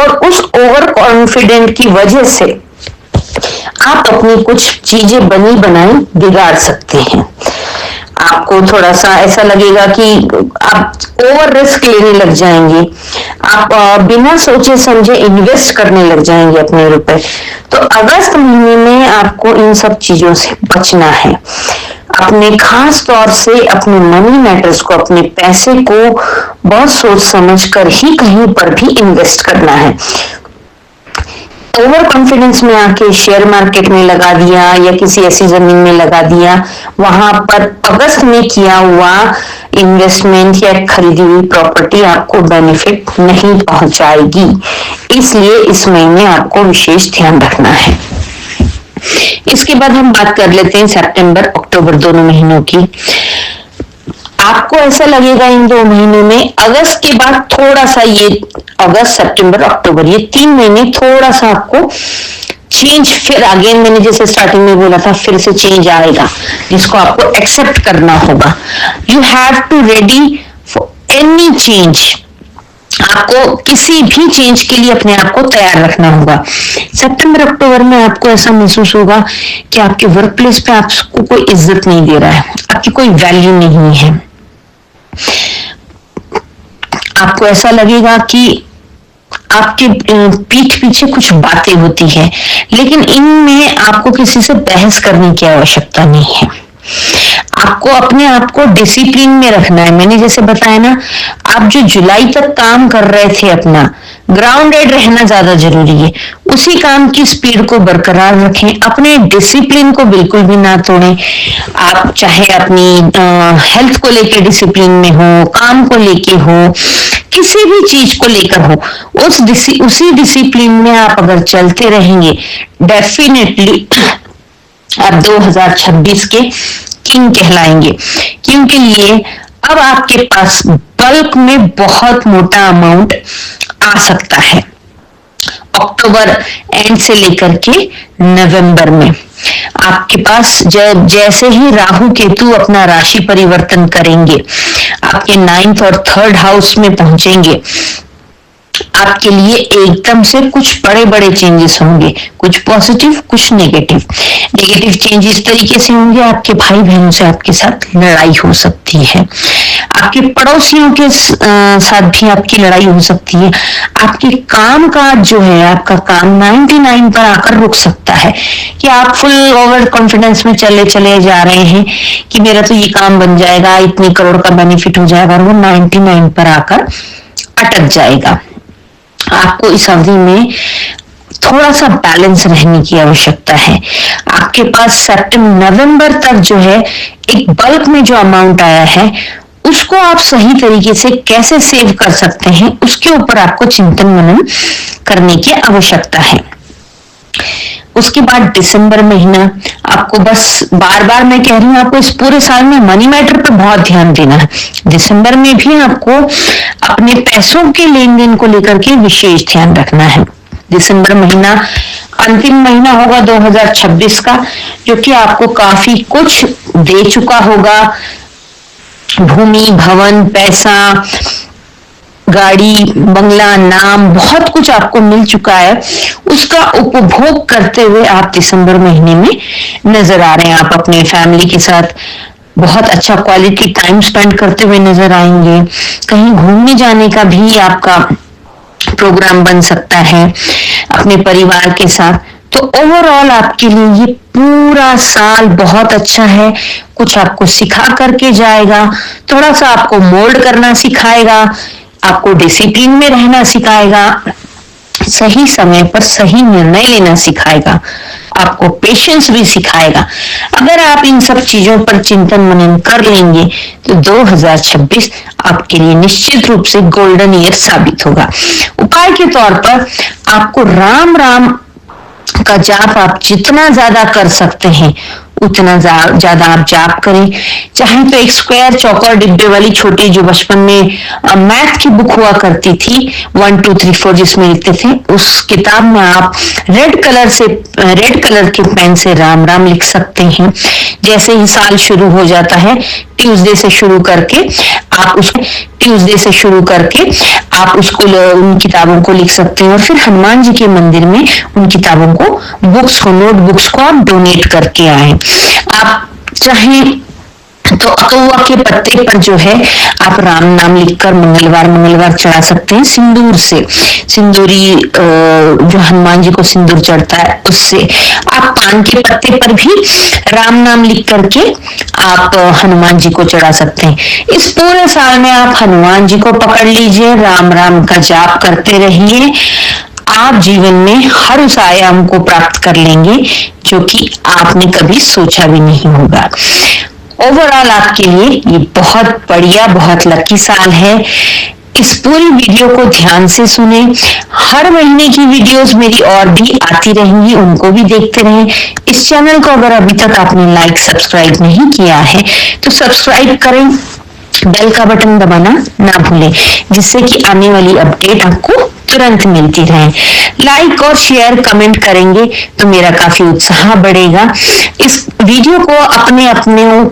और उस ओवर कॉन्फिडेंट की वजह से आप अपनी कुछ चीजें बनी बनाई बिगाड़ सकते हैं। आपको थोड़ा सा ऐसा लगेगा कि आप ओवर रिस्क लेने लग जाएंगे, आप बिना सोचे समझे इन्वेस्ट करने लग जाएंगे अपने रुपए। तो अगस्त महीने में आपको इन सब चीजों से बचना है। अपने खास तौर से अपने मनी मैटर्स को, अपने पैसे को बहुत सोच समझ कर ही कहीं पर भी इन्वेस्ट करना है। ओवर कॉन्फिडेंस में आके शेयर मार्केट में लगा दिया या किसी ऐसी जमीन में लगा दिया, वहां पर अगस्त में किया हुआ इन्वेस्टमेंट या खरीदी हुई प्रॉपर्टी आपको बेनिफिट नहीं पहुंचाएगी। इसलिए इस महीने आपको विशेष ध्यान रखना है। इसके बाद हम बात कर लेते हैं सितंबर अक्टूबर दोनों महीनों की। आपको ऐसा लगेगा इन 2 महीनों में, अगस्त के बाद थोड़ा सा, ये अगस्त सितंबर अक्टूबर ये 3 महीने थोड़ा सा आपको चेंज, फिर अगेन मैंने जैसे स्टार्टिंग में बोला था, फिर से चेंज आएगा जिसको आपको एक्सेप्ट करना होगा। You have to ready for any change. आपको किसी भी चेंज के लिए अपने आप को तैयार रखना होगा। सितंबर अक्टूबर में आपको ऐसा महसूस होगा कि आपके वर्क प्लेस पे आपको कोई इज्जत नहीं दे रहा है, आपकी कोई वैल्यू नहीं है। आपको ऐसा लगेगा कि आपके पीठ पीछे कुछ बातें होती है, लेकिन इनमें आपको किसी से बहस करने की आवश्यकता नहीं है। आपको अपने आप को डिसिप्लिन में रखना है। मैंने जैसे बताया ना, आप जो जुलाई तक काम कर रहे थे अपना, ग्राउंडेड रहना ज्यादा जरूरी है। उसी काम की स्पीड को बरकरार रखें, अपने डिसिप्लिन को बिल्कुल भी ना तोड़ें। आप चाहे अपनी हेल्थ को लेके डिसिप्लिन में हो, काम को लेके हो, किसी भी चीज को लेकर हो, उसी डिसिप्लिन में आप अगर चलते रहेंगे, डेफिनेटली आप 2026 के किंग कहलाएंगे। किंग के लिए अब आपके पास बल्क में बहुत मोटा अमाउंट आ सकता है। अक्टूबर एंड से लेकर के नवंबर में आपके पास जब जैसे ही राहु केतु अपना राशि परिवर्तन करेंगे, आपके 9th और 3rd हाउस में पहुंचेंगे, आपके लिए एकदम से कुछ बड़े बड़े चेंजेस होंगे, कुछ पॉजिटिव कुछ नेगेटिव। नेगेटिव चेंज इस तरीके से होंगे, आपके भाई बहनों से आपके साथ लड़ाई हो सकती है, आपके पड़ोसियों के साथ भी आपकी लड़ाई हो सकती है। आपके काम काज जो है, आपका काम 99 पर आकर रुक सकता है कि आप फुल ओवर कॉन्फिडेंस में चले चले जा रहे हैं कि मेरा तो ये काम बन जाएगा, इतनी करोड़ का बेनिफिट हो जाएगा, और वो 99 पर आकर अटक जाएगा। आपको इस अवधि में थोड़ा सा बैलेंस रहने की आवश्यकता है। आपके पास सितंबर नवंबर तक जो है एक बल्क में जो अमाउंट आया है, उसको आप सही तरीके से कैसे सेव कर सकते हैं, उसके ऊपर आपको चिंतन मनन करने की आवश्यकता है। उसके बाद दिसंबर महीना, आपको बस बार बार मैं कह रही हूँ, आपको इस पूरे साल में मनी मैटर पर बहुत ध्यान देना है। दिसंबर में भी आपको अपने पैसों के लेन देन को लेकर के विशेष ध्यान रखना है। दिसंबर महीना अंतिम महीना होगा 2026 का, जो कि आपको काफी कुछ दे चुका होगा। भूमि, भवन, पैसा, गाड़ी, बंगला, नाम, बहुत कुछ आपको मिल चुका है। उसका उपभोग करते हुए आप दिसंबर महीने में नजर आ रहे हैं। आप अपने फैमिली के साथ बहुत अच्छा क्वालिटी टाइम स्पेंड करते हुए नजर आएंगे। कहीं घूमने जाने का भी आपका प्रोग्राम बन सकता है अपने परिवार के साथ। तो ओवरऑल आपके लिए ये पूरा साल बहुत अच्छा है। कुछ आपको सिखा करके जाएगा, थोड़ा सा आपको मोल्ड करना सिखाएगा, आपको डिसिप्लिन में रहना सिखाएगा, सही समय पर सही निर्णय लेना सिखाएगा, आपको पेशेंस भी सिखाएगा। अगर आप इन सब चीजों पर चिंतन मनन कर लेंगे तो 2026 आपके लिए निश्चित रूप से गोल्डन ईयर साबित होगा। उपाय के तौर पर आपको राम राम का जाप आप जितना ज्यादा कर सकते हैं उतना ज्यादा आप जाप करें। चाहे तो एक स्क्वायर चौकोर डिब्बे वाली छोटी जो बचपन में मैथ की बुक हुआ करती थी 1 2 3 4 जिसमें लिखते थे, उस किताब में आप रेड कलर के पेन से राम राम लिख सकते हैं। जैसे ही साल शुरू हो जाता है ट्यूसडे से शुरू करके आप उसको उन किताबों को लिख सकते हैं और फिर हनुमान जी के मंदिर में उन किताबों को नोटबुक्स को आप डोनेट करके आए। आप चाहें तो अकौवा के पत्ते पर जो है आप राम नाम लिखकर मंगलवार चढ़ा सकते हैं सिंदूरी जो हनुमान जी को सिंदूर चढ़ता है उससे। आप पान के पत्ते पर भी राम नाम लिख करके आप हनुमान जी को चढ़ा सकते हैं। इस पूरे साल में आप हनुमान जी को पकड़ लीजिए, राम राम का जाप करते रहिए। आप जीवन में हर उस आयाम को प्राप्त कर लेंगे जो कि आपने कभी सोचा भी नहीं होगा। ओवरऑल आपके लिए ये बहुत बढ़िया, बहुत लकी साल है। इस पूरी वीडियो को ध्यान से सुने। हर महीने की वीडियोस मेरी और भी आती रहेंगी, उनको भी देखते रहें। इस चैनल को अगर अभी तक आपने लाइक सब्सक्राइब नहीं किया है तो सब्सक्राइब करें, बेल का बटन दबाना ना भूलें, जिससे कि आने वाली अपडेट आपको तुरंत मिलती रहे। लाइक और शेयर कमेंट करेंगे तो मेरा काफी उत्साह बढ़ेगा। इस वीडियो को अपने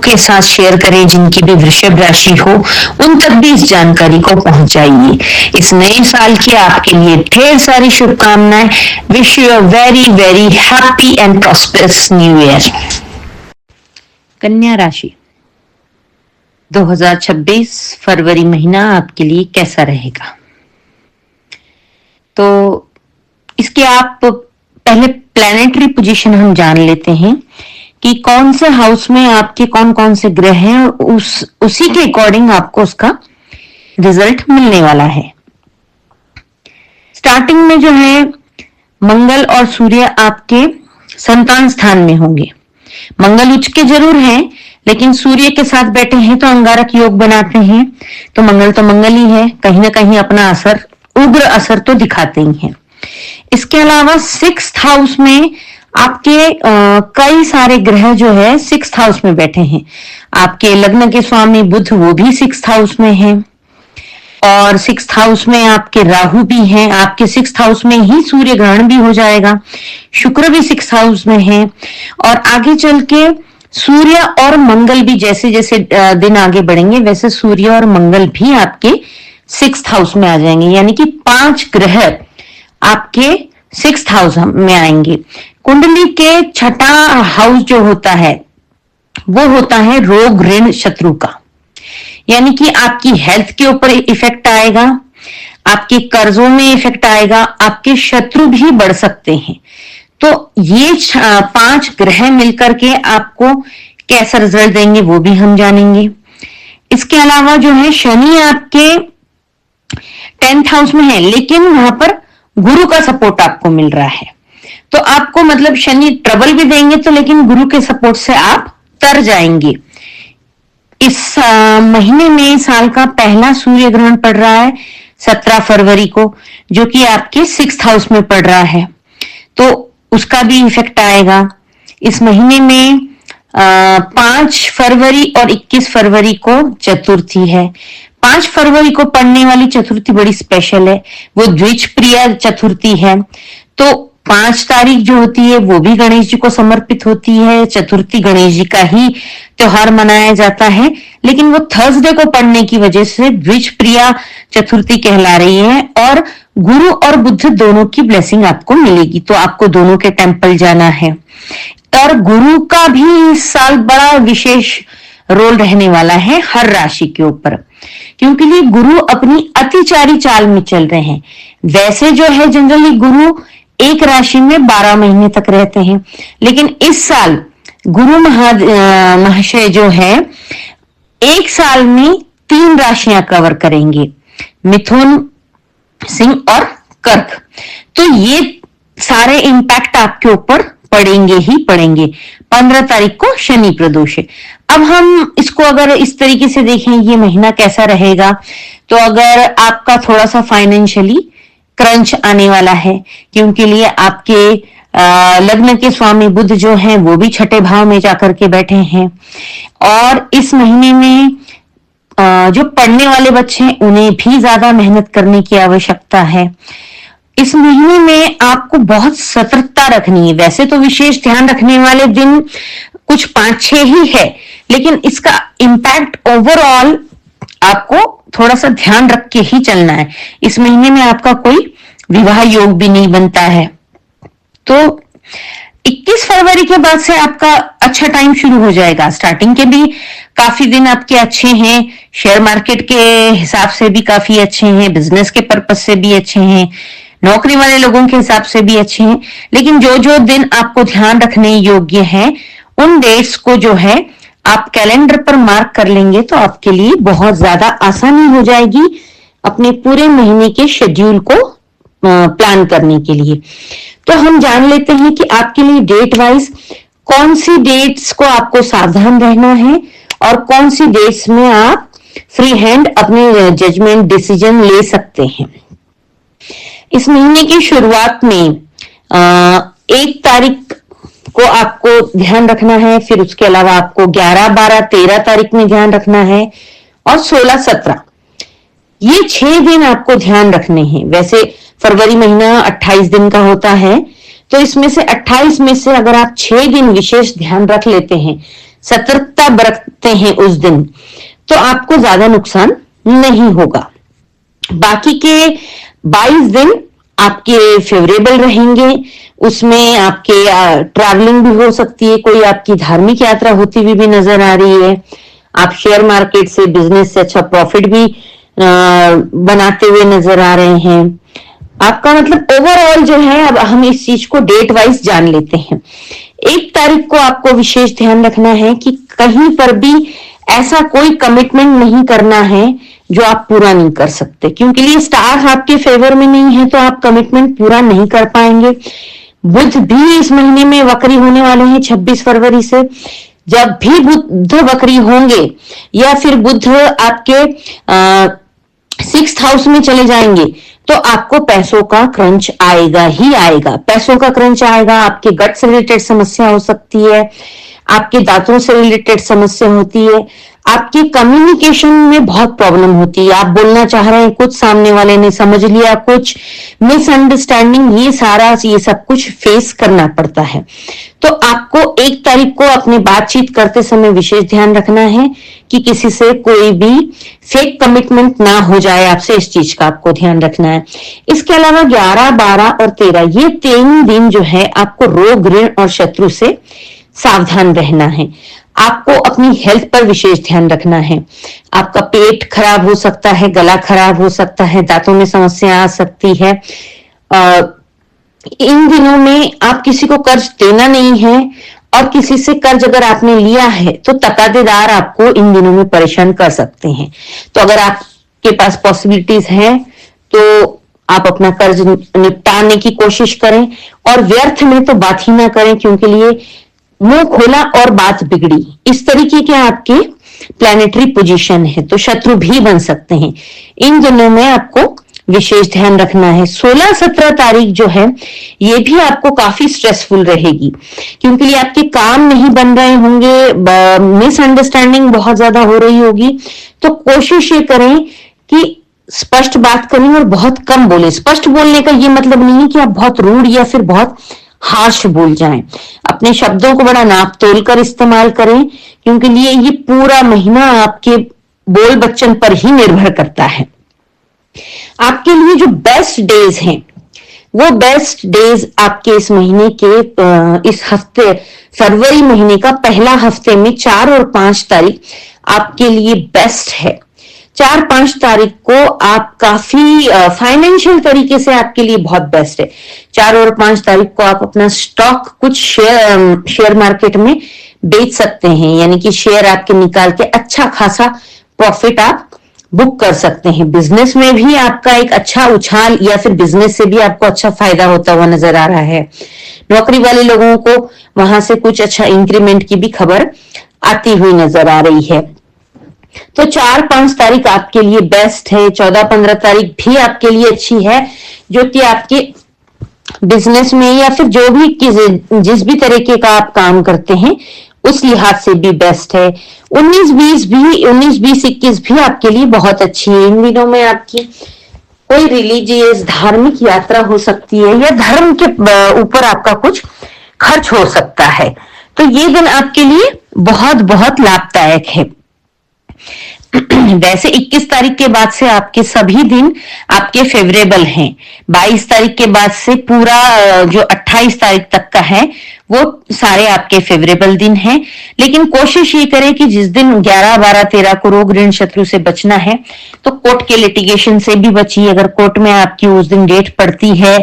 के साथ शेयर करें जिनकी भी वृषभ राशि हो, उन तक भी इस जानकारी को पहुंचाइए। इस नए साल की आपके लिए ढेर सारी शुभकामनाएं। Wish you a very very happy and prosperous new year. कन्या राशि 2026 फरवरी महीना आपके लिए कैसा रहेगा? तो इसके आप पहले प्लैनेटरी पोजीशन हम जान लेते हैं कि कौन से हाउस में आपके कौन कौन से ग्रह हैं, उसी के अकॉर्डिंग आपको उसका रिजल्ट मिलने वाला है। स्टार्टिंग में जो है मंगल और सूर्य आपके संतान स्थान में होंगे। मंगल उच्च के जरूर हैं, लेकिन सूर्य के साथ बैठे हैं तो अंगारक योग बनाते हैं। तो मंगल ही है, कहीं ना कहीं अपना उग्र असर तो दिखाते ही हैं। इसके अलावा 6th हाउस में आपके कई सारे ग्रह जो है 6th हाउस में बैठे हैं। आपके लग्न के स्वामी बुध वो भी 6th हाउस में हैं, और 6th हाउस में आपके राहु भी हैं। आपके 6th हाउस में ही सूर्य ग्रहण भी हो जाएगा। शुक्र भी 6th हाउस में है, और आगे चल के सूर्य और मंगल भी जैसे जैसे दिन आगे बढ़ेंगे वैसे सूर्य और मंगल भी आपके 6th हाउस में आ जाएंगे। यानी कि 5 ग्रह आपके 6th हाउस में आएंगे। कुंडली के 6ठा हाउस जो होता है वो होता है रोग ऋण शत्रु का, यानी कि आपकी हेल्थ के ऊपर इफेक्ट आएगा, आपके कर्जों में इफेक्ट आएगा, आपके शत्रु भी बढ़ सकते हैं। तो ये 5 ग्रह मिलकर के आपको कैसा रिजल्ट देंगे वो भी हम जानेंगे। इसके अलावा जो है शनि आपके 10th हाउस में है, लेकिन वहां पर गुरु का सपोर्ट आपको मिल रहा है। तो आपको मतलब शनि ट्रबल भी देंगे तो, लेकिन गुरु के सपोर्ट से आप तर जाएंगे। इस महीने में साल का पहला सूर्य ग्रहण पड़ रहा है 17 फरवरी को, जो कि आपके 6th हाउस में पड़ रहा है, तो उसका भी इफेक्ट आएगा। इस महीने में 5 फरवरी और 21 फरवरी को चतुर्थी है। 5 फरवरी को पड़ने वाली चतुर्थी बड़ी स्पेशल है, वो द्विज प्रिया चतुर्थी है। तो 5 तारीख जो होती है वो भी गणेश जी को समर्पित होती है। चतुर्थी गणेश जी का ही त्योहार मनाया जाता है, लेकिन वो थर्सडे को पड़ने की वजह से द्विज प्रिया चतुर्थी कहला रही है, और गुरु और बुध दोनों की ब्लेसिंग आपको मिलेगी। तो आपको दोनों के टेम्पल जाना है। और गुरु का भी इस साल बड़ा विशेष रोल रहने वाला है हर राशि के ऊपर, क्योंकि ये गुरु अपनी अतिचारी चाल में चल रहे हैं। वैसे जो है जनरली गुरु एक राशि में 12 महीने तक रहते हैं, लेकिन इस साल गुरु महाशय जो है एक साल में 3 राशियां कवर करेंगे, मिथुन, सिंह और कर्क। तो ये सारे इम्पैक्ट आपके ऊपर पड़ेंगे ही पड़ेंगे। 15 तारीख को शनि प्रदोष है। अब हम इसको अगर इस तरीके से देखें ये महीना कैसा रहेगा, तो अगर आपका थोड़ा सा फाइनेंशियली क्रंच आने वाला है, क्योंकि लिए आपके लग्न के स्वामी बुध जो हैं वो भी छठे भाव में जाकर के बैठे हैं। और इस महीने में जो पढ़ने वाले बच्चे हैं उन्हें भी ज्यादा मेहनत करने की आवश्यकता है। इस महीने में आपको बहुत सतर्कता रखनी है। वैसे तो विशेष ध्यान रखने वाले दिन कुछ 5-6 ही है, लेकिन इसका इम्पैक्ट ओवरऑल आपको थोड़ा सा ध्यान रख के ही चलना है। इस महीने में आपका कोई विवाह योग भी नहीं बनता है। तो 21 फरवरी के बाद से आपका अच्छा टाइम शुरू हो जाएगा। स्टार्टिंग के भी काफी दिन आपके अच्छे हैं, शेयर मार्केट के हिसाब से भी काफी अच्छे हैं, बिजनेस के पर्पज से भी अच्छे हैं, नौकरी वाले लोगों के हिसाब से भी अच्छे हैं। लेकिन जो जो दिन आपको ध्यान रखने योग्य है उन डेट्स को जो है आप कैलेंडर पर मार्क कर लेंगे तो आपके लिए बहुत ज्यादा आसानी हो जाएगी अपने पूरे महीने के शेड्यूल को प्लान करने के लिए। तो हम जान लेते हैं कि आपके लिए डेट वाइज कौन सी डेट्स को आपको सावधान रहना है और कौन सी डेट्स में आप फ्री हैंड अपने जजमेंट डिसीजन ले सकते हैं। इस महीने की शुरुआत में 1 तारीख को आपको ध्यान रखना है, फिर उसके अलावा आपको 11, 12, 13 तारीख में ध्यान रखना है और 16, 17 ये 6 दिन आपको ध्यान रखने हैं। वैसे फरवरी महीना 28 दिन का होता है, तो इसमें से 28 में से अगर आप 6 दिन विशेष ध्यान रख लेते हैं, सतर्कता बरतते हैं उस दिन, तो आपको ज्यादा नुकसान नहीं होगा। बाकी के 22 दिन आपके फेवरेबल रहेंगे। उसमें आपके ट्रैवलिंग भी हो सकती है, कोई आपकी धार्मिक यात्रा होती हुई भी नजर आ रही है, आप शेयर मार्केट से बिजनेस से अच्छा प्रॉफिट भी बनाते हुए नजर आ रहे हैं। आपका मतलब ओवरऑल जो है, अब हम इस चीज को डेट वाइज जान लेते हैं। 1 तारीख को आपको विशेष ध्यान रखना है कि कहीं पर भी ऐसा कोई कमिटमेंट नहीं करना है जो आप पूरा नहीं कर सकते, क्योंकि ये स्टार आपके फेवर में नहीं है तो आप कमिटमेंट पूरा नहीं कर पाएंगे। बुध भी इस महीने में वक्री होने वाले हैं 26 फरवरी से। जब भी बुध वक्री होंगे या फिर बुध आपके 6th हाउस में चले जाएंगे तो आपको पैसों का क्रंच आएगा ही आएगा। पैसों का क्रंच आएगा, आपके गट से रिलेटेड समस्या हो सकती है, आपके दांतों से रिलेटेड समस्या होती है, आपके कम्युनिकेशन में बहुत प्रॉब्लम होती है। आप बोलना चाह रहे हैं कुछ, सामने वाले ने समझ लिया कुछ, मिसअंडरस्टैंडिंग, ये सब कुछ फेस करना पड़ता है। तो आपको 1 तारीख को अपने बातचीत करते समय विशेष ध्यान रखना है कि किसी से कोई भी फेक कमिटमेंट ना हो जाए आपसे, इस चीज का आपको ध्यान रखना है। इसके अलावा 11, 12 और 13 ये 3 दिन जो है आपको रोग, ऋण और शत्रु से सावधान रहना है। आपको अपनी हेल्थ पर विशेष ध्यान रखना है। आपका पेट खराब हो सकता है, गला खराब हो सकता है, दांतों में समस्या आ सकती है। इन दिनों में आप किसी को कर्ज देना नहीं है, और किसी से कर्ज अगर आपने लिया है तो तकादेदार आपको इन दिनों में परेशान कर सकते हैं। तो अगर आपके पास पॉसिबिलिटीज हैं तो आप अपना कर्ज निपटाने की कोशिश करें, और व्यर्थ में तो बात ही ना करें, क्योंकि लिए मुंह खोला और बात बिगड़ी, इस तरीके के आपके प्लैनेटरी पोजीशन है, तो शत्रु भी बन सकते हैं। इन दिनों में आपको विशेष ध्यान रखना है। 16, 17 तारीख जो है ये भी आपको काफी स्ट्रेसफुल रहेगी, क्योंकि ये आपके काम नहीं बन रहे होंगे, मिसअंडरस्टैंडिंग बहुत ज्यादा हो रही होगी। तो कोशिश ये करें कि स्पष्ट बात करें और बहुत कम बोले। स्पष्ट बोलने का ये मतलब नहीं है कि आप बहुत रूड या फिर बहुत हार्श बोल जाएं। अपने शब्दों को बड़ा नाप तोल कर इस्तेमाल करें, क्योंकि लिए ये पूरा महीना आपके बोल बच्चन पर ही निर्भर करता है। आपके लिए जो बेस्ट डेज हैं वो बेस्ट डेज आपके इस महीने के इस हफ्ते फरवरी महीने का पहला हफ्ते में 4 और 5 तारीख आपके लिए बेस्ट है। 4-5 तारीख को आप काफी फाइनेंशियल तरीके से आपके लिए बहुत बेस्ट है। 4 और 5 तारीख को आप अपना स्टॉक कुछ शेयर मार्केट में बेच सकते हैं, यानी कि शेयर आपके निकाल के अच्छा खासा प्रॉफिट आप बुक कर सकते हैं। बिजनेस में भी आपका एक अच्छा उछाल या फिर बिजनेस से भी आपको अच्छा फायदा होता हुआ नजर आ रहा है। नौकरी वाले लोगों को वहां से कुछ अच्छा इंक्रीमेंट की भी खबर आती हुई नजर आ रही है। तो 4-5 तारीख आपके लिए बेस्ट है। 14-15 तारीख भी आपके लिए अच्छी है, जो कि आपके बिजनेस में या फिर जो भी जिस भी तरीके का आप काम करते हैं उस लिहाज से भी बेस्ट है। 19-20-21 भी आपके लिए बहुत अच्छी है। इन दिनों में आपकी कोई रिलीजियस धार्मिक यात्रा हो सकती है या धर्म के ऊपर आपका कुछ खर्च हो सकता है, तो ये दिन आपके लिए बहुत बहुत लाभदायक है। वैसे 21 तारीख के बाद से आपके सभी दिन आपके फेवरेबल हैं। 22 तारीख के बाद से पूरा जो 28 तारीख तक का है वो सारे आपके फेवरेबल दिन हैं। लेकिन कोशिश ये करें कि जिस दिन 11, 12, 13 को रोग ऋण शत्रु से बचना है तो कोर्ट के लिटिगेशन से भी बचिए। अगर कोर्ट में आपकी उस दिन डेट पड़ती है,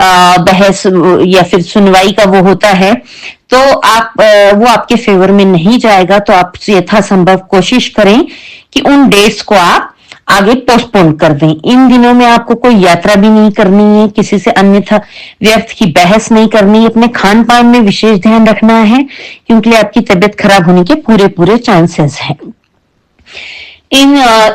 बहस या फिर सुनवाई का वो होता है, तो आप वो आपके फेवर में नहीं जाएगा, तो आप यथासंभव कोशिश करें कि उन डेट्स को आप आगे पोस्टपोन कर दें। इन दिनों में आपको कोई यात्रा भी नहीं करनी है, किसी से अन्यथा व्यर्थ की बहस नहीं करनी है, अपने खान पान में विशेष ध्यान रखना है क्योंकि आपकी तबीयत खराब होने के पूरे चांसेस हैं।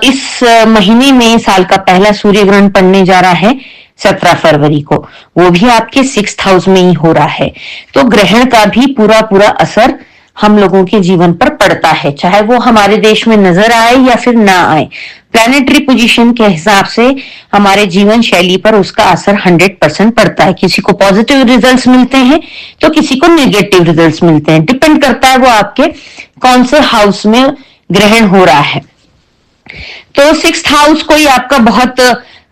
इस महीने में साल का पहला सूर्य ग्रहण पड़ने जा रहा है 17 फरवरी को, वो भी आपके 6th हाउस में ही हो रहा है। तो ग्रहण का भी पूरा असर हम लोगों के जीवन पर पड़ता है, चाहे वो हमारे देश में नजर आए या फिर ना आए। प्लैनेटरी पोजीशन के हिसाब से हमारे जीवन शैली पर उसका असर 100% पड़ता है। किसी को पॉजिटिव रिजल्ट्स मिलते हैं तो किसी को नेगेटिव रिजल्ट्स मिलते हैं, डिपेंड करता है वो आपके कौन से हाउस में ग्रहण हो रहा है। तो 6th हाउस कोई आपका बहुत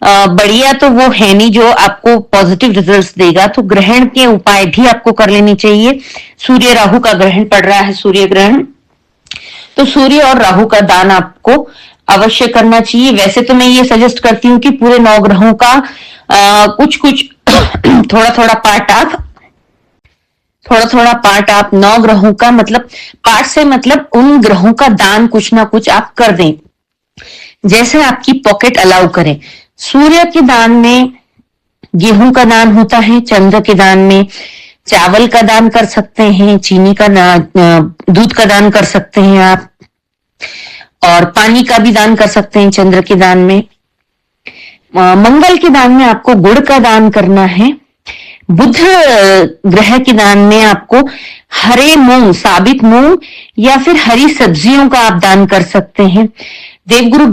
बढ़िया तो वो है नहीं जो आपको पॉजिटिव रिजल्ट्स देगा, तो ग्रहण के उपाय भी आपको कर लेनी चाहिए। सूर्य राहु का ग्रहण पड़ रहा है, सूर्य ग्रहण, तो सूर्य और राहु का दान आपको अवश्य करना चाहिए। वैसे तो मैं ये सजेस्ट करती हूँ कि पूरे 9 ग्रहों का कुछ थोड़ा पार्ट आप 9 ग्रहों का मतलब पार्ट से मतलब उन ग्रहों का दान कुछ ना कुछ आप कर दें, जैसे आपकी पॉकेट अलाउ करे। सूर्य के दान में गेहूं का दान होता है, चंद्र के दान में चावल का दान कर सकते हैं, चीनी का दूध का दान कर सकते हैं आप, और पानी का भी दान कर सकते हैं चंद्र के दान में। मंगल के दान में आपको गुड़ का दान करना है। बुध ग्रह के दान में आपको हरे मूंग, साबित मूंग या फिर हरी सब्जियों का आप दान कर सकते हैं। देवगुरु